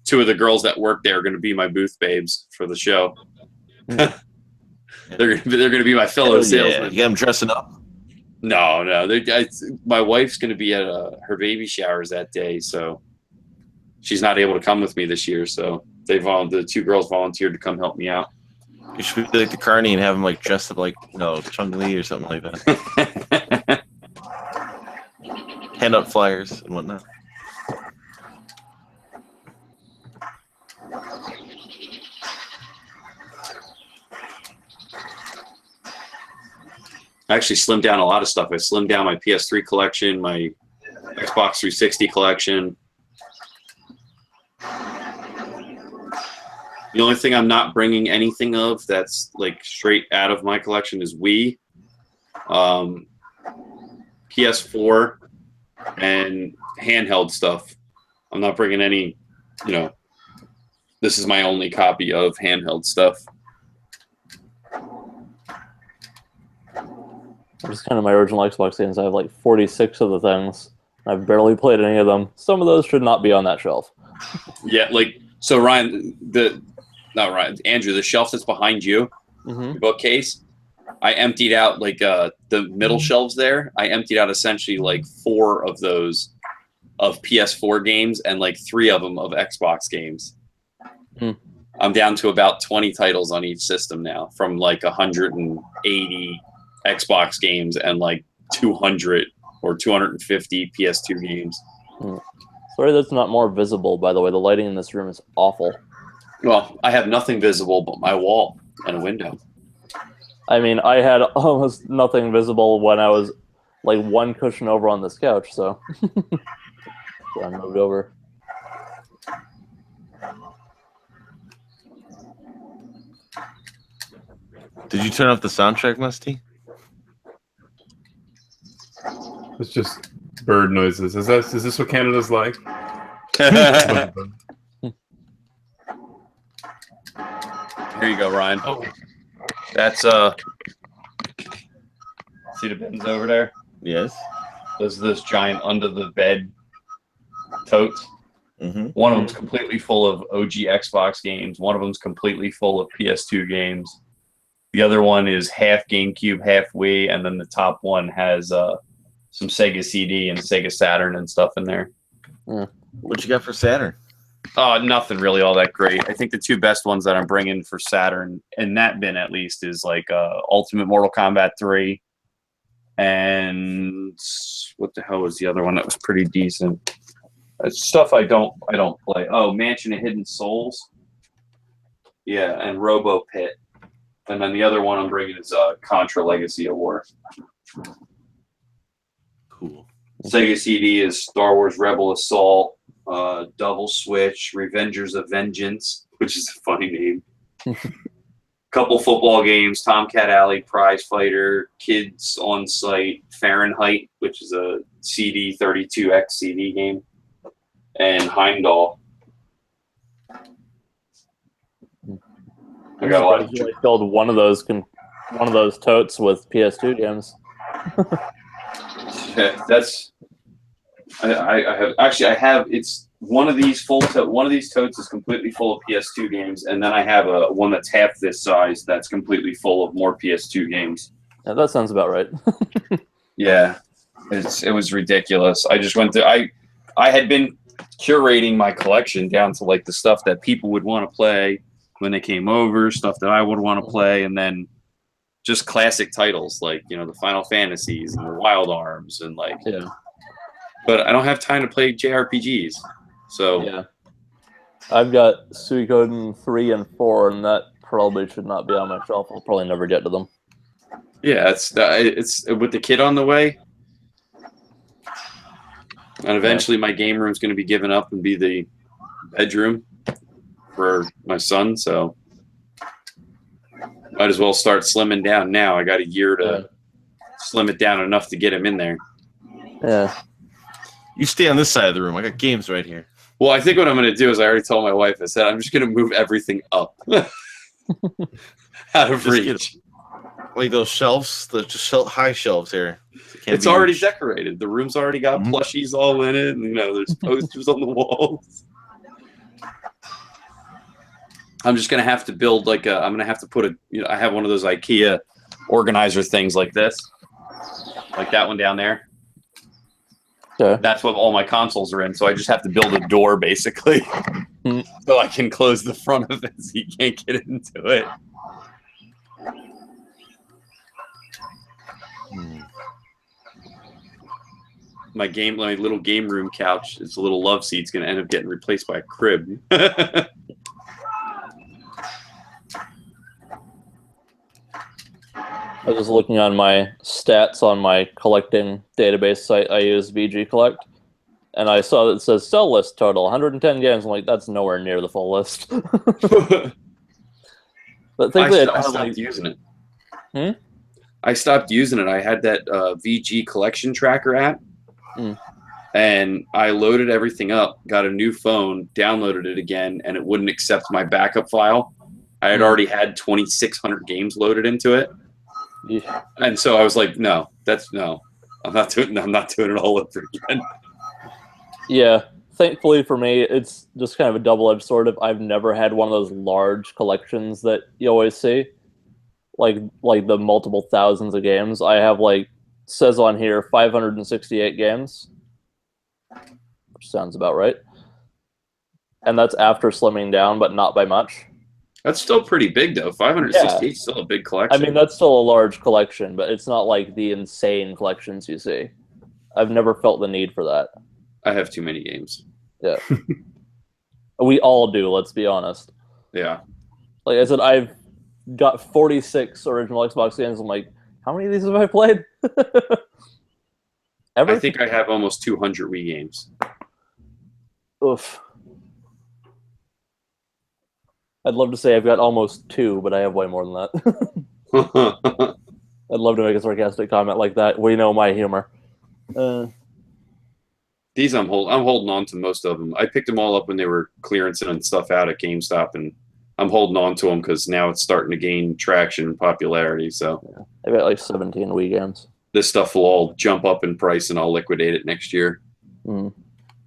F: 2 of the girls that work there are going to be my booth babes for the show. They're going to be my fellow salesmen.
D: You got them dressing up.
F: No. My wife's going to be at her baby showers that day, so she's not able to come with me this year. So the 2 girls volunteered to come help me out.
D: You should be like the Carney and have them like dressed up like Chung Li or something like that. Hand out flyers and whatnot.
F: I actually slimmed down a lot of stuff. I slimmed down my PS3 collection, my Xbox 360 collection. The only thing I'm not bringing anything of that's like straight out of my collection is Wii, PS4, and handheld stuff. I'm not bringing any, this is my only copy of handheld stuff.
C: Just kind of my original Xbox games. I have like 46 of the things. I've barely played any of them. Some of those should not be on that shelf.
F: Yeah, so Ryan, Andrew, the shelf that's behind you, the bookcase, I emptied out like the middle shelves there. I emptied out essentially like 4 of those of PS4 games and like 3 of them of Xbox games. I'm down to about 20 titles on each system now, from like 180 Xbox games and like 200 or 250 PS2 games.
C: Sorry that's not more visible, by the way. The lighting in this room is awful.
F: Well, I have nothing visible but my wall and a window.
C: I mean, I had almost nothing visible when I was like 1 cushion over on this couch, so, so I moved over.
D: Did you turn off the soundtrack, Musty?
A: It's just bird noises. Is this what Canada's like?
F: Here you go, Ryan.
A: Oh.
F: That's see the bins over there?
D: Yes.
F: Those giant under the bed totes. One of them's completely full of OG Xbox games. One of them's completely full of PS2 games. The other one is half GameCube, half Wii, and then the top one has some Sega CD and Sega Saturn and stuff in there.
D: What you got for Saturn?
F: Nothing really all that great. I think the 2 best ones that I'm bringing for Saturn, in that bin at least, is like Ultimate Mortal Kombat 3, and what the hell was the other one that was pretty decent? Stuff I don't play. Oh, Mansion of Hidden Souls. Yeah, and Robo Pit. And then the other one I'm bringing is Contra Legacy of War.
D: Cool.
F: Sega CD is Star Wars Rebel Assault, Double Switch, Revengers of Vengeance, which is a funny name. Couple football games, Tomcat Alley, Prize Fighter, Kids on Site, Fahrenheit, which is a CD 32X CD game, and Heimdall. I got a lot of.
C: I filled one of those totes with PS2 games.
F: That's. I have. It's one of these one of these totes is completely full of PS2 games, and then I have one that's half this size that's completely full of more PS2 games.
C: Yeah, that sounds about right.
F: Yeah, it was ridiculous. I just went through. I had been curating my collection down to like the stuff that people would want to play when they came over, stuff that I would want to play, and then just classic titles like the Final Fantasies and the Wild Arms and like.
C: Yeah.
F: But I don't have time to play JRPGs, so
C: yeah. I've got Suikoden 3 and 4, and that probably should not be on my shelf. I'll probably never get to them.
F: Yeah, it's with the kid on the way, and eventually my game room's going to be given up and be the bedroom for my son. So might as well start slimming down now. I got a year to slim it down enough to get him in there.
C: Yeah.
D: You stay on this side of the room. I got games right here.
F: Well, I think what I'm going to do is I already told my wife. I said I'm just going to move everything up out of reach.
D: like those shelves, the high shelves here.
F: It's already decorated. The room's already got plushies all in it, and there's posters on the walls. I'm just gonna have to build I'm gonna have to put I have one of those IKEA organizer things like this, like that one down there.
C: Okay.
F: That's what all my consoles are in. So I just have to build a door basically, so I can close the front of it so you can't get into it. My little game room couch, it's a little love seat's gonna end up getting replaced by a crib.
C: I was just looking on my stats on my collecting database site. I use VG Collect, and I saw that it says sell list total 110 games. I'm like, that's nowhere near the full list. But thankfully,
F: I stopped using it.
C: Hmm?
F: I stopped using it. I had that VG collection tracker app, and I loaded everything up, got a new phone, downloaded it again, and it wouldn't accept my backup file. I had already had 2,600 games loaded into it.
C: Yeah.
F: And so I was like, no, I'm not doing it all over again.
C: Yeah, thankfully for me, it's just kind of a double-edged sword. I've never had one of those large collections that you always see, like the multiple thousands of games. I have says on here 568 games, which sounds about right, and that's after slimming down, but not by much.
F: That's still pretty big, though. 568 is still a big collection.
C: I mean, that's still a large collection, but it's not like the insane collections you see. I've never felt the need for that.
F: I have too many games.
C: Yeah. We all do, let's be honest.
F: Yeah.
C: Like I said, I've got 46 original Xbox games. I'm like, how many of these have I played?
F: I think I have almost 200 Wii games.
C: Oof. I'd love to say I've got almost 2, but I have way more than that. I'd love to make a sarcastic comment like that. We know my humor.
F: These I'm holding on to most of them. I picked them all up when they were clearancing and stuff out at GameStop, and I'm holding on to them because now it's starting to gain traction and popularity. So
C: yeah. I've got 17 Wii games.
F: This stuff will all jump up in price, and I'll liquidate it next year.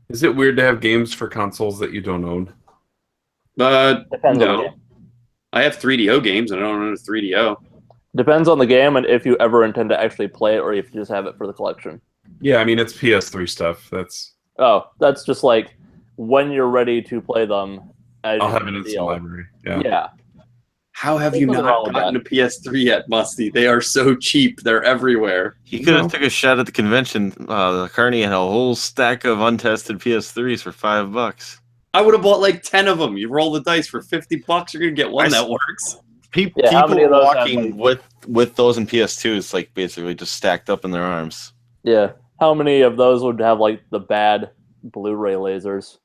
A: Is it weird to have games for consoles that you don't own?
F: No. I have 3DO games, and I don't own a 3DO.
C: Depends on the game and if you ever intend to actually play it or if you just have it for the collection.
A: Yeah, I mean, it's PS3 stuff.
C: That's just when you're ready to play them.
A: I'll have it in some library. Yeah.
F: How have you not gotten a PS3 yet, Musty? They are so cheap. They're everywhere.
D: He could have took a shot at the convention. Carney had a whole stack of untested PS3s for $5.
F: I would have bought 10 of them. You roll the dice for $50, you're gonna get one that works.
D: People walking with those in PS2s, basically just stacked up in their arms.
C: Yeah. How many of those would have the bad Blu-ray lasers?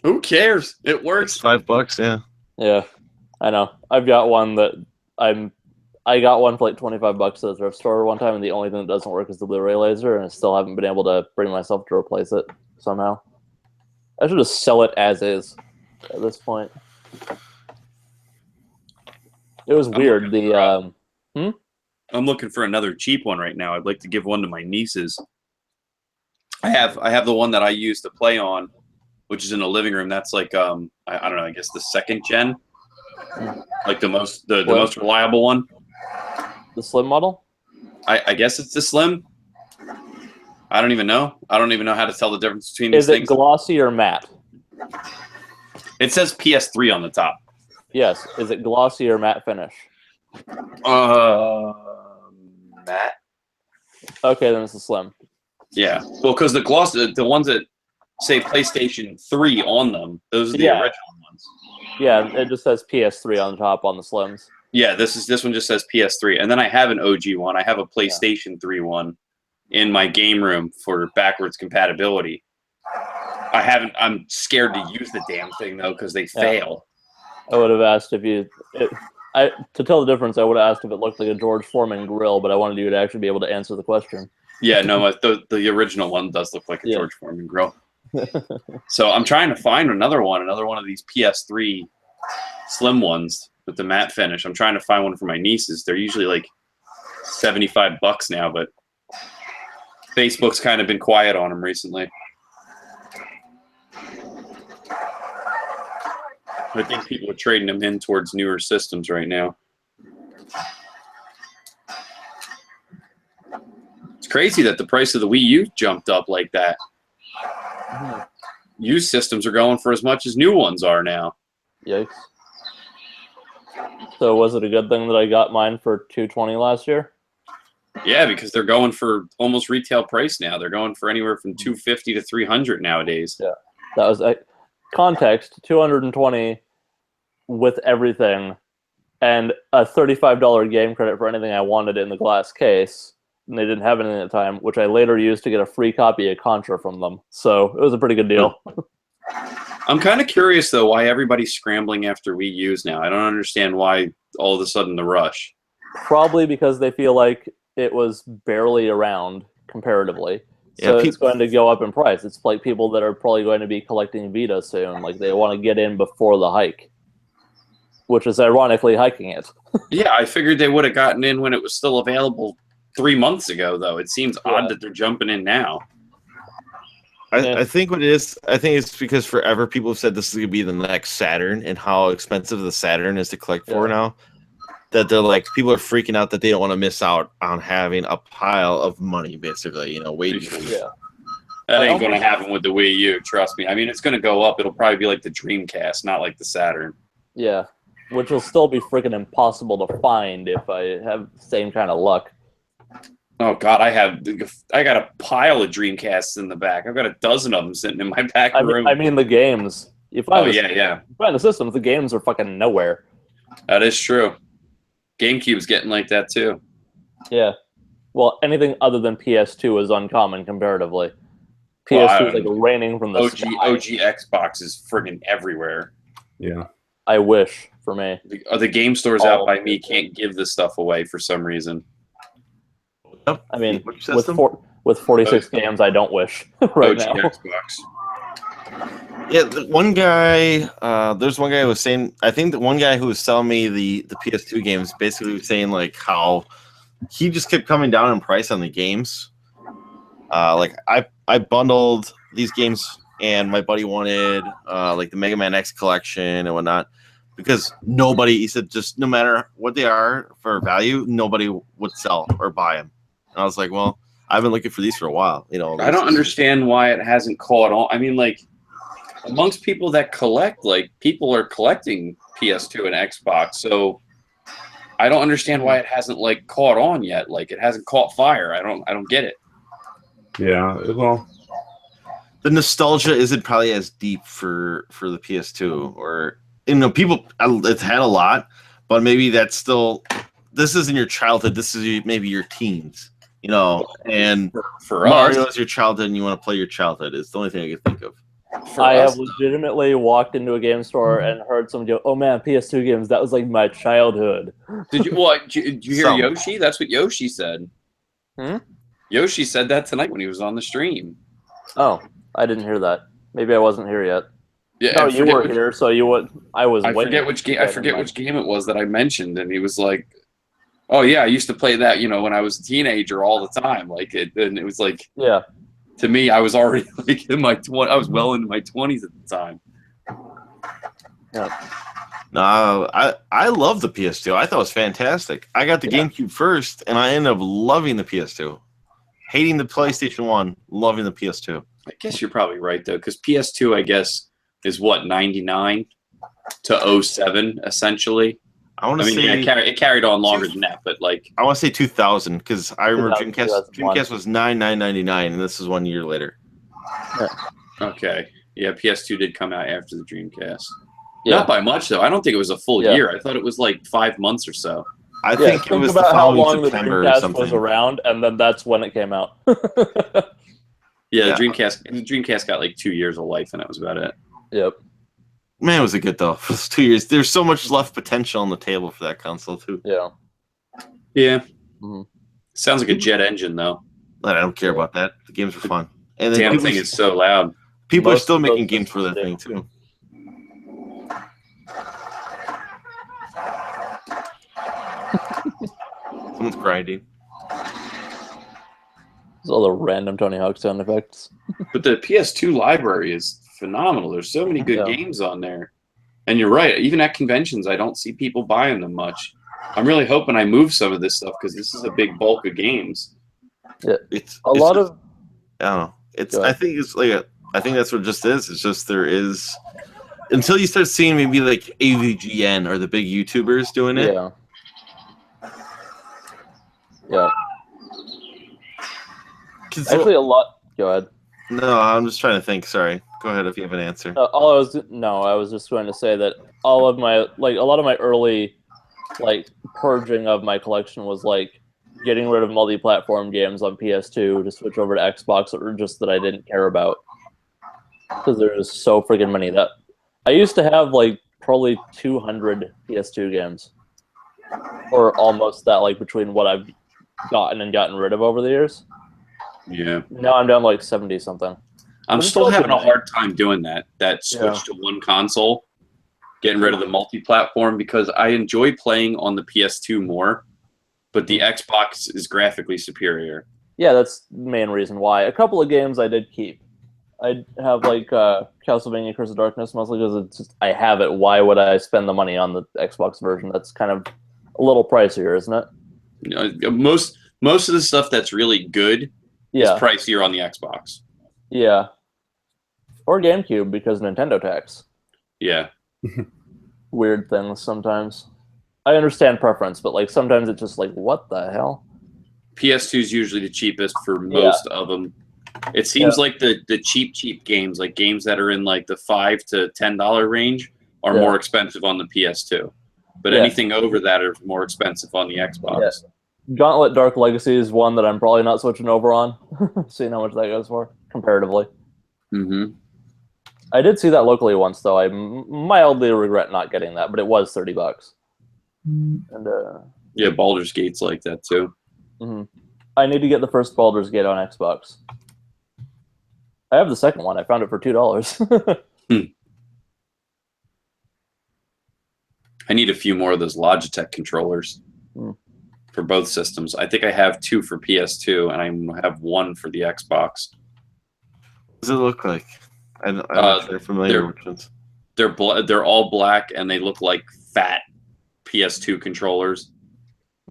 F: Who cares? It works.
D: It's $5, yeah.
C: Yeah, I know. I've got one that I got one for $25 at the thrift store one time, and the only thing that doesn't work is the Blu-ray laser, and I still haven't been able to bring myself to replace it somehow. I should just sell it as is at this point. It was weird.
F: I'm looking for another cheap one right now. I'd like to give one to my nieces. I have the one that I use to play on, which is in the living room. That's I don't know. I guess the second gen, the most reliable one.
C: The slim model.
F: I guess it's the slim. I don't even know. I don't even know how to tell the difference between these things.
C: Is it glossy or matte?
F: It says PS3 on the top.
C: Yes. Is it glossy or matte finish?
F: Matte.
C: Okay, then it's a slim.
F: Yeah. Well, because the ones that say PlayStation 3 on them, those are the original ones.
C: Yeah, it just says PS3 on the top on the slims.
F: Yeah, this one just says PS3, and then I have an OG one. I have a PlayStation 3 one in my game room for backwards compatibility. I'm scared to use the damn thing though because they fail.
C: I would have asked if to tell the difference. I would have asked if it looked like a George Foreman grill, but I wanted you to actually be able to answer the question.
F: Yeah, no, the original one does look like a George Foreman grill. So I'm trying to find another one of these PS3 slim ones with the matte finish. I'm trying to find one for my nieces. They're usually $75 now, but Facebook's kind of been quiet on them recently. I think people are trading them in towards newer systems right now. It's crazy that the price of the Wii U jumped up like that. Used systems are going for as much as new ones are now.
C: Yikes. So was it a good thing that I got mine for $220 last year?
F: Yeah, because they're going for almost retail price now. They're going for anywhere from $250 to $300 nowadays.
C: Yeah, that was context. $220 with everything, and a $35 game credit for anything I wanted in the glass case. And they didn't have anything at the time, which I later used to get a free copy of Contra from them. So it was a pretty good deal.
F: I'm kind of curious, though, why everybody's scrambling after Wii U's now. I don't understand why all of a sudden the rush.
C: Probably because they feel like it was barely around comparatively. So it's going to go up in price. It's like people that are probably going to be collecting Vita soon. Like they want to get in before the hike, which is ironically hiking it.
F: Yeah, I figured they would have gotten in when it was still available 3 months ago, though. It seems odd that they're jumping in now.
D: I think what it is, I think it's because forever people have said this is going to be the next Saturn and how expensive the Saturn is to collect for now. That they're like, people are freaking out that they don't want to miss out on having a pile of money, basically, waiting.
F: That ain't going to happen with the Wii U, trust me. I mean, it's going to go up. It'll probably be like the Dreamcast, not like the Saturn.
C: Yeah, which will still be freaking impossible to find if I have the same kind of luck.
F: Oh God, I got a pile of Dreamcasts in the back. I've got a dozen of them sitting in my back room.
C: I mean the games. You find
F: You
C: find the systems. The games are fucking nowhere.
F: That is true. GameCube's getting like that too.
C: Yeah. Well, anything other than PS2 is uncommon comparatively. PS2 is like raining from the sky.
F: OG Xbox is friggin' everywhere.
A: Yeah.
C: I wish for me.
F: The game stores out by me can't give this stuff away for some reason.
C: I mean, with 46 games, I don't wish right now.
F: Xbox.
D: Yeah, one guy. There's one guy who was saying. I think that one guy who was selling me the PS2 games basically was saying like how he just kept coming down in price on the games. Like I bundled these games, and my buddy wanted like the Mega Man X collection and whatnot. Because nobody, he said, just no matter what they are for value, nobody would sell or buy them. And I was like, well, I've been looking for these for a while. I don't
F: understand why it hasn't caught on. I mean, like, amongst people that collect, like, people are collecting PS2 and Xbox. So I don't understand why it hasn't, like, caught on yet. Like, it hasn't caught fire. I don't get it.
A: Yeah, well,
D: the nostalgia isn't probably as deep for the PS2 or. People, it's had a lot, but maybe that's still, this isn't your childhood. This is maybe your teens, and
F: for
D: Mario
F: us,
D: is your childhood and you want to play your childhood. It's the only thing I can think of.
C: I have legitimately walked into a game store and heard someone go, oh man, PS2 games, that was like my childhood.
F: Did you hear Yoshi? That's what Yoshi said. Yoshi said that tonight when he was on the stream.
C: Oh, I didn't hear that. Maybe I wasn't here yet.
F: Yeah,
C: no, you were here, so you would. I was.
F: I forget which game. I forget which game it was that I mentioned, and he was like, "Oh yeah, I used to play that, when I was a teenager all the time." Like it, and it was like,
C: yeah.
F: To me, I was already like in my I was well into my 20s at the time.
C: Yeah.
D: No, I love the PS2. I thought it was fantastic. I got the GameCube first, and I ended up loving the PS2. Hating the PlayStation 1, loving the PS2.
F: I guess you're probably right though, because PS2, I guess, is what 99 to 07 essentially.
D: I want to say
F: it carried on longer than that, but like
D: I want to say 2000 because I remember Dreamcast was $9,999, and this is 1 year later.
C: Yeah.
F: Okay, yeah, PS2 did come out after the Dreamcast. Yeah. Not by much though. I don't think it was a full year. I thought it was like 5 months or so.
D: I think it was
C: about
D: the
C: how long
D: September
C: the
D: or
C: Dreamcast
D: something.
C: was around, and then that's when it came out.
F: The Dreamcast got like 2 years of life, and that was about it.
C: Yep.
D: Man, was it good though? For those 2 years, there's so much left potential on the table for that console too.
C: Yeah.
F: Yeah.
C: Mm-hmm.
F: Sounds like a jet engine though.
D: I don't care about that. The games were fun. And
F: the damn thing is so loud.
D: People are still making games for that thing too. Someone's grinding.
C: There's all the random Tony Hawk sound effects.
F: But the PS2 library is phenomenal. There's so many good games on there. And you're right. Even at conventions, I don't see people buying them much. I'm really hoping I move some of this stuff because this is a big bulk of games.
C: Yeah, it's lot of.
D: I don't know. I think it's like I think that's what it just is. It's just there is until you start seeing maybe like AVGN or the big YouTubers doing it.
C: Yeah. Yeah. Actually, a lot. Go ahead.
D: No, I'm just trying to think. Sorry. Go ahead if you have an answer.
C: I was just going to say that a lot of my early purging of my collection was getting rid of multi-platform games on PS2 to switch over to Xbox, or just that I didn't care about, because there's so freaking many. That I used to have probably 200 PS2 games, or almost that, between what I've gotten rid of over the years.
F: Yeah.
C: Now I'm down to 70 something.
F: I'm still having a hard time doing that switch to one console, getting rid of the multi-platform, because I enjoy playing on the PS2 more, but the Xbox is graphically superior.
C: Yeah, that's the main reason why. A couple of games I did keep. I have Castlevania Curse of Darkness, mostly because I have it. Why would I spend the money on the Xbox version? That's kind of a little pricier, isn't it?
F: Most of the stuff that's really good is pricier on the Xbox.
C: Yeah. Or GameCube, because Nintendo tax.
F: Yeah.
C: Weird things sometimes. I understand preference, but sometimes it's just what the hell?
F: PS2 is usually the cheapest for most of them. It seems like the cheap games, games that are in the $5 to $10 range, are more expensive on the PS2. But anything over that are more expensive on the Xbox.
C: Yeah. Gauntlet Dark Legacy is one that I'm probably not switching over on, seeing how much that goes for, comparatively.
F: Mm-hmm.
C: I did see that locally once, though. I mildly regret not getting that, but it was $30. And
F: yeah, Baldur's Gate's like that, too.
C: Mm-hmm. I need to get the first Baldur's Gate on Xbox. I have the second one. I found it for $2.
F: I need a few more of those Logitech controllers for both systems. I think I have 2 for PS2, and I have 1 for the Xbox.
D: What does it look like? I'm not sure familiar with ones.
F: They're all black, and they look like fat PS2 controllers.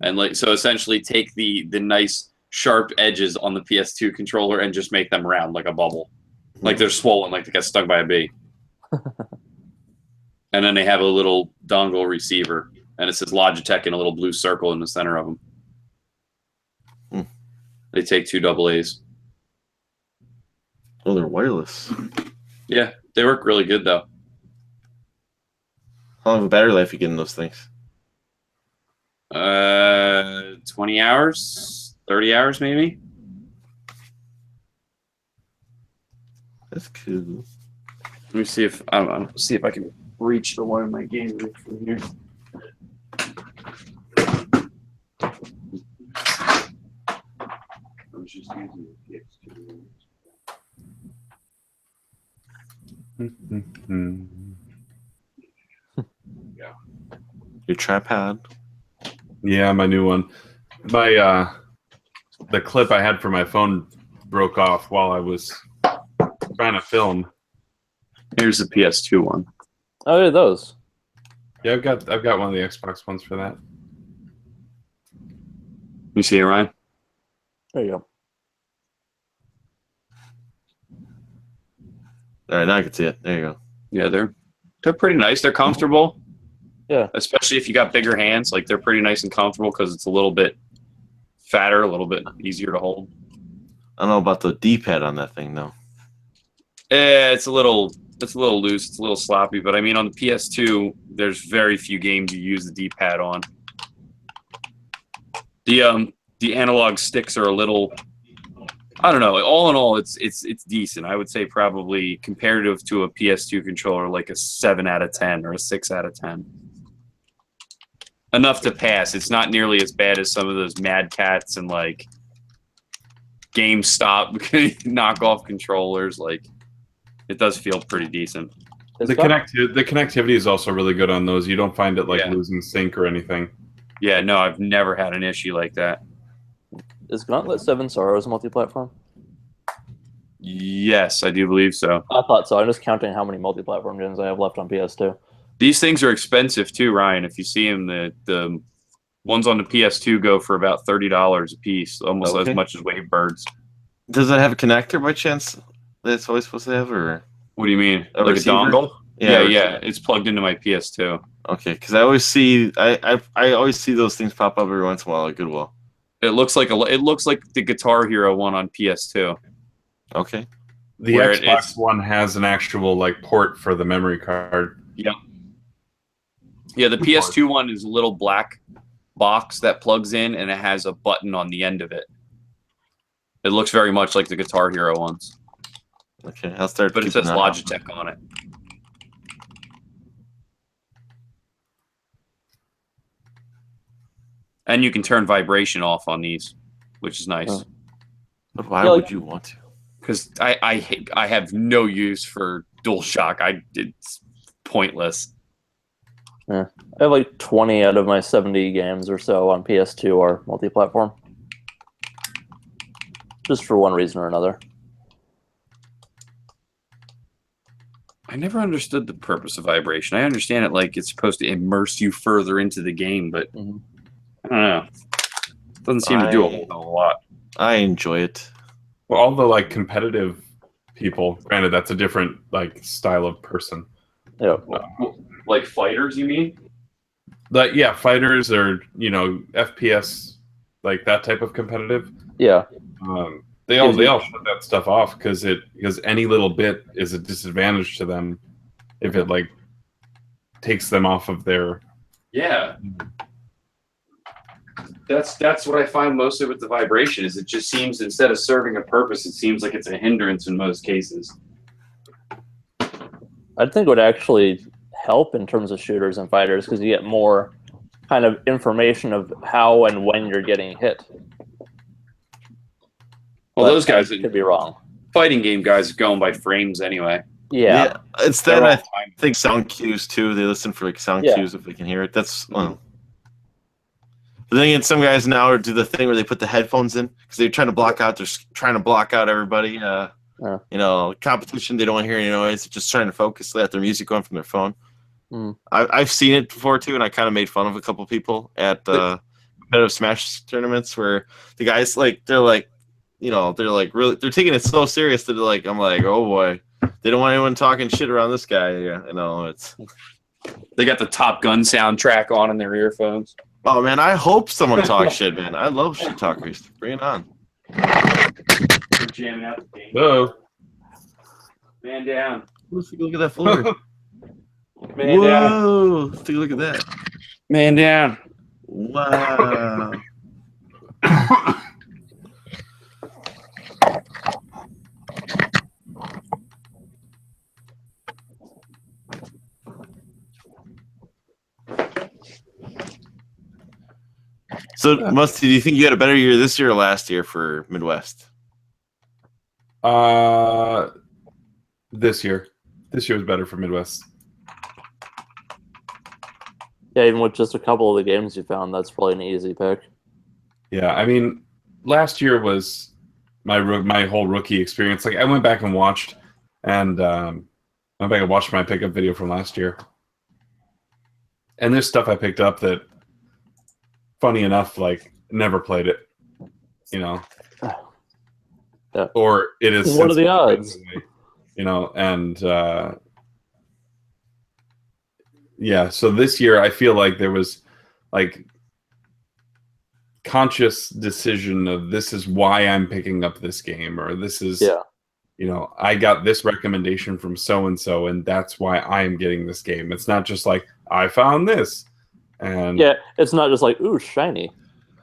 F: And so essentially take the nice sharp edges on the PS2 controller and just make them round like a bubble. Like they're swollen, like they got stung by a bee. And then they have a little dongle receiver, and it says Logitech in a little blue circle in the center of them. They take 2 AA's.
D: Oh, they're wireless.
F: Yeah, they work really good, though.
D: How long of a battery life you get in those things?
F: 20 hours, 30 hours, maybe.
D: That's cool.
F: Let me see if I can reach the one in my game room from here. I was just using the PS2. Yeah.
D: Your tripod.
A: Yeah, my new one. My the clip I had for my phone broke off while I was trying to film.
F: Here's the PS2 one.
C: Oh, yeah, those.
A: Yeah, I've got one of the Xbox ones for that.
F: You see it, Ryan?
C: There you go.
D: All right, now I can see it. There you go.
F: Yeah, they're pretty nice. They're comfortable.
C: Yeah.
F: Especially if you got bigger hands, they're pretty nice and comfortable because it's a little bit fatter, a little bit easier to hold.
D: I don't know about the D-pad on that thing though.
F: It's a little loose, it's a little sloppy, but I mean on the PS2, there's very few games you use the D-pad on. The analog sticks are a little, I don't know. All in all, it's decent. I would say probably comparative to a PS2 controller, like a 7 out of 10 or a 6 out of 10. Enough to pass. It's not nearly as bad as some of those Mad Cats and GameStop knockoff controllers. It does feel pretty decent.
A: The connectivity is also really good on those. You don't find it losing sync or anything.
F: Yeah, no, I've never had an issue like that.
C: Is Gauntlet Seven Sorrows multi-platform?
F: Yes, I do believe so.
C: I thought so. I'm just counting how many multi-platform games I have left on PS2.
F: These things are expensive too, Ryan. If you see them, the ones on the PS2 go for about $30 a piece, almost as much as Wavebirds.
D: Does it have a connector by chance? That's always supposed to have, or
F: what do you mean?
D: a
F: Like
D: receiver?
F: a dongle?
D: Yeah,
F: Yeah. It's plugged into my PS2.
D: Okay, because I always see I always see those things pop up every once in a while at Goodwill.
F: It looks like the Guitar Hero one on PS2.
D: Okay.
A: The
F: Where
A: Xbox One has an actual like port for the memory card.
F: Yep. Yeah, the PS2 one is a little black box that plugs in, and it has a button on the end of it. It looks very much like the Guitar Hero ones.
D: Okay, I'll start.
F: But it says Logitech on it. And you can turn vibration off on these, which is nice.
D: But why would you want to?
F: Because I have no use for DualShock. It's pointless.
C: Yeah. I have like 20 out of my 70 games or so on PS2 are multi-platform. Just for one reason or another.
F: I never understood the purpose of vibration. I understand it like it's supposed to immerse you further into the game, but I don't know. It doesn't seem to do a whole lot.
D: I enjoy it.
A: Well, all the like competitive people, granted that's a different like style of person.
C: Yeah.
F: Like fighters, you mean?
A: Like yeah, fighters or FPS, like that type of competitive.
C: Yeah.
A: They all shut that stuff off because any little bit is a disadvantage to them if it like takes them off of their.
F: Yeah. That's what I find mostly with the vibration is it just seems instead of serving a purpose, it seems like it's a hindrance in most cases.
C: I think it would actually help in terms of shooters and fighters because you get more kind of information of how and when you're getting hit.
F: Well, those guys
C: could be wrong.
F: Fighting game guys are going by frames anyway.
C: Yeah.
D: It's that I think sound cues too. They listen for like sound cues if they can hear it. That's But then again, some guys now do the thing where they put the headphones in because they're trying to block out. They're trying to block out everybody. Competition. They don't want to hear any noise. They're just trying to focus. They let their music going from their phone. I've seen it before too, and I kind of made fun of a couple people at competitive Smash tournaments where the guys they're taking it so serious that I'm like, oh boy, they don't want anyone talking shit around this guy.
F: They got the Top Gun soundtrack on in their earphones.
D: Oh man, I hope someone talks shit, man. I love shit talkers. Bring it on.
F: We're jamming out the game.
A: Whoa.
F: Man down.
D: Let's take a look at that floor.
F: Man down.
D: Whoa! Let's take a look at that.
F: Man down.
D: Wow. So, Musty, do you think you had a better year this year or last year for Midwest?
A: This year. This year was better for Midwest.
C: Yeah, even with just a couple of the games you found, that's probably an easy pick.
A: Yeah, I mean, last year was my whole rookie experience. Like, I went back and watched, my pickup video from last year. And there's stuff I picked up that, funny enough, like, never played it, Yeah. Or it is.
C: What are the odds?
A: Yeah, so this year I feel like there was like conscious decision of this is why I'm picking up this game, or this is I got this recommendation from so and so and that's why I am getting this game. It's not just like I found this and
C: it's not just like ooh shiny.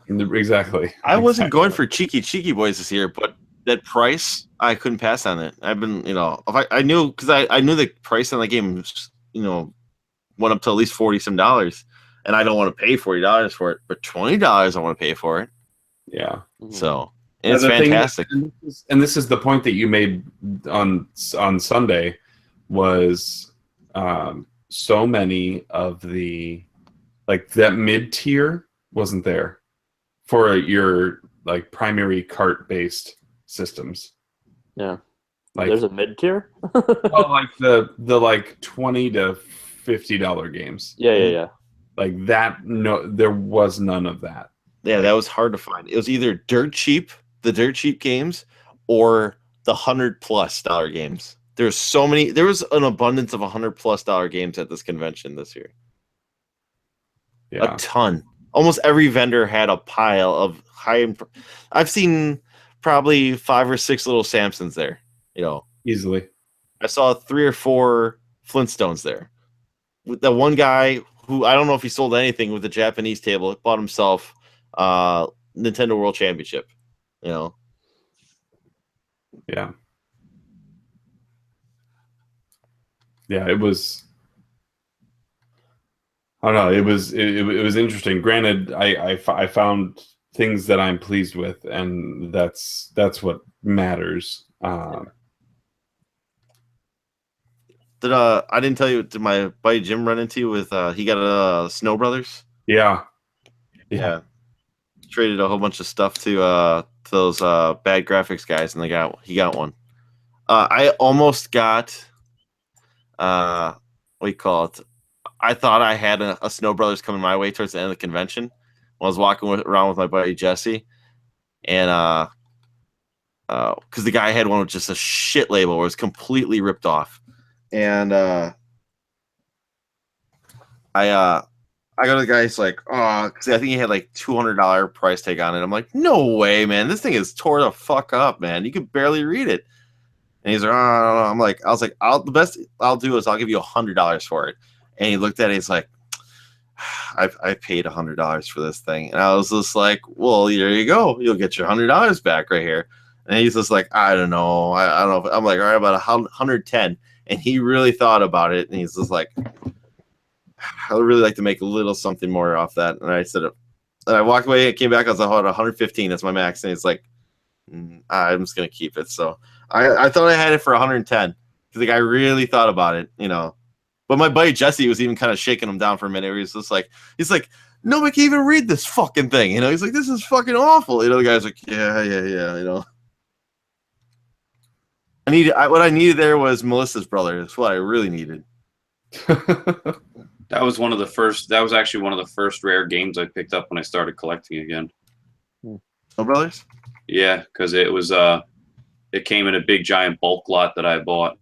A: Exactly.
D: I wasn't going for cheeky boys this year, but that price I couldn't pass on it. I've been if I knew because I knew the price on the game went up to at least $40 some, and I don't want to pay $40 for it, but $20 I want to pay for it.
A: Yeah.
D: So it's fantastic.
A: And this is the point that you made on Sunday was so many of the that mid tier wasn't there for your like primary cart-based systems.
C: Yeah.
A: Like
C: There's a mid tier.
A: well, like the like $20 to $50 games.
C: Yeah.
A: Like that. No, there was none of that.
D: Yeah, that was hard to find. It was either the dirt cheap games, or the $100+ games. There's so many. There was an abundance of $100+ games at this convention this year.
A: Yeah.
D: A ton. Almost every vendor had a pile of high. I've seen probably 5 or 6 little Samsons there. You know,
A: Easily.
D: I saw 3 or 4 Flintstones there. With the one guy who, I don't know if he sold anything with the Japanese table, bought himself Nintendo World Championship. You know.
A: Yeah. Yeah, it was. I don't know. It was interesting. Granted, I found things that I'm pleased with, and that's what matters.
D: I didn't tell you? Did my buddy Jim run into you with? He got a Snow Brothers.
A: Yeah.
D: Traded a whole bunch of stuff to those bad graphics guys, and he got one. I almost got what do you call it? I thought I had a Snow Brothers coming my way towards the end of the convention when I was walking around with my buddy Jesse, and because the guy had one with just a shit label where it was completely ripped off, and I go to the guy, he's like, oh, because I think he had like $200 price tag on it. I'm like, no way, man. This thing is tore the fuck up, man. You could barely read it. And he's like, oh, I don't know. The best I'll do is I'll give you $100 for it. And he looked at it, he's like, I paid $100 for this thing. And I was just like, well, there you go. You'll get your $100 back right here. And he's just like, I don't know. I don't know. I'm like, all right, about 110. And he really thought about it. And he's just like, I would really like to make a little something more off that. And I said, and I walked away and came back. I was like, 115. That's my max. And he's like, I'm just going to keep it. So I thought I had it for 110 because the guy really thought about it, you know. But my buddy Jesse was even kind of shaking him down for a minute. He's just like, nobody can even read this fucking thing. You know, he's like, this is fucking awful. You know, the guy's like, yeah. You know, what I needed there was Melissa's brother. That's what I really needed.
F: That was actually one of the first rare games I picked up when I started collecting again.
D: Snow Brothers?
F: Yeah, because it was it came in a big giant bulk lot that I bought.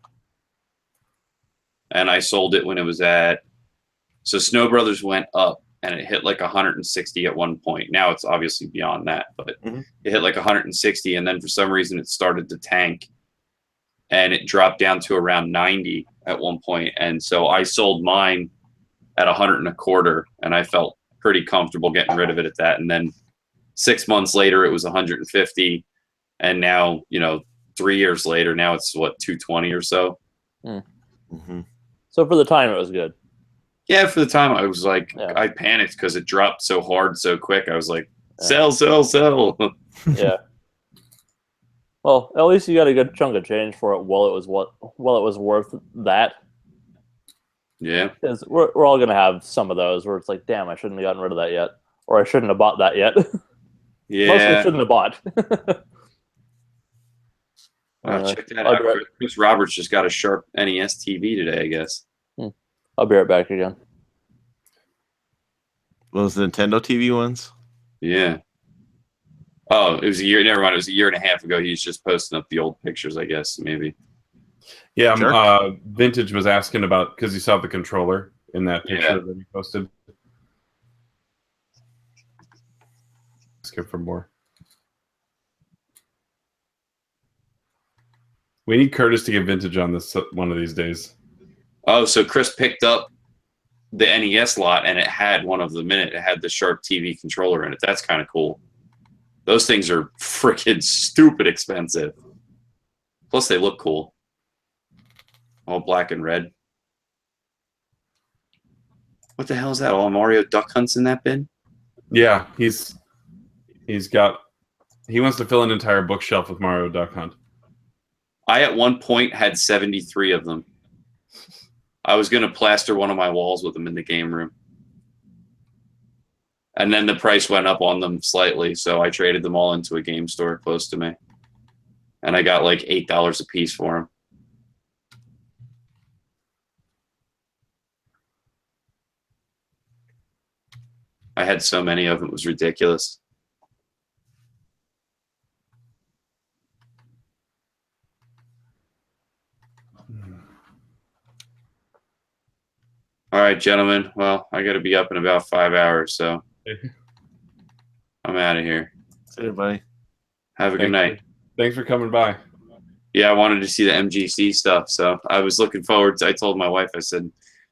F: And I sold it when it was so Snow Brothers went up and it hit like 160 at one point. Now it's obviously beyond that, but it hit like 160, and then for some reason it started to tank and it dropped down to around 90 at one point. And so I sold mine at 125, and I felt pretty comfortable getting rid of it at that. And then 6 months later, it was 150, and now, 3 years later, now it's what, 220 or so.
C: Mm-hmm. So for the time, it was good.
F: Yeah, for the time, I was like, I panicked because it dropped so hard so quick. I was like, sell.
C: Yeah. Well, at least you got a good chunk of change for it while it was worth that.
F: Yeah,
C: because we're all gonna have some of those where it's like, damn, I shouldn't have gotten rid of that yet, or I shouldn't have bought that yet.
F: Yeah,
C: mostly shouldn't have bought.
F: Check that out. Chris Roberts just got a Sharp NES TV today, I guess.
C: I'll be right back again.
D: Those Nintendo TV ones?
F: Yeah. Oh, it was a year. Never mind. It was a year and a half ago. He's just posting up the old pictures, I guess. Maybe.
A: Yeah,
F: Sure.
A: Vintage was asking about, because he saw the controller in that picture that he posted. Skip for more. We need Curtis to get Vintage on this one of these days.
F: Oh, so Chris picked up the NES lot, and it had one of them in it. It had the Sharp TV controller in it. That's kind of cool. Those things are freaking stupid expensive. Plus, they look cool. All black and red. What the hell is that? All Mario Duck Hunts in that bin?
A: Yeah, he wants to fill an entire bookshelf with Mario Duck Hunt.
F: I at one point had 73 of them. I was going to plaster one of my walls with them in the game room. And then the price went up on them slightly, so I traded them all into a game store close to me. And I got like $8 a piece for them. I had so many of them, it was ridiculous. All right, gentlemen. Well, I got to be up in about 5 hours, so I'm out of here.
D: See you, buddy.
F: Have a good night.
A: Thanks for coming by.
F: Yeah, I wanted to see the MGC stuff, so I was looking forward to. I told my wife, I said,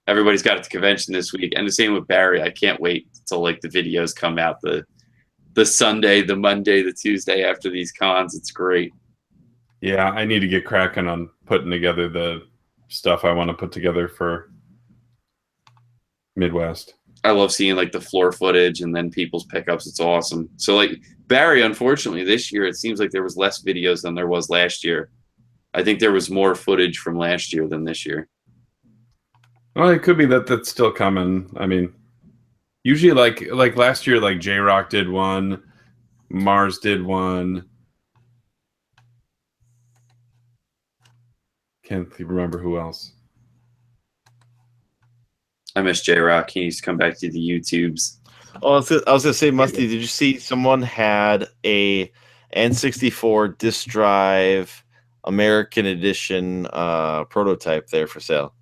F: everybody's got at the convention this week, and the same with Barry. I can't wait till like the videos come out the Sunday, the Monday, the Tuesday after these cons. It's great.
A: Yeah, I need to get cracking on putting together the stuff I want to put together for Midwest.
F: I love seeing like the floor footage and then people's pickups. It's awesome. So like Barry, unfortunately, this year it seems like there was less videos than there was last year. I think there was more footage from last year than this year.
A: Well, it could be that that's still coming. I mean, usually like last year, like J-Rock did one, Mars did one. Can't remember who else.
F: I miss J-Rock. He needs to come back to the YouTubes.
D: Oh, I was gonna say, Musty, did you see someone had a N64 disk drive American edition prototype there for sale?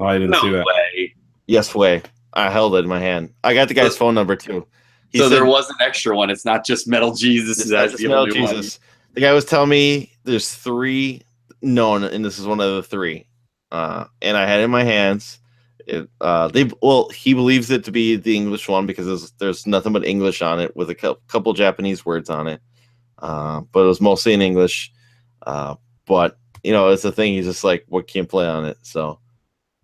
A: Oh, I didn't see that.
F: Way.
D: Yes way. I held it in my hand. I got the guy's phone number too. He
F: So
D: said,
F: there was an extra one. It's not just Metal Jesus.
D: It's not
F: That's
D: just
F: the
D: Metal
F: only one.
D: Jesus. The guy was telling me there's 3 known, and this is one of the 3. And I had it in my hands. He believes it to be the English one because there's nothing but English on it with a couple Japanese words on it. But it was mostly in English. But you know, it's the thing. He's just like, what can't play on it? So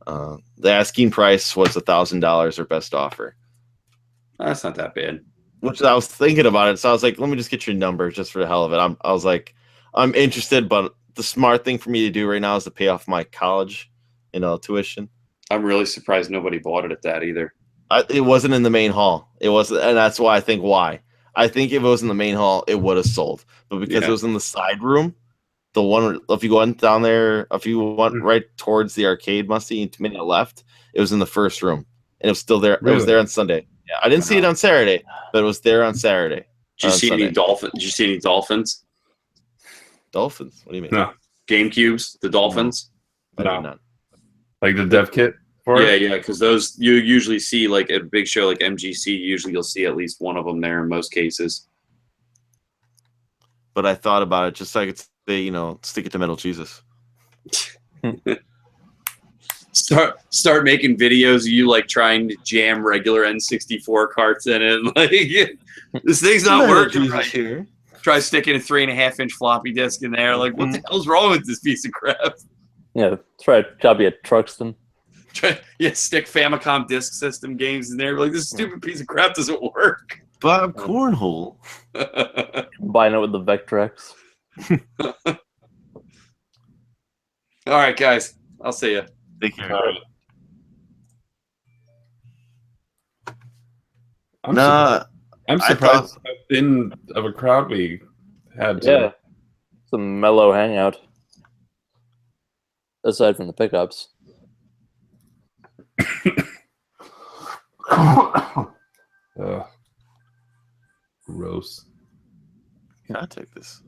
D: the asking price was $1,000 or best offer.
F: That's not that bad.
D: Which I was thinking about it, so I was like, let me just get your number just for the hell of it. I was like, I'm interested, but the smart thing for me to do right now is to pay off my college, tuition.
F: I'm really surprised nobody bought it at that either.
D: It wasn't in the main hall. It wasn't, and that's why I think why. I think if it was in the main hall, it would have sold. But because it was in the side room, the one, if you went down there, if you went right towards the arcade, Musty, to minute left, it was in the first room, and it was still there. Really? It was there on Sunday. Yeah, I didn't see it on Saturday, but it was there on Saturday.
F: Did you see any dolphins? Did you see any dolphins?
D: Dolphins? What do you mean?
A: No.
F: GameCubes, the dolphins.
D: I did not.
A: Like the dev kit for it?
F: Yeah, because those you usually see like at a big show like MGC. Usually you'll see at least one of them there in most cases.
D: But I thought about it just so I could say, stick it to Metal Jesus.
F: Start making videos of you like trying to jam regular N64 carts in it. Like this thing's not working right here. Try sticking a 3.5-inch floppy disk in there. Like what the hell's wrong with this piece of crap?
C: Yeah, try to copy a Truxton.
F: Stick Famicom Disk System games in there. Like this stupid piece of crap doesn't work.
D: Bob Cornhole.
C: Combine it with the Vectrex.
F: All right, guys. I'll see you.
D: Take care.
A: I'm surprised how thin of a crowd we had.
C: Yeah, it's a mellow hangout. Aside from the pickups.
A: Gross.
D: Can I take this?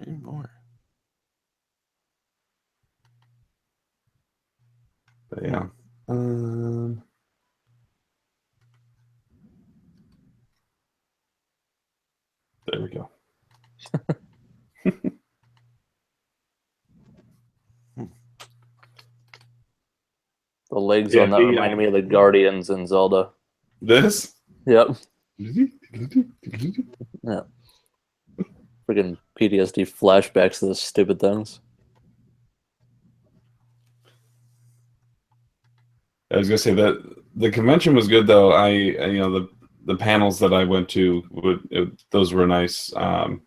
D: Any more?
A: But yeah. There we go.
C: The legs on that reminded me of the Guardians in Zelda.
A: This?
C: Yep. Yeah. Freaking PTSD flashbacks to those stupid things.
A: I was gonna say that the convention was good though. The panels that I went to those were nice. One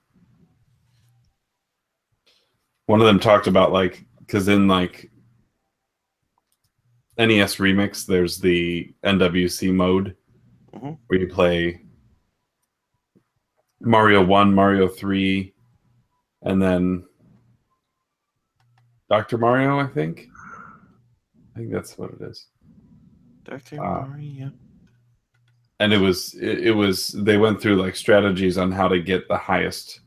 A: of them talked about like because in like NES Remix, there's the NWC mode where you play Mario 1, Mario 3, and then Dr. Mario, I think. I think that's what it is.
D: Dr. Mario.
A: And it was they went through like strategies on how to get the highest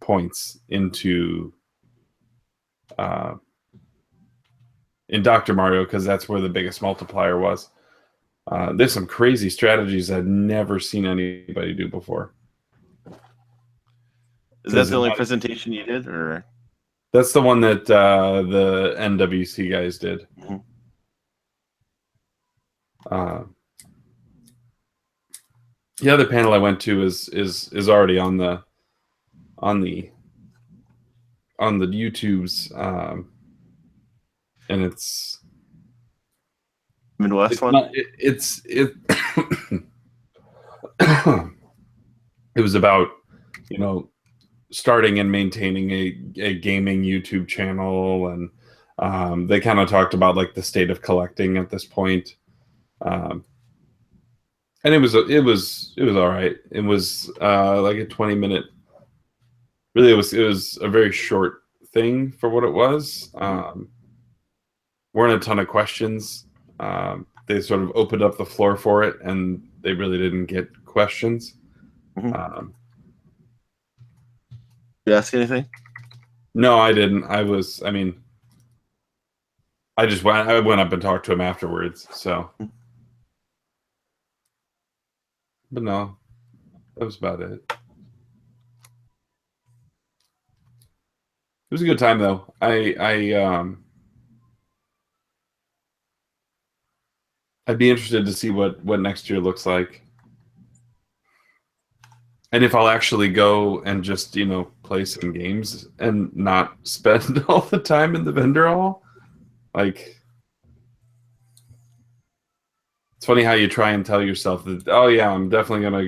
A: points into in Dr. Mario, because that's where the biggest multiplier was. There's some crazy strategies I've never seen anybody do before.
D: Is that the only presentation you did, or?
A: That's the one that the NWC guys did. The other panel I went to is already on the YouTube's, and it's
D: Midwest one.
A: It was about, you know, starting and maintaining a gaming YouTube channel, and they kind of talked about like the state of collecting at this point. And it was all right. It was like a 20-minute. Really, it was a very short thing for what it was. Weren't a ton of questions. They sort of opened up the floor for it, and they really didn't get questions.
D: Did you ask anything?
A: No, I didn't. I just went up and talked to him afterwards. So. But no, that was about it. It was a good time though. I'd be interested to see what next year looks like, and if I'll actually go and just, you know, play some games and not spend all the time in the vendor hall. Like, it's funny how you try and tell yourself that, oh yeah, I'm definitely gonna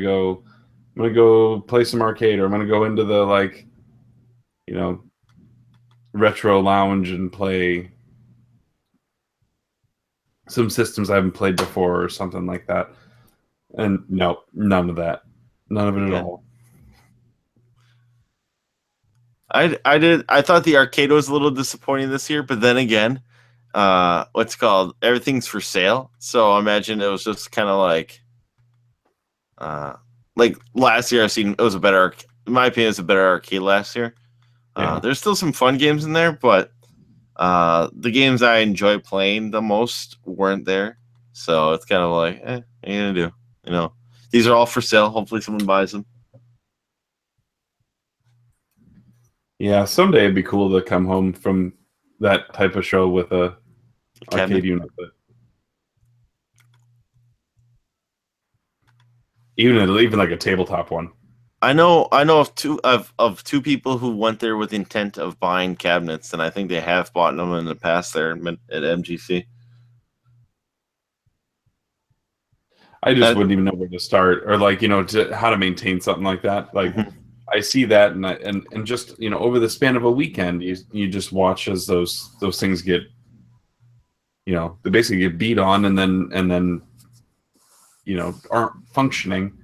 A: go play some arcade, or I'm gonna go into the, like, you know, retro lounge and play some systems I haven't played before or something like that. And no, none of that. None of it at all.
D: I thought the arcade was a little disappointing this year, but then again, what's called, everything's for sale. So I imagine it was just kind of like last year. I've seen it was a better, in my opinion, it was a better arcade last year. There's still some fun games in there, but the games I enjoy playing the most weren't there. So it's kind of like, what are you gonna do? You know, these are all for sale. Hopefully someone buys them.
A: Yeah, someday it'd be cool to come home from that type of show with a arcade unit. But even like a tabletop one. I
D: know of two people who went there with the intent of buying cabinets, and I think they have bought them in the past there at MGC.
A: I just wouldn't even know where to start, or like, you know, how to maintain something like that. Like, I see that, and just, you know, over the span of a weekend, you just watch as those things get, you know, they basically get beat on, and then you know, aren't functioning.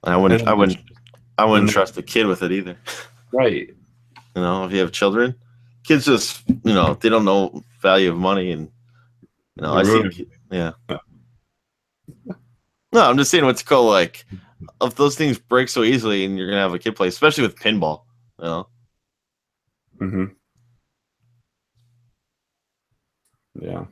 D: I wouldn't trust a kid with it either.
A: Right.
D: You know, if you have children, kids just, you know, they don't know value of money, and, you know, I see. Yeah. No, I'm just saying, what's called, like, if those things break so easily and you're gonna have a kid play, especially with pinball, you know.
A: Yeah.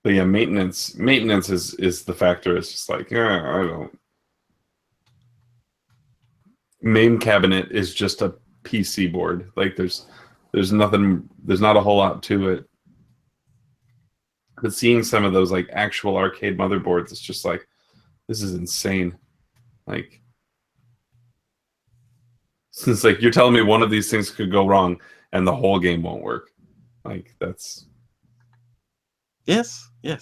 A: But yeah, maintenance is the factor. It's just like, I don't. Main cabinet is just a PC board. Like, there's nothing. There's not a whole lot to it. But seeing some of those like actual arcade motherboards, it's just like, this is insane. Like, since like you're telling me one of these things could go wrong and the whole game won't work. Like, that's.
D: Yes.
A: Yeah.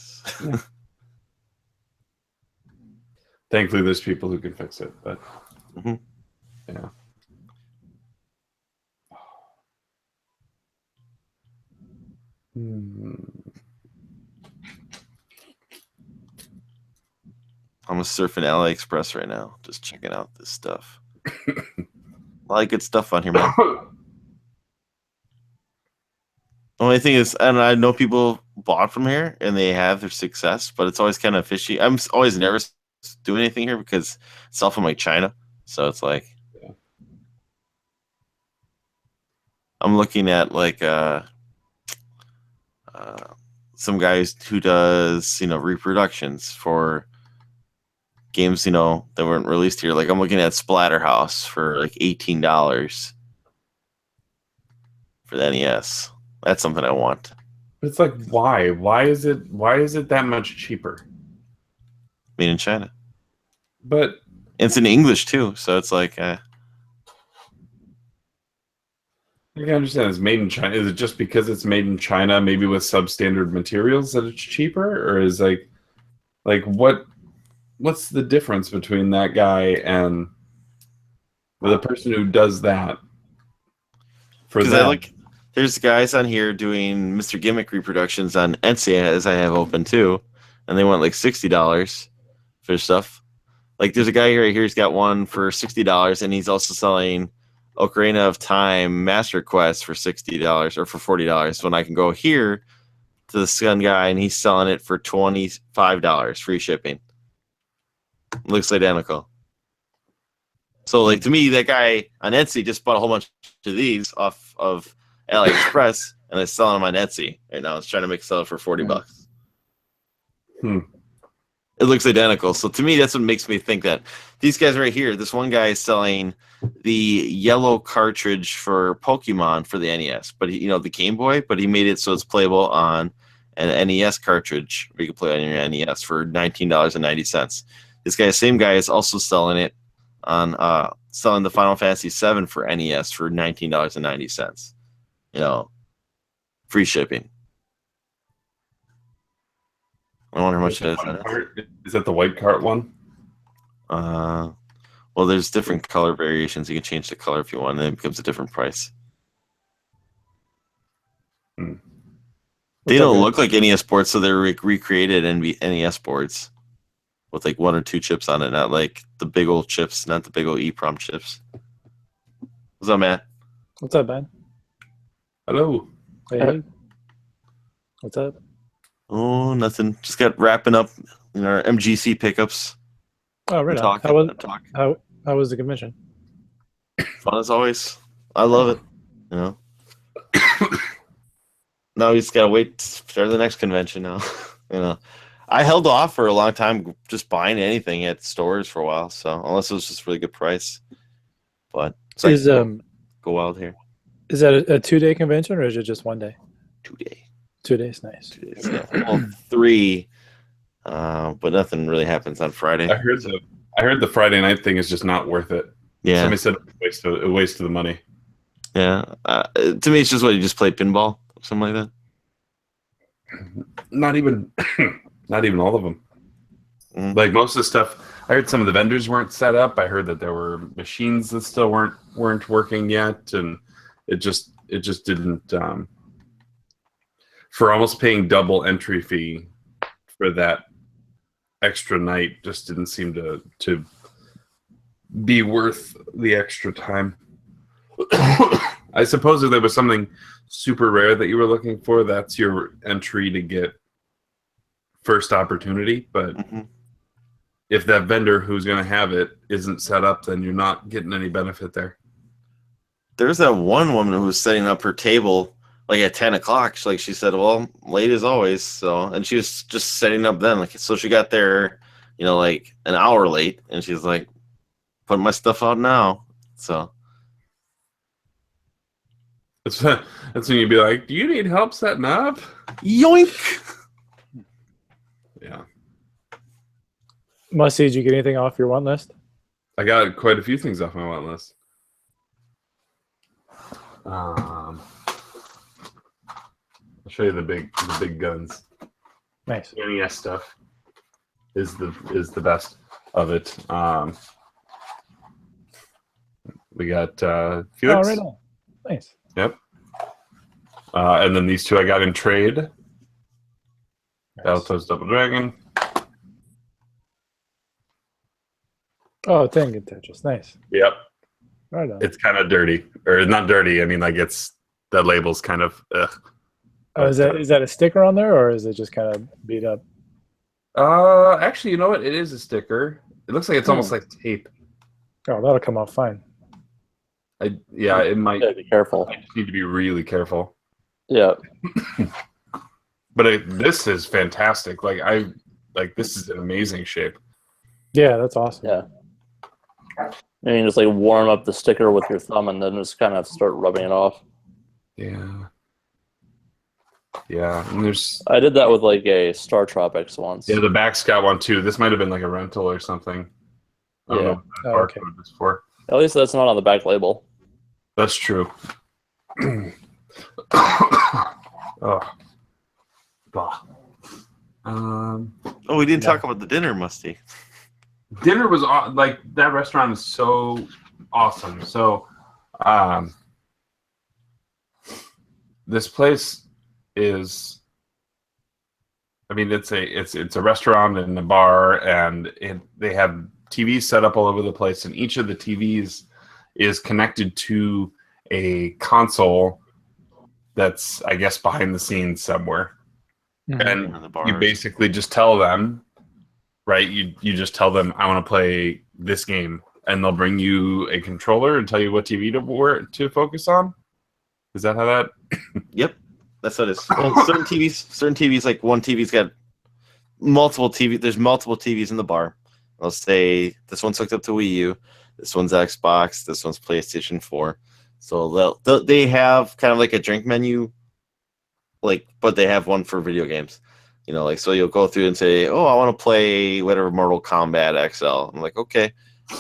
A: Thankfully, there's people who can fix it, but yeah.
D: I'm surfing AliExpress right now, just checking out this stuff. A lot of good stuff on here, man. Only thing is, and I know people bought from here and they have their success, but it's always kind of fishy. I'm always nervous to do anything here because it's all from like China, so it's like I'm looking at like some guys who does reproductions for games that weren't released here. Like I'm looking at Splatterhouse for like $18 for the NES. That's something I want.
A: It's like, why? Why is it that much cheaper?
D: Made in China.
A: But
D: it's in English too, so it's like
A: I can understand it's made in China. Is it just because it's made in China, maybe with substandard materials, that it's cheaper? Or is like what's the difference between that guy and the person who does that for them?
D: There's guys on here doing Mr. Gimmick reproductions on Etsy, as I have open too, and they want like $60 for stuff. Like there's a guy right here, he's got one for $60, and he's also selling Ocarina of Time Master Quest for $60 or for $40. When I can go here to the Sun guy, and he's selling it for $25, free shipping. Looks identical. So like to me, that guy on Etsy just bought a whole bunch of these off of AliExpress and is selling them on Etsy right now. It's trying to sell it for $40. It looks identical. So to me, that's what makes me think that these guys right here, this one guy is selling the yellow cartridge for Pokemon for the NES, but the Game Boy, but he made it so it's playable on an NES cartridge where you can play on your NES for $19.90. This guy, same guy, is also selling it on selling the Final Fantasy VII for NES for $19.90. Free shipping. I wonder how much that is.
A: Is that the white cart one?
D: Well, there's different color variations. You can change the color if you want, and then it becomes a different price. They don't look like NES boards, so they're recreated NES boards with like 1 or 2 chips on it, not like the big old chips, not the big old EEPROM chips. What's up, Matt?
H: What's up, man?
A: Hello.
H: Hey. What's up?
D: Oh, nothing. Just got wrapping up in our MGC pickups.
H: Oh, right. How was the convention?
D: Fun as always. I love it. Now we just gotta wait for the next convention. Now, I held off for a long time, just buying anything at stores for a while. So unless it was just a really good price, but it's go wild here.
H: Is that a 2-day convention or is it just 1 day?
D: 2 day.
H: 2 days, nice.
D: 2 days. Yeah. Well, 3, but nothing really happens on Friday.
A: I heard the Friday night thing is just not worth it.
D: Yeah.
A: Somebody said a waste of the money.
D: Yeah. To me, it's just what you just play pinball, something like that.
A: Not even all of them. Like most of the stuff, I heard some of the vendors weren't set up. I heard that there were machines that still weren't working yet, and it just didn't. For almost paying double entry fee for that extra night, just didn't seem to be worth the extra time. I suppose if there was something super rare that you were looking for, that's your entry to get first opportunity. But if that vendor who's going to have it isn't set up, then you're not getting any benefit there.
D: There's that one woman who was setting up her table like at 10 o'clock. She said, well, late as always. So, and she was just setting up then. So she got there, like an hour late, and she's like, putting my stuff out now. So
A: that's when you'd be like, do you need help setting up?
D: Yoink!
A: Yeah.
H: Musty, did you get anything off your want list?
A: I got quite a few things off my want list. I'll show you the big guns.
H: Nice.
A: NES stuff is the best of it. We got Felix.
H: Oh, right on. Nice.
A: Yep. And then these two I got in trade.
H: Nice.
A: Battletoads Double Dragon.
H: Oh, Tengen Tetris. Nice.
A: Yep.
H: Right on.
A: It's kind of dirty. Or not dirty. I mean, like that label's kind of ugh.
H: Oh, is that a sticker on there, or is it just kind of beat up?
A: Actually, you know what? It is a sticker. It looks like it's almost like tape.
H: Oh, that'll come off fine.
A: Yeah, it might.
C: Yeah, be careful.
A: I just need to be really careful.
C: Yeah.
A: But this is fantastic. This is an amazing shape.
H: Yeah, that's awesome.
C: Yeah. And you just like warm up the sticker with your thumb and then just kind of start rubbing it off.
A: Yeah. Yeah, and there's.
C: I did that with like a Star Tropics once.
A: Yeah, the back's got one too. This might have been like a rental or something. I don't know what that barcode is for.
C: At least that's not on the back label.
A: That's true. Oh. Bah.
D: We didn't talk about the dinner, Musty.
A: Dinner was like that restaurant is so awesome. So, this place is. I mean, it's a restaurant and a bar, and they have TVs set up all over the place, and each of the TVs is connected to a console that's, I guess, behind the scenes somewhere.
H: Mm-hmm.
A: And you basically just tell them, right? You just tell them, I want to play this game, and they'll bring you a controller and tell you what TV to focus on. Is that how that?
D: Yep, that's what it is. Well, certain TVs, like one TV's got multiple TV. There's multiple TVs in the bar. They'll say this one's hooked up to Wii U, this one's Xbox, this one's PlayStation 4. So they have kind of like a drink menu, but they have one for video games. You know, like, so you'll go through and say, oh, I want to play whatever Mortal Kombat XL. I'm like, okay.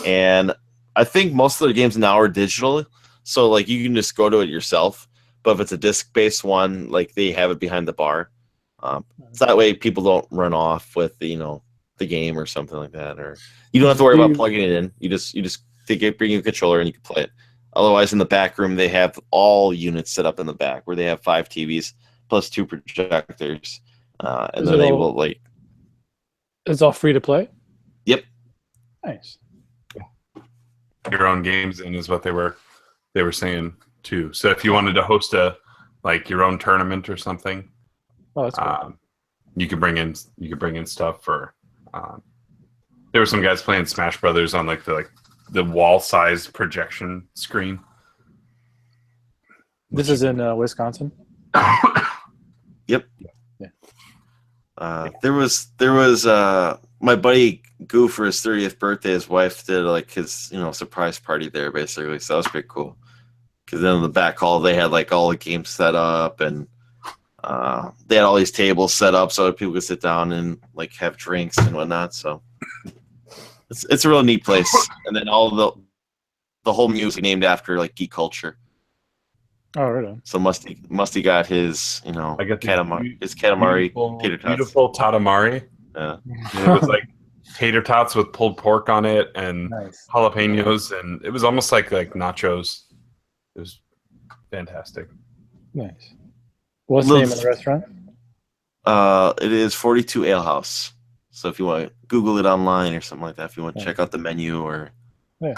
D: And I think most of their games now are digital, so like you can just go to it yourself. But if it's a disc-based one, like they have it behind the bar. So that way people don't run off with the game or something like that, or you don't have to worry about plugging it in. They bring you a controller and you can play it. Otherwise, in the back room, they have all units set up in the back where they have 5 TVs plus 2 projectors, and then they will like.
H: It's all free to play.
D: Yep.
H: Nice.
A: Your own games in is what they were saying too. So if you wanted to host your own tournament or something,
H: oh, that's cool.
A: You could bring in stuff for. There were some guys playing Smash Brothers on the wall-sized projection screen.
H: This is in Wisconsin.
D: Yep.
H: Yeah.
D: There was my buddy Goo for his 30th birthday. His wife did like his surprise party there basically. So that was pretty cool. Because then in the back hall they had like all the games set up, and they had all these tables set up so that people could sit down and like have drinks and whatnot. So it's a real neat place. And then all the whole music named after like geek culture.
H: Oh, right on.
D: So Musty got his
A: I got
D: Katamari tater tots.
A: Beautiful Tatamari.
D: Yeah.
A: And it was like tater tots with pulled pork on it and
H: Nice.
A: jalapenos, and it was almost like nachos. It was fantastic.
H: Nice. What's the name of the restaurant?
D: It is 42 Ale House. So if you want to Google it online or something like that, if you want to check out the menu or.
H: Yeah.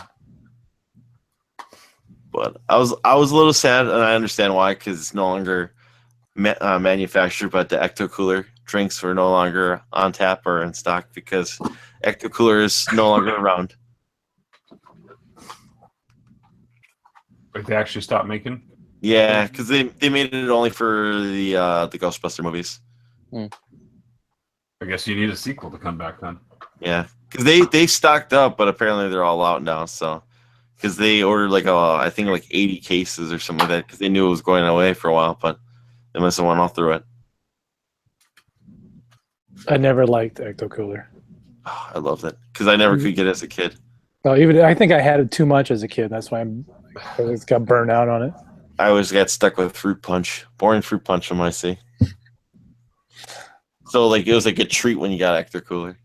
D: But I was a little sad, and I understand why, because it's no longer manufactured, but the Ecto Cooler drinks were no longer on tap or in stock because Ecto Cooler is no longer around.
A: Like they actually stopped making?
D: Yeah, because they made it only for the Ghostbuster movies.
A: I guess you need a sequel to come back then.
D: Yeah, because they stocked up, but apparently they're all out now. So, because they ordered I think 80 cases or something like that, because they knew it was going away for a while, but they must have went all through it.
H: I never liked Ecto Cooler.
D: Oh, I loved it because I never could get it as a kid.
H: Well, I think I had it too much as a kid. That's why I always got burned out on it.
D: I always got stuck with fruit punch, boring fruit punch on my C. So it was like a treat when you got Ecto Cooler.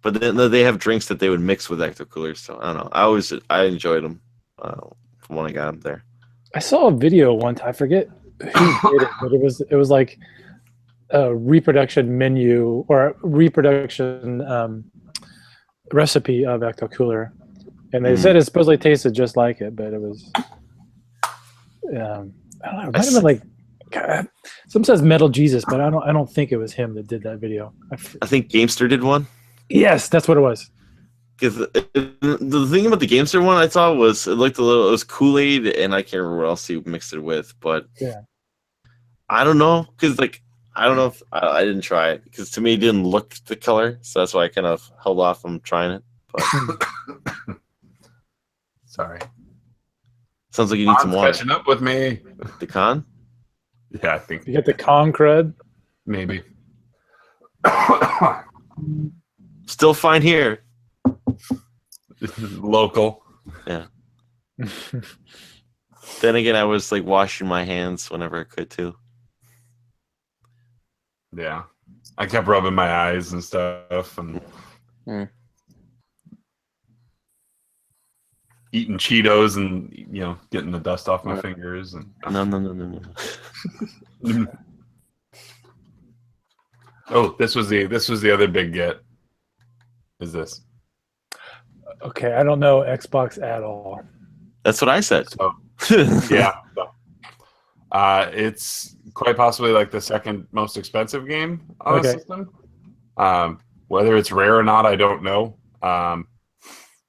D: But then they have drinks that they would mix with Ecto Coolers. So I don't know. I enjoyed them. from when I got them there.
H: I saw a video one time. I forget who did it, but it was like a reproduction menu or a reproduction recipe of Ecto Cooler, and they said it supposedly tasted just like it, but it was I don't know. It might have been like some says Metal Jesus, but I don't think it was him that did that video.
D: I think Gamester did one.
H: Yes, that's what it was.
D: Because the thing about the Gamester one I saw was it looked it was Kool-Aid, and I can't remember what else he mixed it with, but
H: yeah,
D: I don't know, because I don't know if I didn't try it, because to me it didn't look the color, so that's why I kind of held off from trying it. But
A: Sorry.
D: Sounds like you need some water.
A: Catching up with me.
D: The con?
A: Yeah, I think
H: you get the con cred.
A: maybe.
D: Still fine here.
A: Local.
D: Yeah. Then again, I was like washing my hands whenever I could too.
A: Yeah. I kept rubbing my eyes and stuff and eating Cheetos and getting the dust off my fingers and
D: No.
A: Oh, this was the other big get. Is this?
H: Okay, I don't know Xbox at all.
D: That's what I said.
A: So, yeah. It's quite possibly like the second most expensive game on the system. Whether it's rare or not, I don't know.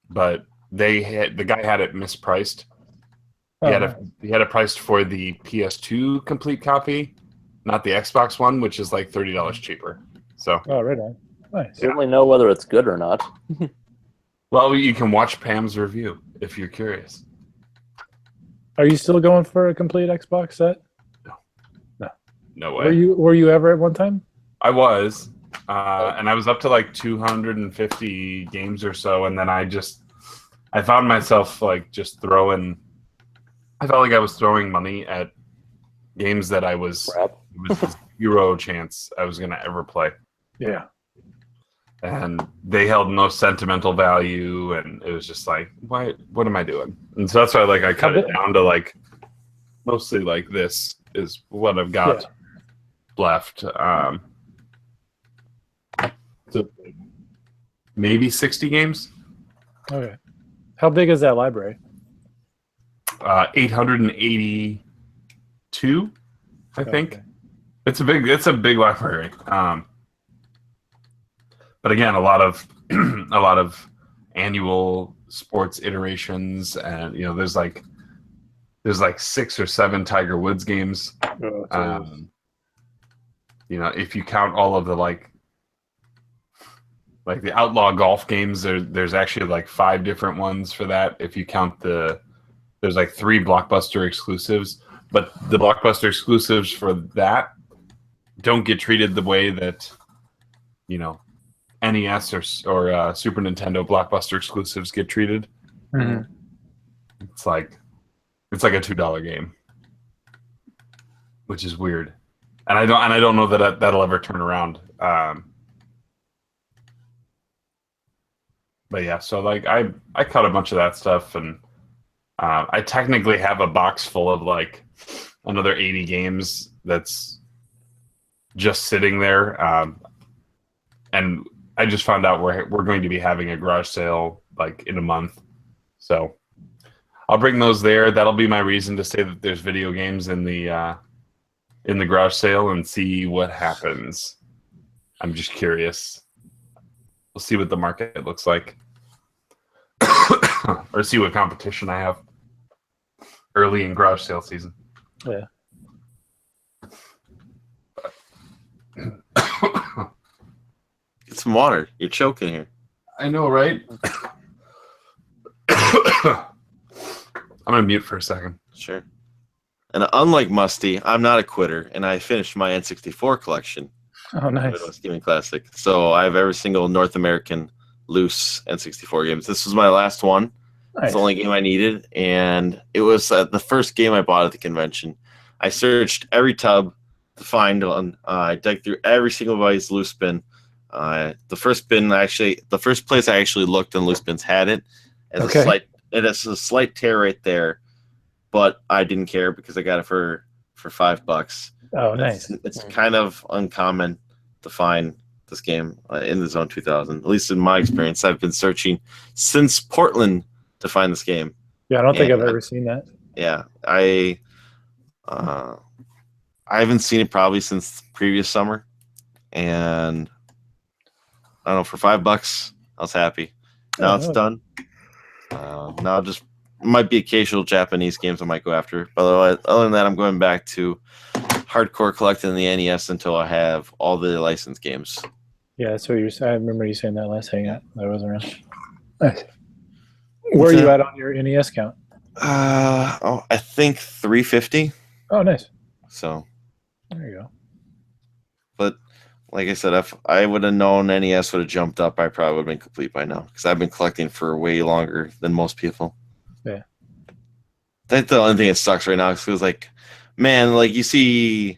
A: But the guy had it mispriced. He had it priced for the PS2 complete copy, not the Xbox one, which is like $30 cheaper. So
H: right on. Nice.
C: Certainly know whether it's good or not.
A: Well, you can watch Pam's review if you're curious.
H: Are you still going for a complete Xbox set?
A: No way.
H: Were you ever at one time?
A: I was, and I was up to like 250 games or so, and then I found myself like just throwing. I felt like I was throwing money at games that it was zero chance I was gonna ever play.
H: Yeah.
A: And they held no sentimental value, and it was just like, what am I doing? And so that's why I cut it down to like mostly like this is what I've got left. So maybe 60 games.
H: Okay. How big is that library?
A: 882, I think. Okay. It's a big library. But again, a lot of annual sports iterations, and there's like 6 or 7 Tiger Woods games. If you count all of the like the outlaw golf games, there's actually like 5 different ones for that. If you count there's like 3 Blockbuster exclusives, but the Blockbuster exclusives for that don't get treated the way that NES or Super Nintendo Blockbuster exclusives get treated.
H: Mm-hmm.
A: It's like a $2 game, which is weird, and I don't know that that'll ever turn around. But yeah, so like I cut a bunch of that stuff, and I technically have a box full of like another 80 games that's just sitting there, and I just found out we're going to be having a garage sale like in a month, so I'll bring those there. That'll be my reason to say that there's video games in the garage sale and see what happens. I'm just curious. We'll see what the market looks like, or see what competition I have early in garage sale season.
H: Yeah.
D: Get some water. You're choking here.
A: I know, right? I'm gonna mute for a second.
D: Sure. And unlike Musty, I'm not a quitter, and I finished my N64 collection.
H: Oh, nice.
D: Gaming Classic. So I have every single North American loose N64 games. This was my last one.
H: Nice.
D: It's the only game I needed, and it was the first game I bought at the convention. I searched every tub to find one. I dug through every single body's loose bin. The first place I actually looked in loose bins had it. It has a slight tear right there. but I didn't care because I got it for $5.
H: Oh, nice.
D: It's kind of uncommon to find this game in the Zone 2000. At least in my experience, I've been searching since Portland to find this game.
H: Yeah, I don't think I've ever seen that.
D: Yeah, I haven't seen it probably since previous summer, and I don't know, for $5, I was happy. Now it's done. Now just might be occasional Japanese games I might go after. But other than that, I'm going back to hardcore collecting the NES until I have all the licensed games.
H: Yeah, that's what you're saying. I remember you saying that last hangout. I wasn't around. Nice. Where are you at on your NES count?
D: I think 350.
H: Oh, nice.
D: So
H: there you go.
D: But like I said, if I would have known NES would have jumped up, I probably would have been complete by now because I've been collecting for way longer than most people.
H: Yeah.
D: That's the only thing that sucks right now. It feels like, man, like you see,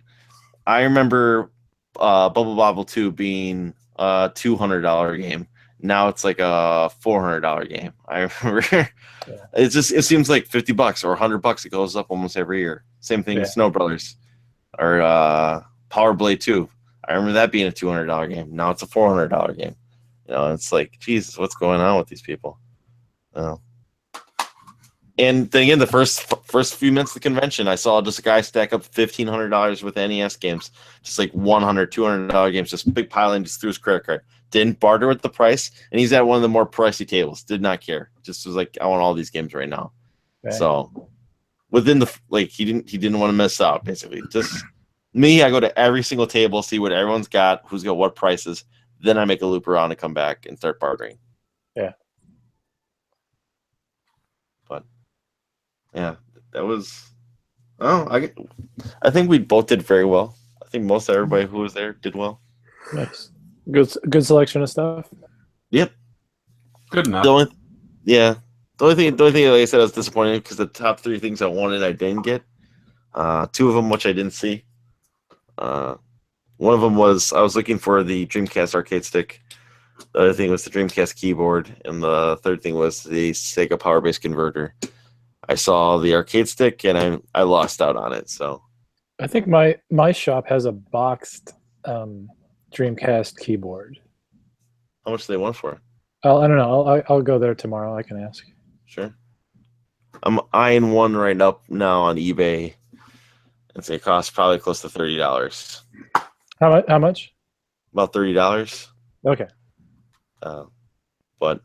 D: I remember Bubble Bobble 2 being a $200 game. Now it's like a $400 game. I remember it seems like $50 or $100. It goes up almost every year. Same thing with Snow Brothers or Power Blade 2. I remember that being a $200 game. Now it's a $400 game. You know, it's like, Jesus, what's going on with these people? And then again, the first few minutes of the convention, I saw just a guy stack up $1,500 with NES games, just like $100, $200 games, just big piling, just threw his credit card. Didn't barter with the price, and he's at one of the more pricey tables. Did not care. Just was like, I want all these games right now. Okay. So within the he didn't want to miss out. Basically, just me. I go to every single table, see what everyone's got, who's got what prices. Then I make a loop around and come back and start bartering.
H: Yeah.
D: But yeah, that was. Oh, I think we both did very well. I think most everybody who was there did well.
H: Nice. Good selection of stuff.
D: Yep.
A: Good enough.
D: The only thing, like I said, I was disappointed because the top 3 things I wanted, I didn't get. 2 of them, which I didn't see. One of them was I was looking for the Dreamcast arcade stick. The other thing was the Dreamcast keyboard, and the third thing was the Sega Power Base converter. I saw the arcade stick, and I lost out on it. So
H: I think my shop has a boxed Dreamcast keyboard.
D: How much do they want for it?
H: I don't know. I'll go there tomorrow. I can ask.
D: Sure. I'm eyeing one right up now on eBay. It's going to cost probably close to $30.
H: How much?
D: About $30.
H: Okay.
D: But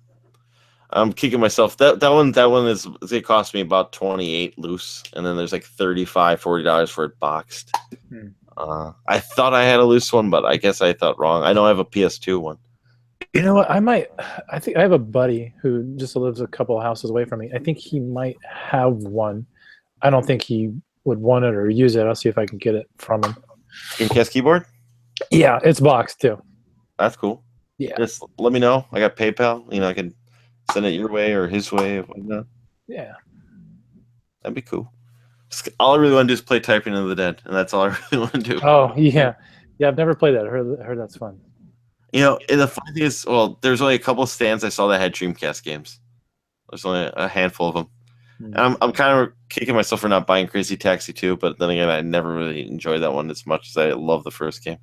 D: I'm kicking myself. That one is it cost me about $28 loose, and then there's like $35-$40 for it boxed. I thought I had a loose one, but I guess I thought wrong. I know I have a PS2 one.
H: You know what? I think I have a buddy who just lives a couple of houses away from me. I think he might have one. I don't think he would want it or use it. I'll see if I can get it from him.
D: Dreamcast keyboard?
H: Yeah, it's boxed too.
D: That's cool.
H: Yeah.
D: Just let me know. I got PayPal. You know, I can send it your way or his way or whatnot.
H: Yeah. That'd
D: be cool. All I really want to do is play Typing of the Dead, and that's all I really want to do.
H: Oh, yeah. Yeah, I've never played that. I heard that's fun.
D: You know, and the funny thing is, well, there's only a couple of stands I saw that had Dreamcast games. There's only a handful of them. And I'm kind of kicking myself for not buying Crazy Taxi 2, but then again, I never really enjoyed that one as much as I love the first game.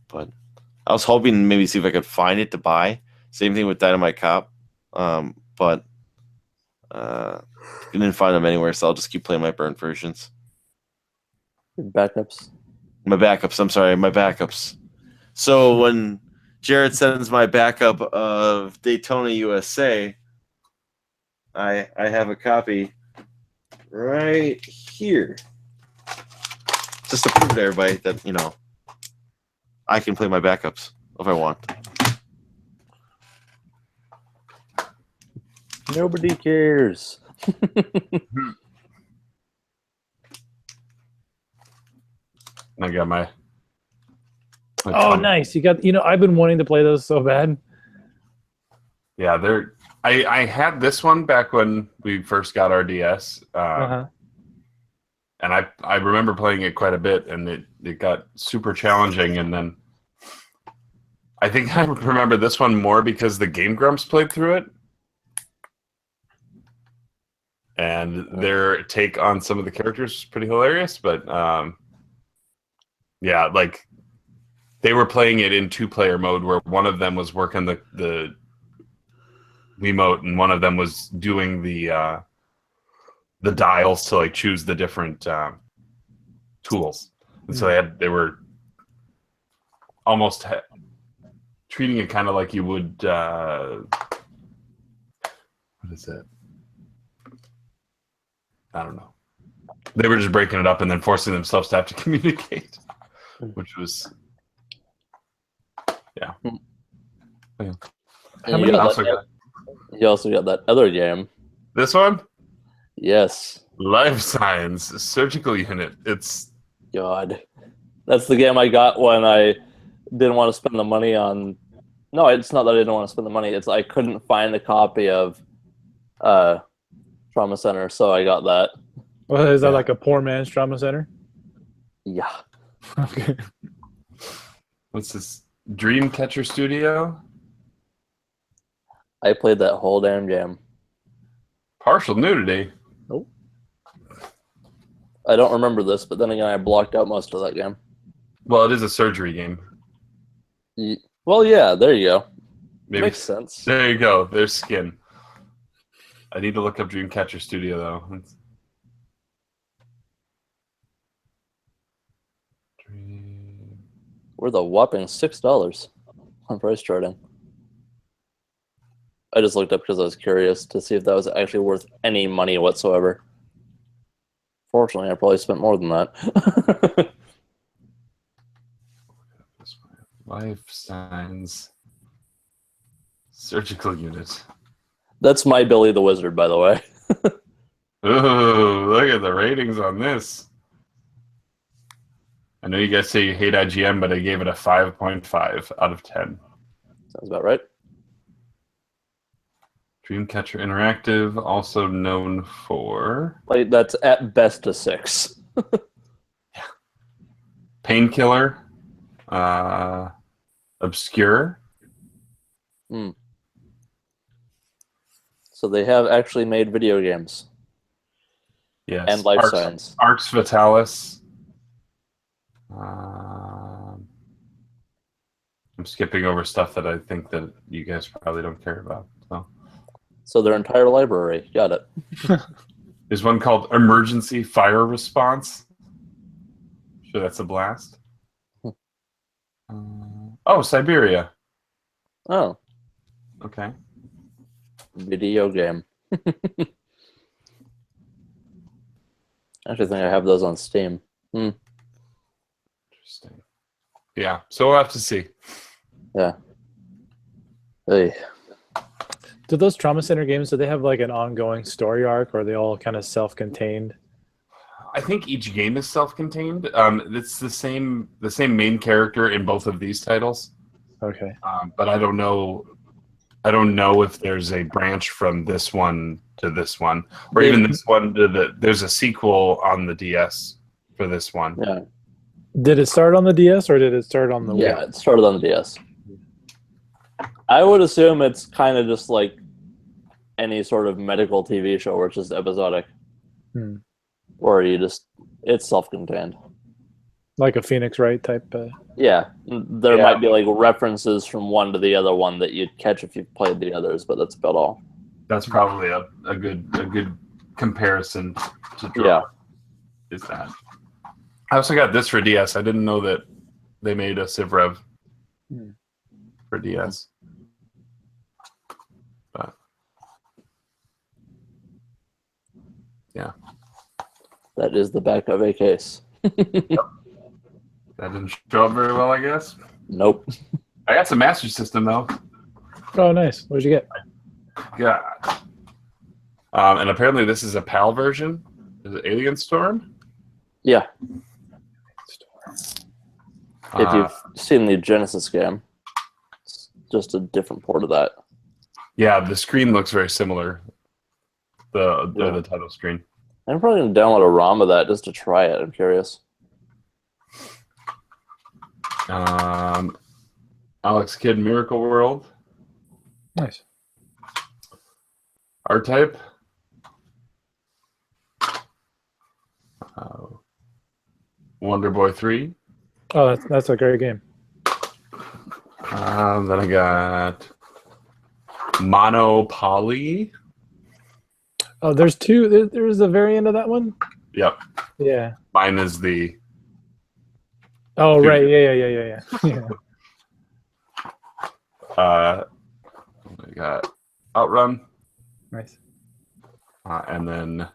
D: But I was hoping maybe see if I could find it to buy. Same thing with Dynamite Cop. But didn't find them anywhere, so I'll just keep playing my burnt versions.
C: Backups.
D: My backups. So when Jared sends my backup of Daytona USA, I have a copy right here. Just to prove to everybody that, you know, I can play my backups if I want.
C: Nobody cares.
A: I got my
H: oh, nice. You got, I've been wanting to play those so bad.
A: Yeah, I had this one back when we first got our DS. And I remember playing it quite a bit, and it got super challenging. And then I think I remember this one more because the Game Grumps played through it. and their take on some of the characters was pretty hilarious. But yeah, like they were playing it in 2-player mode, where one of them was working the Wiimote, and one of them was doing the dials to like choose the different tools. And so they were almost treating it kind of like you would what is it? I don't know. They were just breaking it up and then forcing themselves to have to communicate, which was yeah.
H: How many?
C: You also got that other game.
A: This one?
C: Yes.
A: Life Science Surgical Unit. It's
C: God. That's the game I got when I didn't want to spend the money on. No, it's not that I didn't want to spend the money. It's I couldn't find a copy of Trauma Center, so I got that.
H: Well, is that like a poor man's Trauma Center?
C: Yeah.
H: Okay.
A: what's this? Dreamcatcher Studio?
C: I played that whole damn game.
A: Partial nudity.
C: Nope. I don't remember this, but then again, I blocked out most of that game.
A: Well, it is a surgery game.
C: Well, yeah, there you go.
A: Maybe.
C: Makes sense.
A: There you go. There's skin. I need to look up Dreamcatcher Studio, though.
C: We're the whopping $6 on price charting. I just looked up because I was curious to see if that was actually worth any money whatsoever. Fortunately, I probably spent more than that.
A: Life Science Surgical Unit.
C: That's my Billy the Wizard, by the way.
A: Ooh, look at the ratings on this. I know you guys say you hate IGN, but I gave it a 5.5 out of 10.
C: Sounds about right.
A: Dreamcatcher Interactive, also known for...
C: Like, that's at best a 6.
A: Yeah. Painkiller. Obscure.
C: So they have actually made video games.
A: Yes.
C: And life science.
A: Arx Fatalis. I'm skipping over stuff that I think that you guys probably don't care about.
C: So their entire library. Got it.
A: There's one called Emergency Fire Response. Sure, that's a blast. Oh, Siberia.
C: Oh.
A: Okay.
C: Video game. I actually think I have those on Steam.
A: Interesting. Yeah, so we'll have to see.
C: Yeah. Hey.
H: Do those Trauma Center games, do they have like an ongoing story arc, or are they all kind of self-contained?
A: I think each game is self-contained. It's the same main character in both of these titles.
H: Okay.
A: But I don't know if there's a branch from this one to this one, or even this one to there's a sequel on the DS for this one.
C: Yeah.
H: Did it start on the DS or did it start on the Wii?
C: Yeah, it started on the DS. I would assume it's kind of just like any sort of medical TV show where it's just episodic. Or it's self-contained.
H: Like a Phoenix Wright type?
C: Yeah. There might be like references from one to the other one that you'd catch if you played the others, but that's about all.
A: That's probably a good comparison to draw.
C: Yeah.
A: Is that. I also got this for DS. I didn't know that they made a Civ Rev for DS. But yeah.
C: That is the back of a case.
A: That didn't show up very well, I guess.
C: Nope.
A: I got some Master System though.
H: Oh, nice. What'd you get?
A: Yeah. And apparently this is a PAL version. Is it Alien Storm?
C: Yeah. If you've seen the Genesis game, it's just a different port of that.
A: Yeah, the screen looks very similar. The title screen.
C: I'm probably going to download a ROM of that just to try it. I'm curious.
A: Alex Kidd Miracle World.
H: Nice.
A: R-Type. Wonder Boy 3.
H: Oh, that's a great game.
A: Then I got Monopoly.
H: Oh, there's two. There's a variant of that one.
A: Yep.
H: Yeah.
A: Mine is the.
H: Oh, right. Yeah. Yeah.
A: I got Outrun.
H: Nice.
A: And then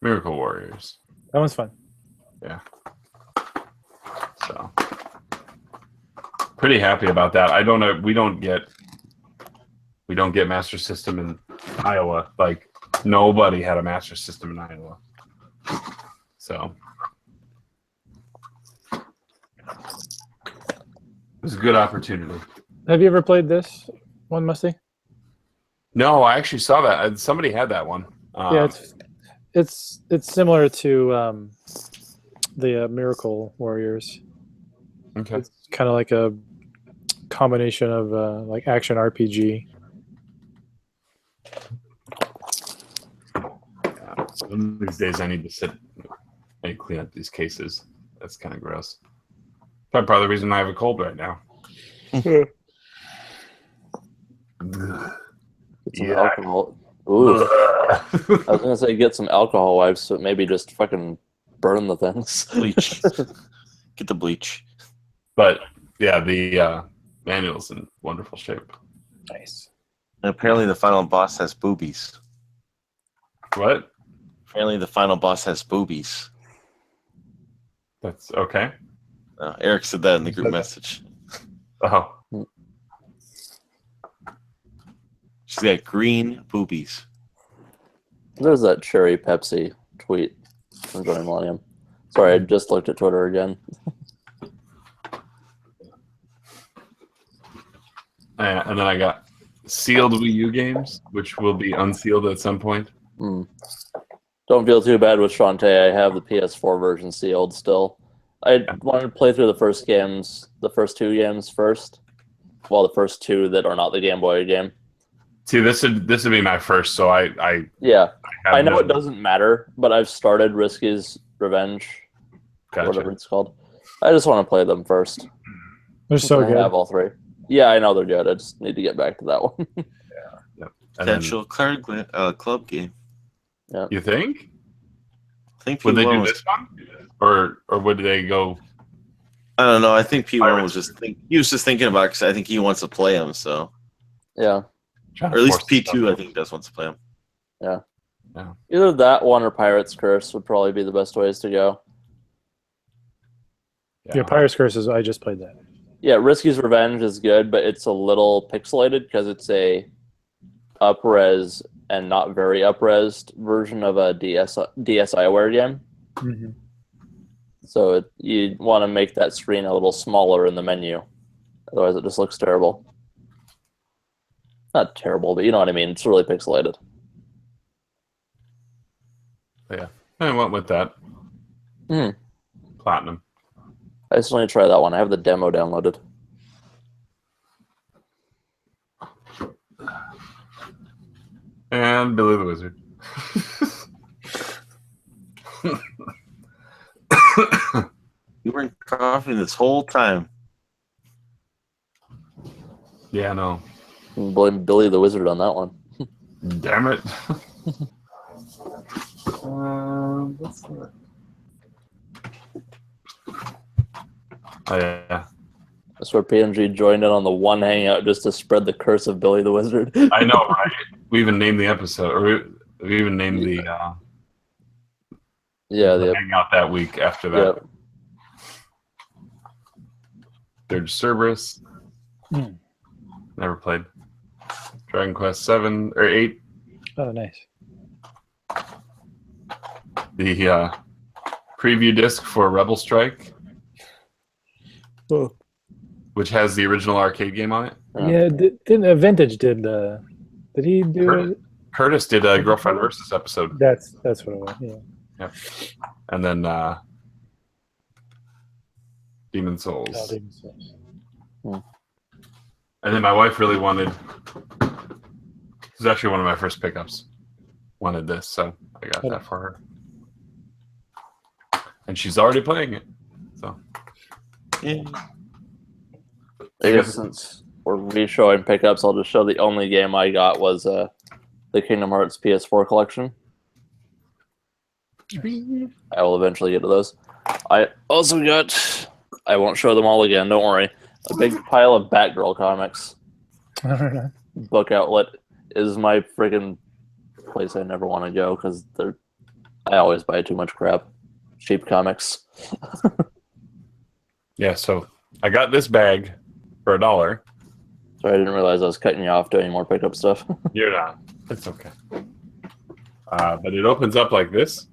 A: Miracle Warriors.
H: That one's fun.
A: Yeah. So pretty happy about that. I don't know. We don't get Master System in Iowa. Like nobody had a Master System in Iowa. So it was a good opportunity.
H: Have you ever played this one, Musty?
A: No, I actually saw that. Somebody had that one.
H: Yeah, it's similar to the Miracle Warriors.
A: Okay.
H: It's kind of like a combination of like action RPG.
A: One of these days I need to sit and clean up these cases. That's kind of gross. Probably part of the reason I have a cold right now.
C: Get some alcohol. Ooh. I was gonna say get some alcohol wipes, but maybe just fucking burn the things.
D: Bleach. Get the bleach.
A: But yeah, the manual's in wonderful shape.
H: Nice.
D: And apparently the final boss has boobies.
A: What?
D: Apparently the final boss has boobies.
A: That's okay.
D: Eric said that in the group message.
A: Oh.
D: She's got green boobies.
C: There's that cherry Pepsi tweet from Johnny Millennium. Sorry, I just looked at Twitter again.
A: And then I got sealed Wii U games, which will be unsealed at some point.
C: Don't feel too bad with Shantae. I have the PS4 version sealed still. I wanted to play through the first two games first. Well, the first two that are not the Game Boy game.
A: See, this would be my first, so I
C: know it doesn't matter, but I've started Risky's Revenge, whatever it's called. I just want to play them first.
H: They're so good.
C: I have all three. Yeah, I know they're good. I just need to get back to that one.
A: Yeah.
D: Potential club game.
C: Yeah.
A: You think?
D: I think
A: Would they
D: P1
A: do
D: was,
A: this one, or would they go?
D: I don't know. I think P1 was he was just thinking about it because I think he wants to play them. So
C: yeah.
D: Or at least P2, I think, does want to play them.
C: Yeah.
A: Yeah.
C: Either that one or Pirate's Curse would probably be the best ways to go.
H: Yeah, Pirate's Curse is. I just played that.
C: Yeah, Risky's Revenge is good, but it's a little pixelated because it's a up-res and not very up-resed version of a DSiWare game.
H: Mm-hmm.
C: So you want to make that screen a little smaller in the menu. Otherwise, it just looks terrible. Not terrible, but you know what I mean. It's really pixelated.
A: Yeah, I went with that. Platinum.
C: I just want to try that one. I have the demo downloaded.
A: And Billy the Wizard.
D: You weren't coughing this whole time.
A: Yeah, no.
C: Blame Billy the Wizard on that one.
A: Damn it. What's that? Oh, yeah.
C: That's where PNG joined in on the one hangout just to spread the curse of Billy the Wizard.
A: I know, right? We even named the episode, or we even named the hangout that week after that.
C: Yep.
A: Third Cerberus. Never played. Dragon Quest 7 or 8.
H: Oh, nice.
A: The preview disc for Rebel Strike, which has the original arcade game on it.
H: Yeah, didn't Vintage did he do it?
A: Curtis did a Girlfriend Versus episode.
H: That's what it was. Yeah.
A: Yep. And then Demon Souls.
H: Oh, Demon Souls.
A: And then my wife really wanted. This was actually one of my first pickups. Wanted this, so I got that for her. and she's already playing it. So,
D: Yeah.
C: I guess since we're re-showing pickups, I'll just show the only game I got was the Kingdom Hearts PS4 collection. I will eventually get to those. I also got, I won't show them all again, don't worry, a big pile of Batgirl comics. Book Outlet is my friggin' place I never want to go because I always buy too much crap. Cheap comics.
A: yeah, so I got this bag for $1.
C: Sorry, I didn't realize I was cutting you off doing more pickup stuff.
A: You're not. It's okay. But it opens up like this.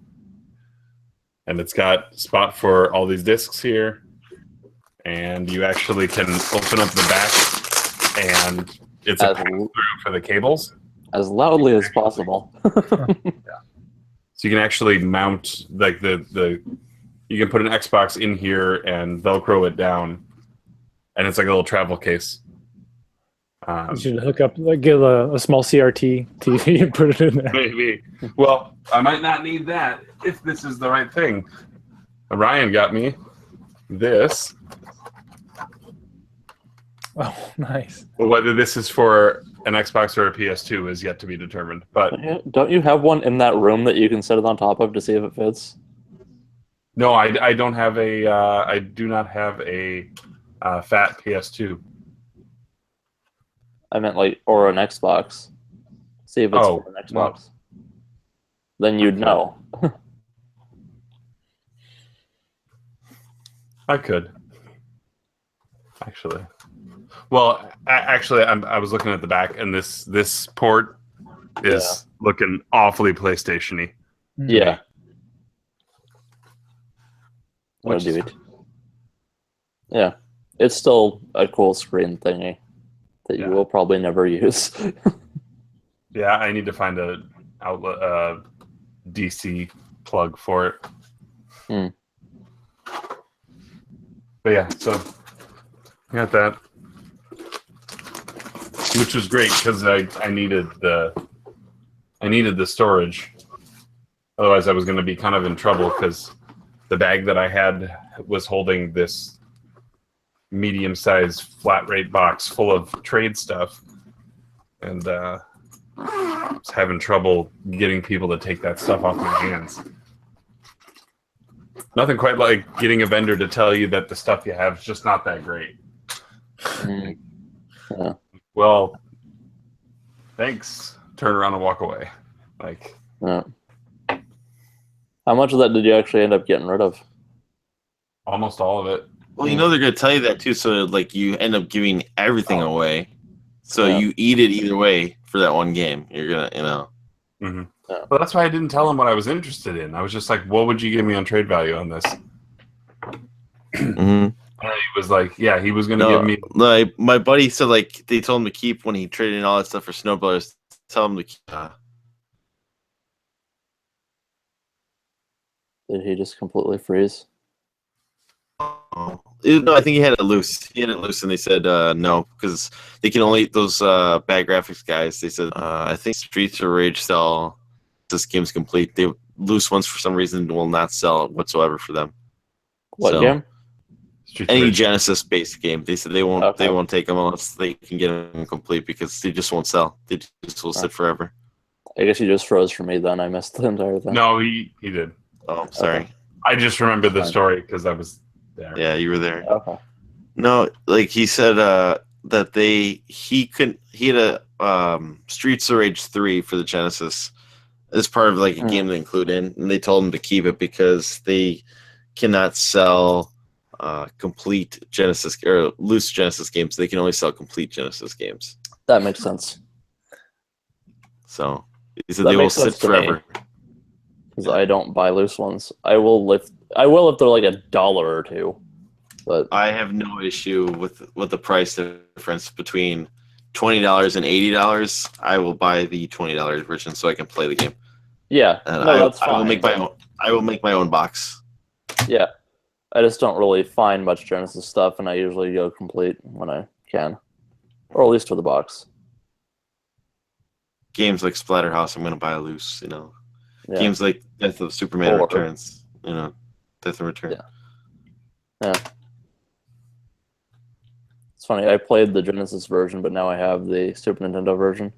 A: And it's got spot for all these discs here. And you actually can open up the back and it's a pass-through for the cables.
C: As loudly as possible.
A: Yeah. So you can actually mount like you can put an Xbox in here and Velcro it down. And it's like a little travel case.
H: You should hook up, like, get a small CRT TV and put it in there.
A: Maybe. Well, I might not need that if this is the right thing. Ryan got me this.
H: Oh, nice.
A: Whether this is for an Xbox or a PS2 is yet to be determined. But
C: don't you have one in that room that you can set it on top of to see if it fits?
A: no, I don't have a. I do not have a fat PS2.
C: I meant or an Xbox. See if it's for an Xbox.
A: No.
C: Then you'd know.
A: I could. Actually. Well, actually, I was looking at the back, and this port is looking awfully PlayStation-y.
C: Yeah.
A: Which is-
C: Yeah. It's still a cool screen thingy that you will probably never use.
A: Yeah, I need to find a outlet DC plug for it. But yeah, so I got that, which was great because I needed the storage. Otherwise, I was going to be kind of in trouble because the bag that I had was holding this medium-sized flat rate box full of trade stuff, and I was having trouble getting people to take that stuff off my hands. Nothing quite like getting a vendor to tell you that the stuff you have is just not that great.
C: Yeah.
A: Well, thanks. Turn around and walk away. Like,
C: Yeah. How much of that did you actually end up getting rid of?
A: almost all of it.
D: Well, you know they're going to tell you that too, so like you end up giving everything away. So
C: Yeah.
D: you eat it either way for that one game. You're gonna, you know.
A: Mm-hmm.
C: Yeah.
A: Well, that's why I didn't tell him what I was interested in. I was just like, "What would you give me on trade value on this?"
D: Mm-hmm.
A: And he was like, "Yeah, he was going to give me."
D: Like my buddy said, like they told him to keep when he traded in all that stuff for snowblowers. Tell him to keep.
C: Did he just completely freeze?
D: No, I think he had it loose. He had it loose, and they said no because they can only those bad graphics guys. They said I think Streets of Rage sell this game's complete. They loose ones for some reason will not sell whatsoever for them.
C: What
D: So,
C: game?
D: Any Genesis based game, they said they won't
C: Okay.
D: they won't take them unless they can get them complete because they just won't sell. They just will sit forever.
C: I guess you just froze for me then. I missed the entire thing.
A: No, he did.
D: Oh, sorry.
C: Okay.
A: I just remembered the
C: Fine.
A: story because I was there.
D: Yeah, you were there.
C: Okay.
D: No, like he said that he had a Streets of Rage 3 for the Genesis as part of like a game they include in, and they told him to keep it because they cannot sell complete Genesis or loose Genesis games. They can only sell complete Genesis games.
C: That makes sense.
D: So he said
C: That
D: they will
C: makes sense
D: sit
C: to me.
D: forever.
C: Because I don't buy loose ones. I will if they're like $1 or $2. But
D: I have no issue with the price difference between $20 and $80. I will buy the $20 version so I can play the game.
C: yeah,
D: And
C: no, that's fine.
D: I will make my own. I will make my own box.
C: Yeah, I just don't really find much Genesis stuff, and I usually go complete when I can, or at least for the box.
D: Games like Splatterhouse, I'm going to buy loose. You know,
C: Yeah.
D: games like Death of Superman
C: Or-
D: Returns. You know, Death and Return.
C: Yeah. It's funny. I played the Genesis version, but now I have the Super Nintendo version.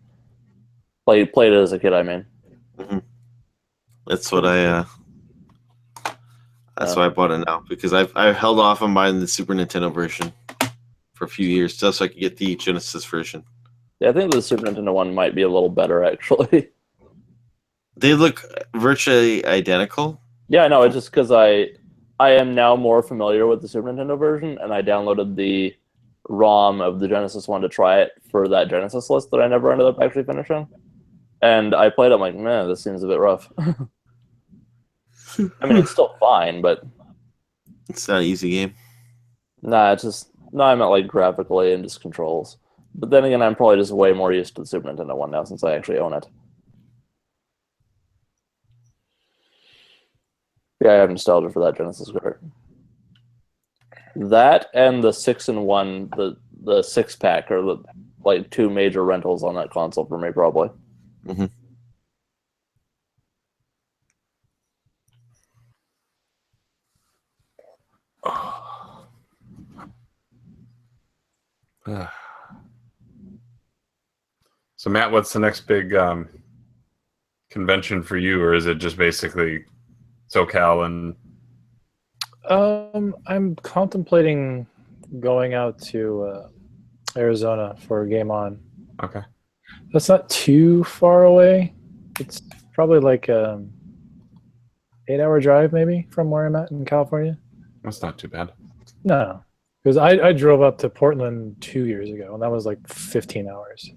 C: Played it as a kid. I mean,
D: That's what I. That's why I bought it now, because I've held off on buying the Super Nintendo version for a few years just so I could get the Genesis version.
C: Yeah, I think the Super Nintendo one might be a little better, actually.
D: They look virtually identical.
C: Yeah, I know. It's just because I am now more familiar with the Super Nintendo version, and I downloaded the ROM of the Genesis one to try it for that Genesis list that I never ended up actually finishing. And I played it, I'm like, man, this seems a bit rough. I mean, it's still fine, but
D: It's not an easy game.
C: nah, it's just I meant like graphically and just controls. But then again, I'm probably just way more used to the Super Nintendo one now since I actually own it. Yeah, I have nostalgia for that Genesis card. That and the 6-in-1, the 6-pack are the like two major rentals on that console for me, probably.
D: Mm-hmm.
A: So Matt, what's the next big convention for you, or is it just basically SoCal and?
H: I'm contemplating going out to Arizona for a Game On.
A: Okay.
H: That's not too far away. It's probably like 8-hour drive maybe from where I'm at in California.
A: That's not too bad.
H: No, because I drove up to Portland 2 years ago, and that was like 15 hours.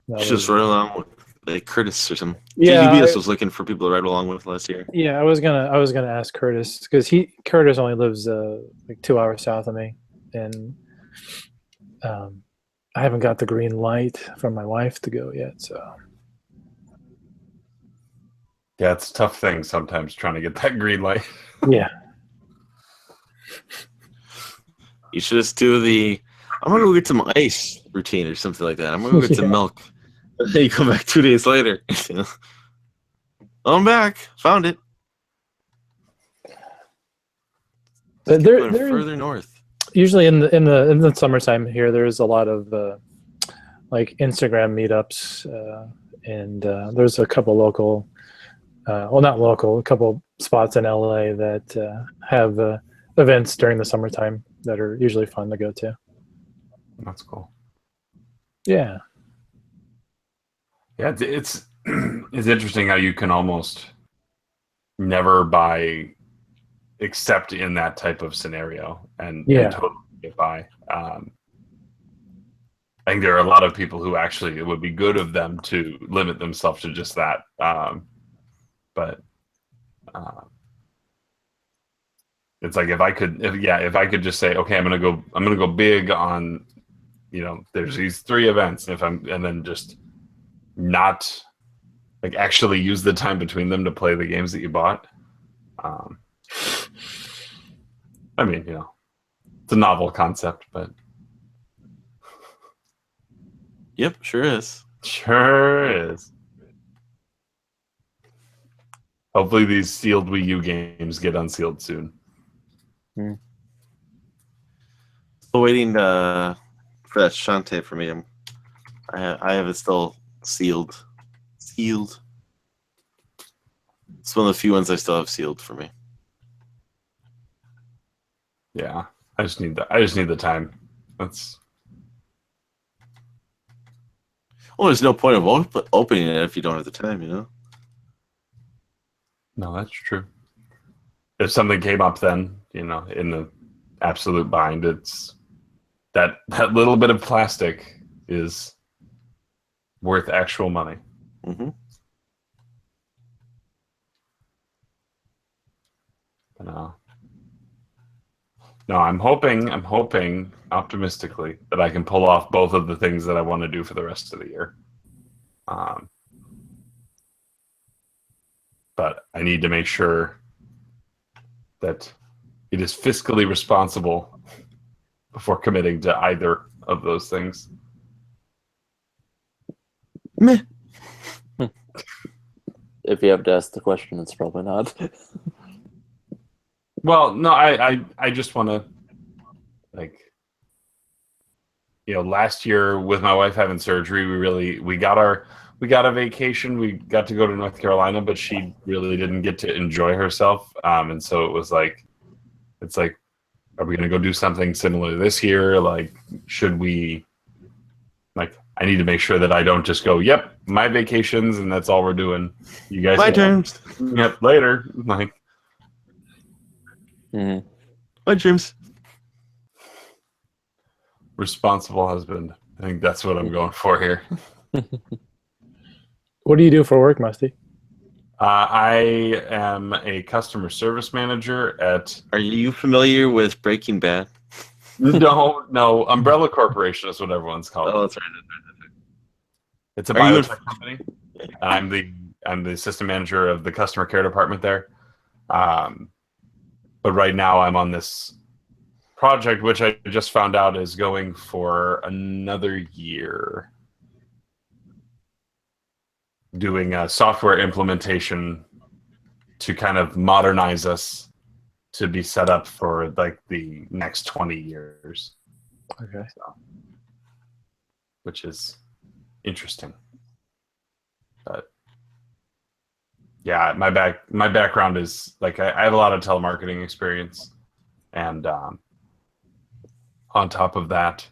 D: It's just right along with like Curtis or something.
H: Yeah,
D: JGBS was looking for people to ride along with last year.
H: Yeah, I was gonna ask Curtis because Curtis only lives like 2 hours south of me, and I haven't got the green light from my wife to go yet. So
A: Yeah, it's a tough thing sometimes trying to get that green light.
H: yeah,
D: You should just do I'm gonna go get some ice routine or something like that. I'm gonna go get some milk. And then you come back 2 days later. I'm back. Found it.
H: but
D: They're
H: there
D: further north.
H: usually in the summertime here, there's a lot of like Instagram meetups, and there's a couple local, well, not local, a couple spots in LA that have events during the summertime that are usually fun to go to.
A: That's cool.
H: Yeah.
A: Yeah, it's interesting how you can almost never buy except in that type of scenario and totally get by. I think there are a lot of people who actually it would be good of them to limit themselves to just that. But it's like if I could just say, okay, I'm gonna go big on, there's these 3 events, and then just not like actually use the time between them to play the games that you bought. I mean, it's a novel concept, but
D: Yep, sure is.
A: sure is. Hopefully these sealed Wii U games get unsealed soon.
D: Still waiting for that Shantae for me. I have it still sealed. Sealed. It's one of the few ones I still have sealed for me.
A: Yeah, I just need the time. That's
D: Well, there's no point of opening it if you don't have the time,
A: No, that's true. If something came up then, in the absolute bind, it's that little bit of plastic is worth actual money.
D: Mm-hmm.
A: No, I'm hoping optimistically that I can pull off both of the things that I want to do for the rest of the year. But I need to make sure that it is fiscally responsible before committing to either of those things.
D: Meh.
C: If you have to ask the question, it's probably not.
A: Well, no, I just want to, like, last year with my wife having surgery, we got a vacation. We got to go to North Carolina, but she really didn't get to enjoy herself. And so it was like, it's like, are we going to go do something similar this year? Like, should we, like, I need to make sure that I don't just go, yep, my vacations, and that's all we're doing. You guys,
D: My terms.
A: Yep, later. Like,
D: My dreams.
A: responsible husband. I think that's what I'm going for here.
H: What do you do for work, Musty?
A: I am a customer service manager at.
D: Are you familiar with Breaking Bad?
A: No, Umbrella Corporation is what everyone's called.
D: Oh, that's right.
A: It's a
D: Are you
A: biotech company. I'm the assistant manager of the customer care department there. But right now I'm on this project, which I just found out is going for another year, doing a software implementation to kind of modernize us to be set up for like the next 20 years.
H: Okay.
A: So, which is interesting. But yeah, my background is like I have a lot of telemarketing experience, and on top of that,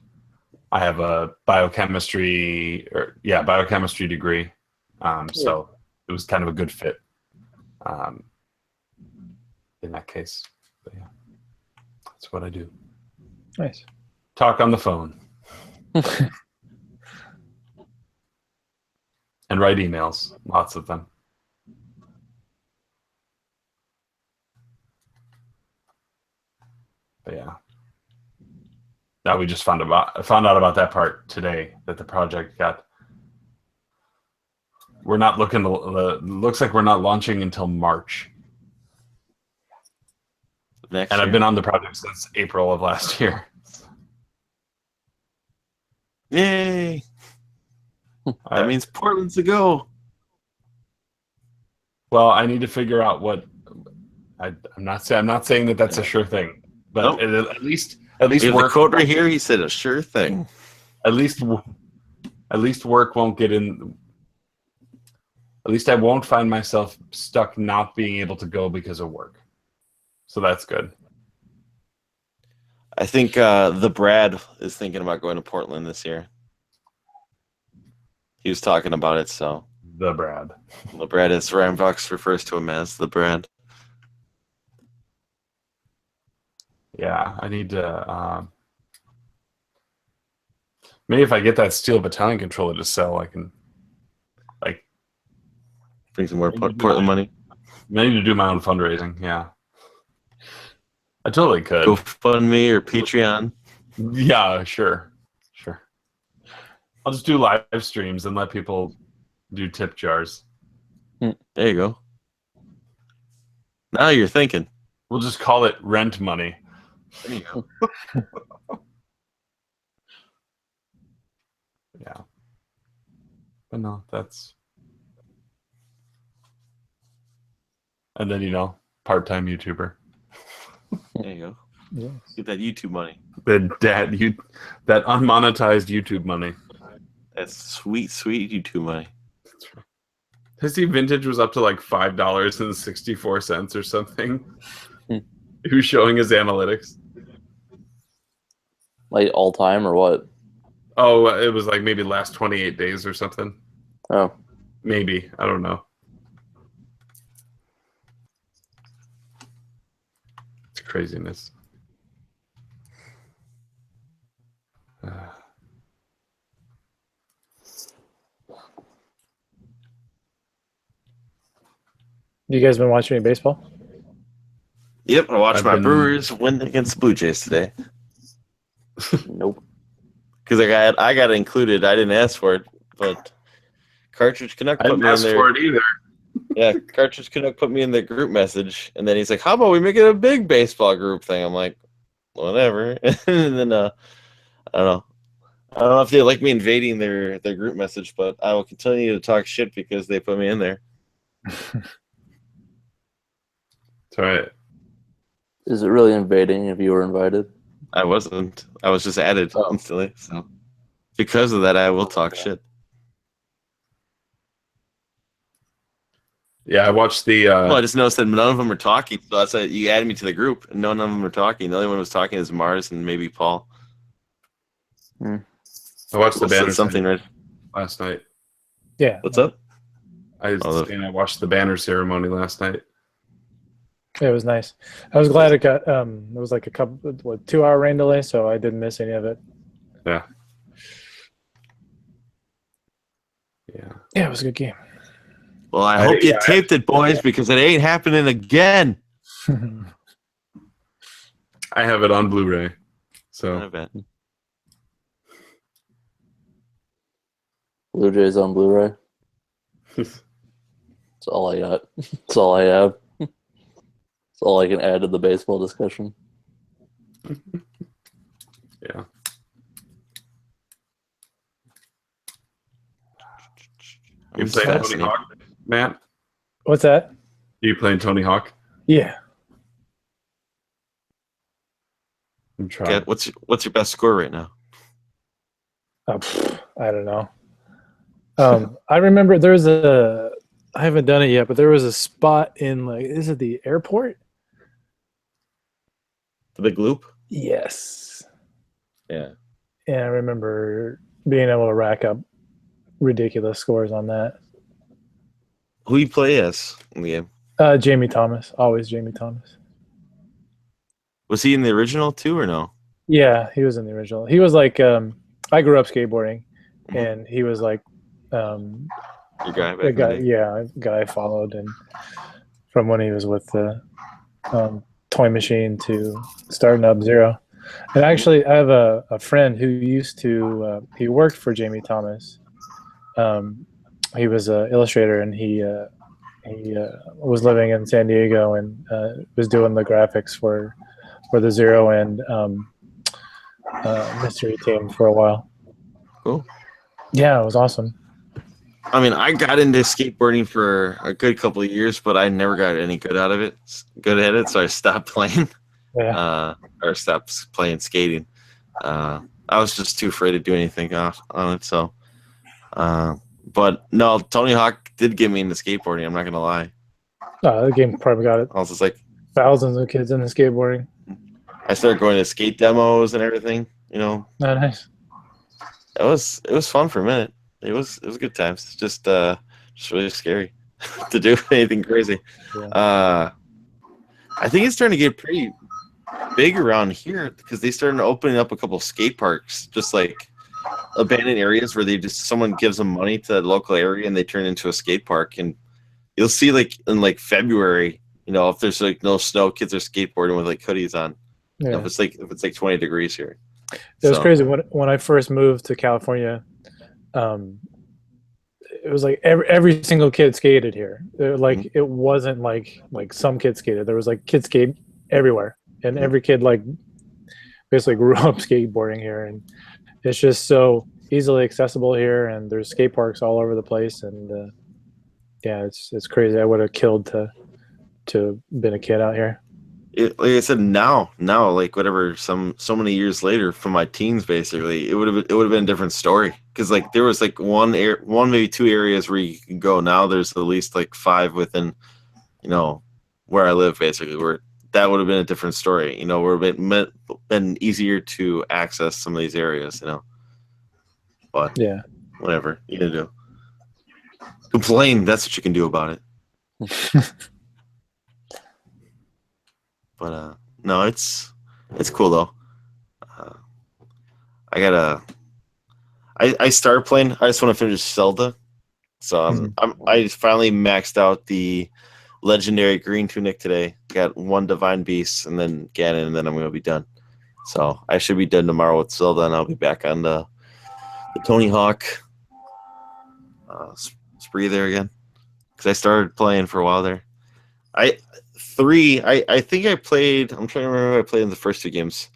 A: I have a biochemistry degree. So it was kind of a good fit in that case. But yeah, that's what I do.
H: Nice.
A: Talk on the phone and write emails, lots of them. But yeah, now we just found out about that part today, that the project got. We're not looking. Looks like we're not launching until March.
D: Next
A: and
D: year.
A: I've been on the project since April of last year.
D: Yay! That means Portland's a go.
A: Well, I need to figure out what. I'm not saying that that's a sure thing, but
D: Nope.
A: at least
D: We have
A: work.
D: the quote right here. He said a sure thing.
A: At least work won't get in. At least I won't find myself stuck not being able to go because of work. So that's good.
D: I think the Brad is thinking about going to Portland this year. He was talking about it, so.
A: The Brad.
D: The Brad is Rambox refers to him as the Brad.
A: Yeah, I need to. Maybe if I get that Steel Battalion controller to sell, I can.
D: Bring some more Portland money.
A: I need to do my own fundraising. Yeah, I totally could.
D: GoFundMe or Patreon.
A: Yeah, sure. I'll just do live streams and let people do tip jars.
D: There you go. Now you're thinking.
A: We'll just call it rent money.
D: There you go.
A: Yeah. But no, that's. And then, part-time YouTuber.
D: There you go.
H: Yes.
D: Get that YouTube money.
A: That unmonetized YouTube money.
D: That's sweet YouTube money.
A: His Vintage was up to like $5.64 or something. He was showing his analytics.
C: Like all time or what?
A: Oh, it was like maybe last 28 days or something.
C: Oh.
A: Maybe. I don't know. It's craziness.
H: You guys been watching any baseball?
D: Yep, I watched
A: I've
D: my
A: been-
D: Brewers win against the Blue Jays today.
C: Nope.
D: Because I got included. I didn't ask for it, but Cartridge Canuck
A: I
D: put
A: didn't
D: me in
A: ask
D: there.
A: for it either.
D: Yeah, Cartridge Canuck put me in the group message, and then he's like, "How about we make it a big baseball group thing?" I'm like, "Whatever." And then I don't know if they like me invading their group message, but I will continue to talk shit because they put me in there.
A: It's all right.
C: Is it really invading if you were invited?
D: I wasn't. I was just added instantly. So because of that, I will talk shit.
A: Yeah, I watched the.
D: Well, I just noticed that none of them are talking. So that's why you added me to the group, and none of them are talking. The only one who was talking is Mars and maybe Paul.
A: I watched the banner
D: something right
A: last night.
H: Yeah.
D: What's up?
A: I watched the banner ceremony last night.
H: It was nice. I was glad it got. It was like a 2-hour rain delay, so I didn't miss any of it.
A: Yeah.
H: Yeah, it was a good game.
D: Well, I hope you taped it, boys, because it ain't happening again.
A: I have it on Blu-ray.
D: I
A: So
D: bet.
C: Blue Jays on Blu-ray. That's all I got. That's all I have. That's all I can add to the baseball discussion.
A: yeah. You playing Tony Hawk, Matt?
H: What's that?
A: You playing Tony Hawk?
H: Yeah.
A: I'm trying.
D: Okay, what's your best score right now?
H: I don't know. I remember there's a. I haven't done it yet, but there was a spot in is it the airport?
D: The big loop?
H: Yes.
D: Yeah.
H: And I remember being able to rack up ridiculous scores on that.
D: Who you play as in the game?
H: Jamie Thomas. Always Jamie Thomas.
D: Was he in the original too or no?
H: Yeah, he was in the original. He was like, I grew up skateboarding, and he was like,
D: Your guy back
H: a guy,
D: in the day?
H: yeah, a guy I followed, and from when he was with the Toy Machine to starting up Zero. And actually, I have a friend who used to he worked for Jamie Thomas. He was an illustrator, and he was living in San Diego and was doing the graphics for the Zero and Mystery Team for a while.
D: Cool.
H: Yeah, it was awesome.
D: I mean, I got into skateboarding for a good couple of years, but I never got any good at it, so I stopped playing.
H: Yeah.
D: Or stopped playing skating. I was just too afraid to do anything on it. So, but no, Tony Hawk did get me into skateboarding. I'm not gonna lie.
H: The game probably got it.
D: I was just like
H: Thousands of kids into skateboarding.
D: I started going to skate demos and everything. You know,
H: Oh, nice.
D: it was fun for a minute. It was good times. Just really scary to do anything crazy.
H: Yeah.
D: I think it's starting to get pretty big around here because they started opening up a couple of skate parks, just like abandoned areas where someone gives them money to the local area and they turn it into a skate park. And you'll see like in like February, you know, if there's like no snow, kids are skateboarding with like hoodies on.
H: Yeah.
D: You know, if it's like 20 degrees here.
H: It was crazy when I first moved to California. It was like every single kid skated here. It wasn't like some kids skated. There was like kids skate everywhere, and every kid like basically grew up skateboarding here, and it's just so easily accessible here. And there's skate parks all over the place, and yeah, it's crazy. I would have killed to been a kid out here.
D: Like I said, now, like whatever, so many years later, from my teens, basically, it would have been a different story. Because like there was like one maybe two areas where you can go. Now there's at least like 5 within, you know, where I live, basically. Where that would have been a different story. You know, where it been easier to access some of these areas. You know, but
H: Yeah,
D: whatever you can do. Complain. That's what you can do about it. But no, it's cool though. I started playing. I just want to finish Zelda, so I just finally maxed out the legendary green tunic today. Got 1 divine beast and then Ganon, and then I'm gonna be done. So I should be done tomorrow with Zelda, and I'll be back on the Tony Hawk spree there again because I started playing for a while there. I think I played. I'm trying to remember if I played in the first 2 games,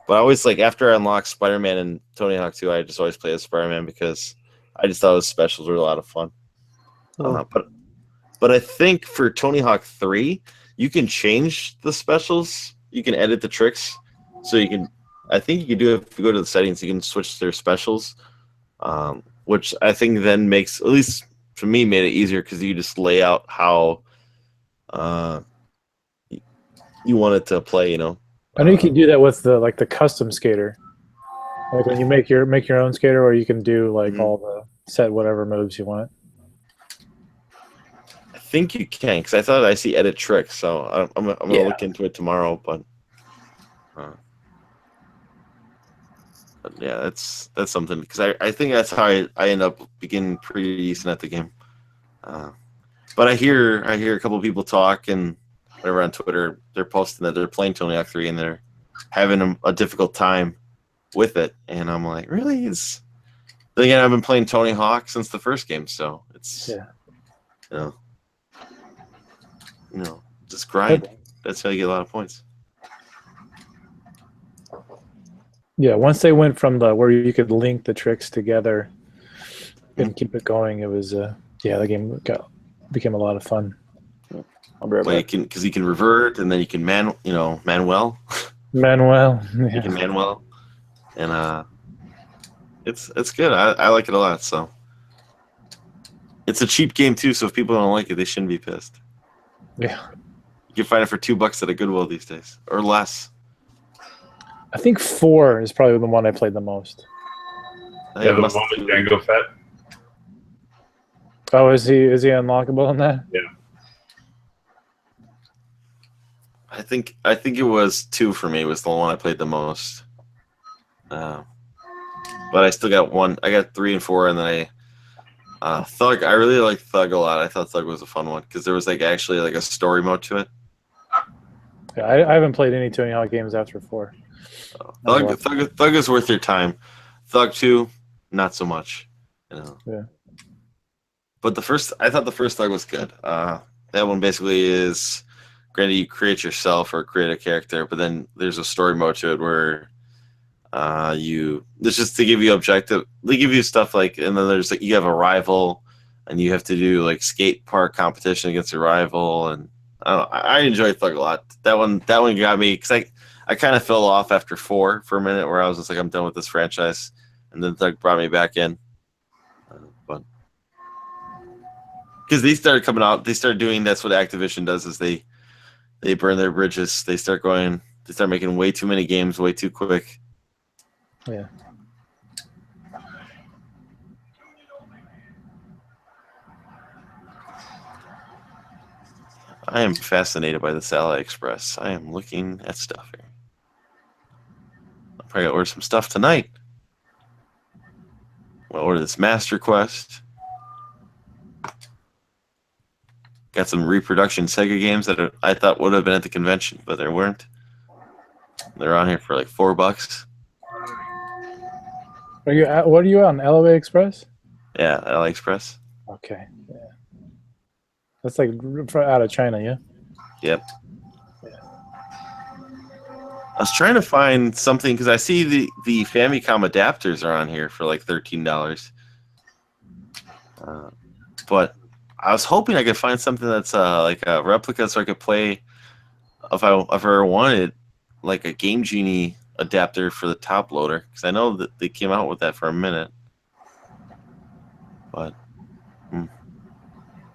D: but I always like after I unlocked Spider-Man and Tony Hawk 2, I just always play as Spider-Man because I just thought those specials were a lot of fun. But I think for Tony Hawk 3, you can change the specials you can edit the tricks, so you can. I think you can do it if you go to the settings. You can switch their specials, which I think then makes, at least for me, made it easier because you just lay out how you want it to play.
H: I know you can do that with the custom skater. Like when you make your own skater, or you can do like all the set whatever moves you want.
D: I think you can, because I thought I see edit tricks, so I'm gonna look into it tomorrow. But yeah, that's something, because I think that's how I end up beginning pretty decent at the game. But I hear a couple of people talk and whatever on Twitter, they're posting that they're playing Tony Hawk 3 and they're having a difficult time with it, and I'm like, really? Then again, I've been playing Tony Hawk since the first game, so it's just grind. That's how you get a lot of points.
H: Yeah, once they went from where you could link the tricks together and keep it going, it was the game became a lot of fun.
C: I'll be right back.
D: Because you can revert, and then you can Manuel.
H: Manuel.
D: You can Manuel, and it's good. I like it a lot. So it's a cheap game too. So if people don't like it, they shouldn't be pissed.
H: Yeah,
D: you can find it for $2 at a Goodwill these days, or less.
H: I think 4 is probably the one I played the most.
A: Yeah, the one with Django Fett.
H: Oh, is he unlockable on that?
A: Yeah.
D: I think it was 2 for me. Was the one I played the most. But I still got 1. I got 3 and 4, and then Thug. I really like Thug a lot. I thought Thug was a fun one because there was actually a story mode to it.
H: Yeah, I haven't played any Tony Hawk games after 4.
D: Thug is worth your time. Thug 2, not so much.
H: Yeah.
D: But I thought the first Thug was good. That one basically is, granted, you create yourself or create a character, but then there's a story mode to it where it's just to give you objective. They give you stuff and then there's you have a rival, and you have to do skate park competition against your rival, and I enjoyed Thug a lot. That one got me because I kind of fell off after 4 for a minute, where I was just I'm done with this franchise, and then Thug brought me back in. But because they started coming out, they started doing, that's what Activision does, is they burn their bridges. They start making way too many games way too quick.
H: Yeah.
D: I am fascinated by this AliExpress. I am looking at stuff here. I'll probably order some stuff tonight. I'll order this Master Quest. Got some reproduction Sega games that I thought would have been at the convention, but they weren't. They're on here for $4.
H: What are you on, AliExpress?
D: Yeah, AliExpress.
H: Okay. Yeah. That's out of China, yeah?
D: Yep. Yeah. I was trying to find something because I see the Famicom adapters are on here for $13. But I was hoping I could find something that's a replica, so I could play if I ever wanted a Game Genie adapter for the top loader, because I know that they came out with that for a minute, but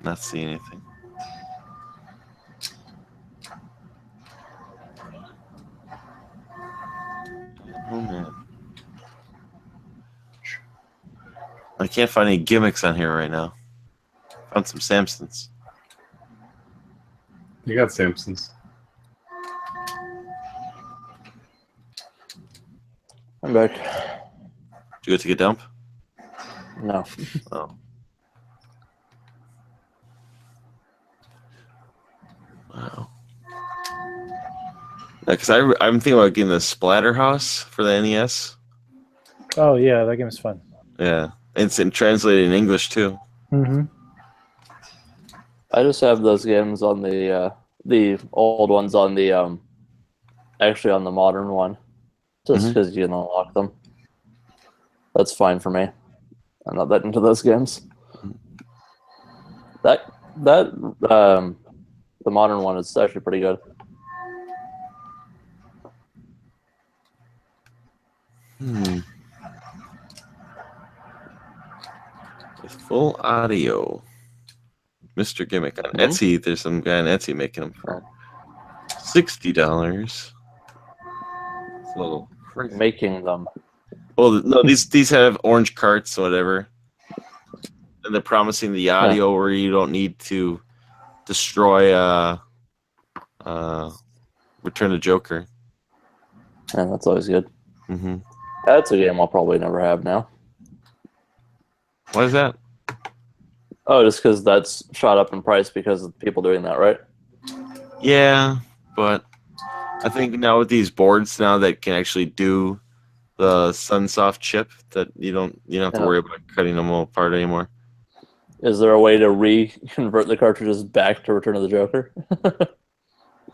D: not seeing anything. Oh man, I can't find any gimmicks on here right now. Found some Samsons.
A: You got Samsons.
C: I'm back.
D: Did you go take a dump?
C: No.
D: Oh. Wow. Because I'm thinking about getting the Splatterhouse for the NES.
H: Oh yeah, that game is fun.
D: Yeah, it's translated in English too.
H: Mm-hmm.
C: I just have those games on the old ones on the actually on the modern one, just because you can unlock them. That's fine for me. I'm not that into those games. The modern one is actually pretty good.
D: with full audio. Mr. Gimmick on Etsy. There's some guy on Etsy making them for $60. It's a little crazy.
C: Making them.
D: Well, no, these have orange carts or whatever, and they're promising the audio where you don't need to destroy Return the Joker.
C: Yeah, that's always good.
D: Mm-hmm.
C: That's a game I'll probably never have now.
D: Why is that?
C: Oh, just because that's shot up in price because of people doing that, right?
D: Yeah, but I think now with these boards now that can actually do the Sunsoft chip, that you don't have to worry about cutting them all apart anymore.
C: Is there a way to reconvert the cartridges back to Return of the Joker?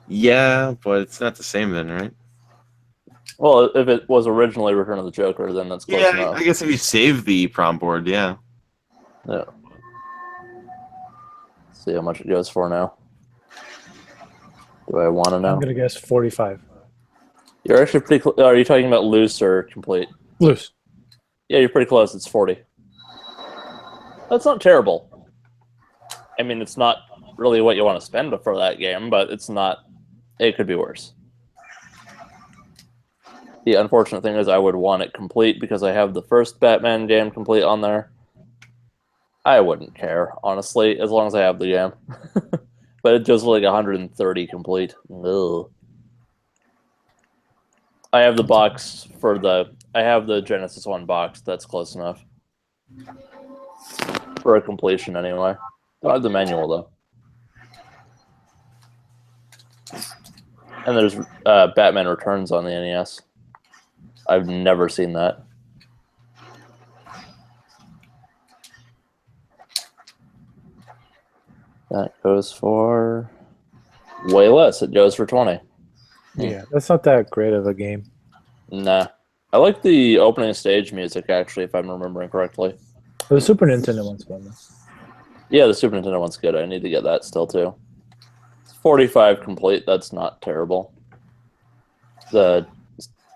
D: Yeah, but it's not the same then, right?
C: Well, if it was originally Return of the Joker, then that's close enough.
D: I guess if you save the prom board, yeah.
C: Yeah. See how much it goes for now. Do I want to know?
H: I'm gonna guess 45.
C: You're actually pretty. Are you talking about loose or complete?
H: Loose.
C: Yeah, you're pretty close. It's 40. That's not terrible. I mean, it's not really what you want to spend for that game, but it's not. It could be worse. The unfortunate thing is I would want it complete because I have the first Batman game complete on there. I wouldn't care, honestly, as long as I have the game. But it just like 130 complete. Ugh. I have the box for I have the Genesis 1 box. That's close enough. For a completion, anyway. I have the manual, though. And there's Batman Returns on the NES. I've never seen that. That goes for way less. It goes for 20.
H: Yeah, that's not that great of a game.
C: Nah. I like the opening stage music, actually, if I'm remembering correctly.
H: The Super Nintendo one's fun, though.
C: Yeah, the Super Nintendo one's good. I need to get that still, too. It's 45 complete. That's not terrible. The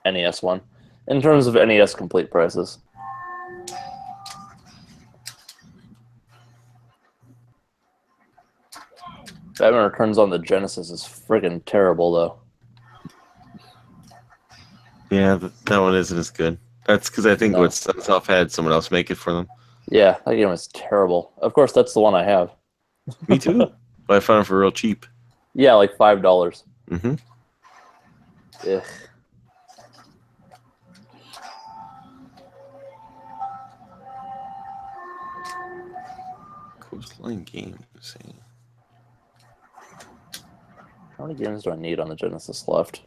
C: NES one. In terms of NES complete prices. Batman Returns on the Genesis is friggin' terrible, though.
D: Yeah, that one isn't as good. That's because I think what Sunsoft had someone else make it for them.
C: Yeah, that game is terrible. Of course, that's the one I have.
D: Me too. But I found it for real cheap.
C: Yeah, like $5.
D: Mm-hmm.
C: Ugh.
D: Coastline Games.
C: How many games do I need on the Genesis left?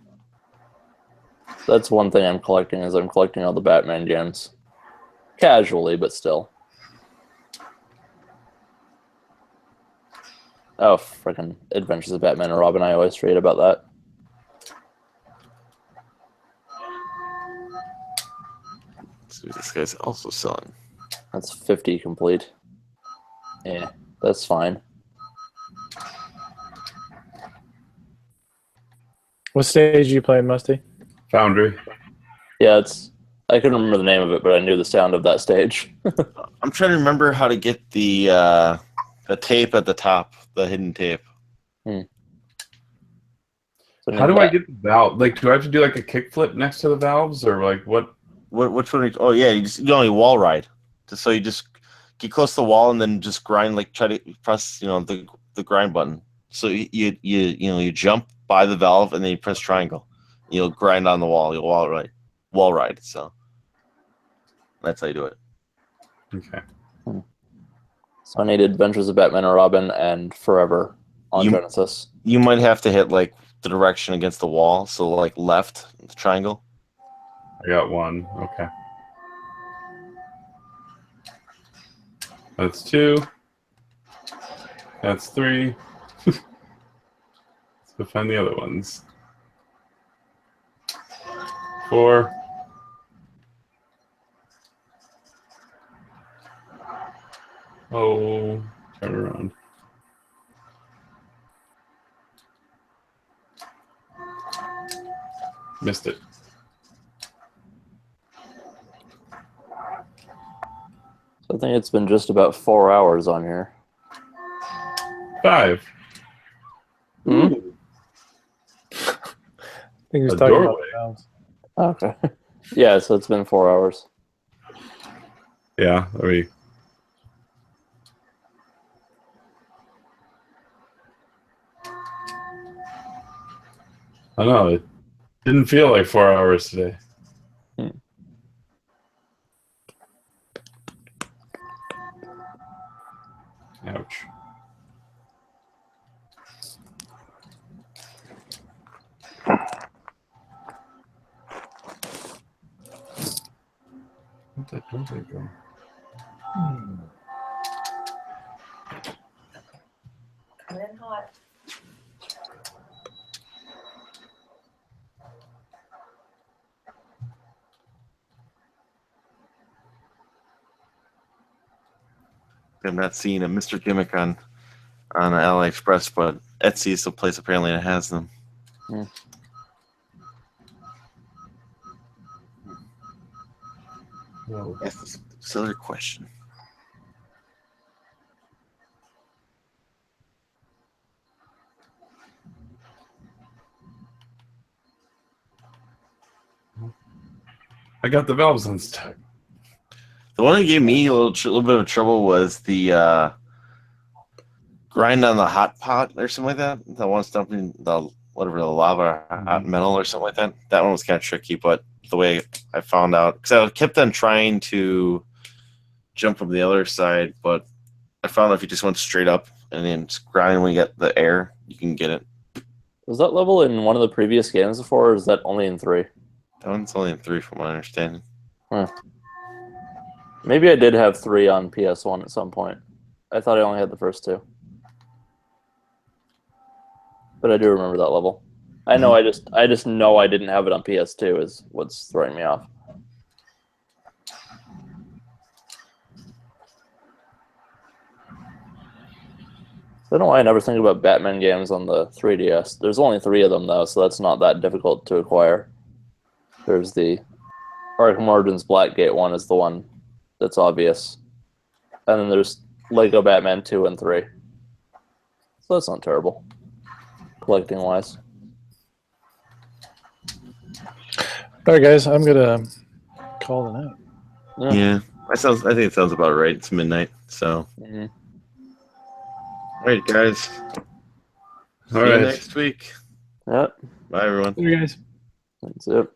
C: That's one thing I'm collecting, is I'm collecting all the Batman games. Casually, but still. Oh, frickin' Adventures of Batman and Robin, I always read about that.
D: Let's see what this guy's also selling.
C: That's 50 complete. Yeah, that's fine.
H: What stage are you playing, Musty?
A: Foundry.
C: Yeah, I couldn't remember the name of it, but I knew the sound of that stage.
D: I'm trying to remember how to get the tape at the top, the hidden tape.
C: So
A: How do I get the valve? Like, do I have to do like a kickflip next to the valves, or like what?
D: Which one? Oh yeah, you only wall ride. So you just get close to the wall and then just grind. Like try to press, the grind button. So you jump by the valve and then you press triangle. You'll grind on the wall. You'll wall ride. So that's how you do it.
A: Okay.
C: So I need Adventures of Batman and Robin and Forever on Genesis.
D: You might have to hit like the direction against the wall. So like left triangle.
A: I got one. Okay. That's 2. That's 3. Let's go find the other ones. 4. Oh, turn around. Missed it.
C: So think it's been just about 4 hours on here.
A: 5.
C: Hmm?
H: I think he was
A: A
H: talking about
A: doorway.
H: the valves.
C: Okay. Yeah, so it's been 4 hours.
A: Yeah, I don't know. It didn't feel like 4 hours today. Ouch. Where'd that go?
G: Coming in hot.
D: I'm not seeing a Mr. Gimmick on AliExpress, but Etsy is the place apparently that has them.
A: Whoa.
D: That's a silly question.
A: I got the valves unstuck.
D: The one that gave me a little bit of trouble was the grind on the hot pot or something like that. The one dumping the lava hot metal or something like that. That one was kind of tricky, but the way I found out, because I kept on trying to jump from the other side, but I found if you just went straight up and then grind when you get the air, you can get it.
C: Was that level in one of the previous games before, or is that only in 3?
D: That one's only in 3 from my understanding.
C: Maybe I did have 3 on PS1 at some point. I thought I only had the first 2. But I do remember that level. I know I just know I didn't have it on PS2 is what's throwing me off. I don't know why I never think about Batman games on the 3DS. There's only 3 of them though, so that's not that difficult to acquire. There's the Arkham Origins Blackgate one is the one that's obvious. And then there's Lego Batman 2 and 3. So that's not terrible. Collecting wise.
H: All right, guys, I'm gonna call the night.
D: Yeah, I think it sounds about right. It's midnight, so.
C: Mm-hmm.
D: All right, guys. See you next week.
C: Yep.
D: Bye, everyone.
H: Hey, guys.
C: That's it.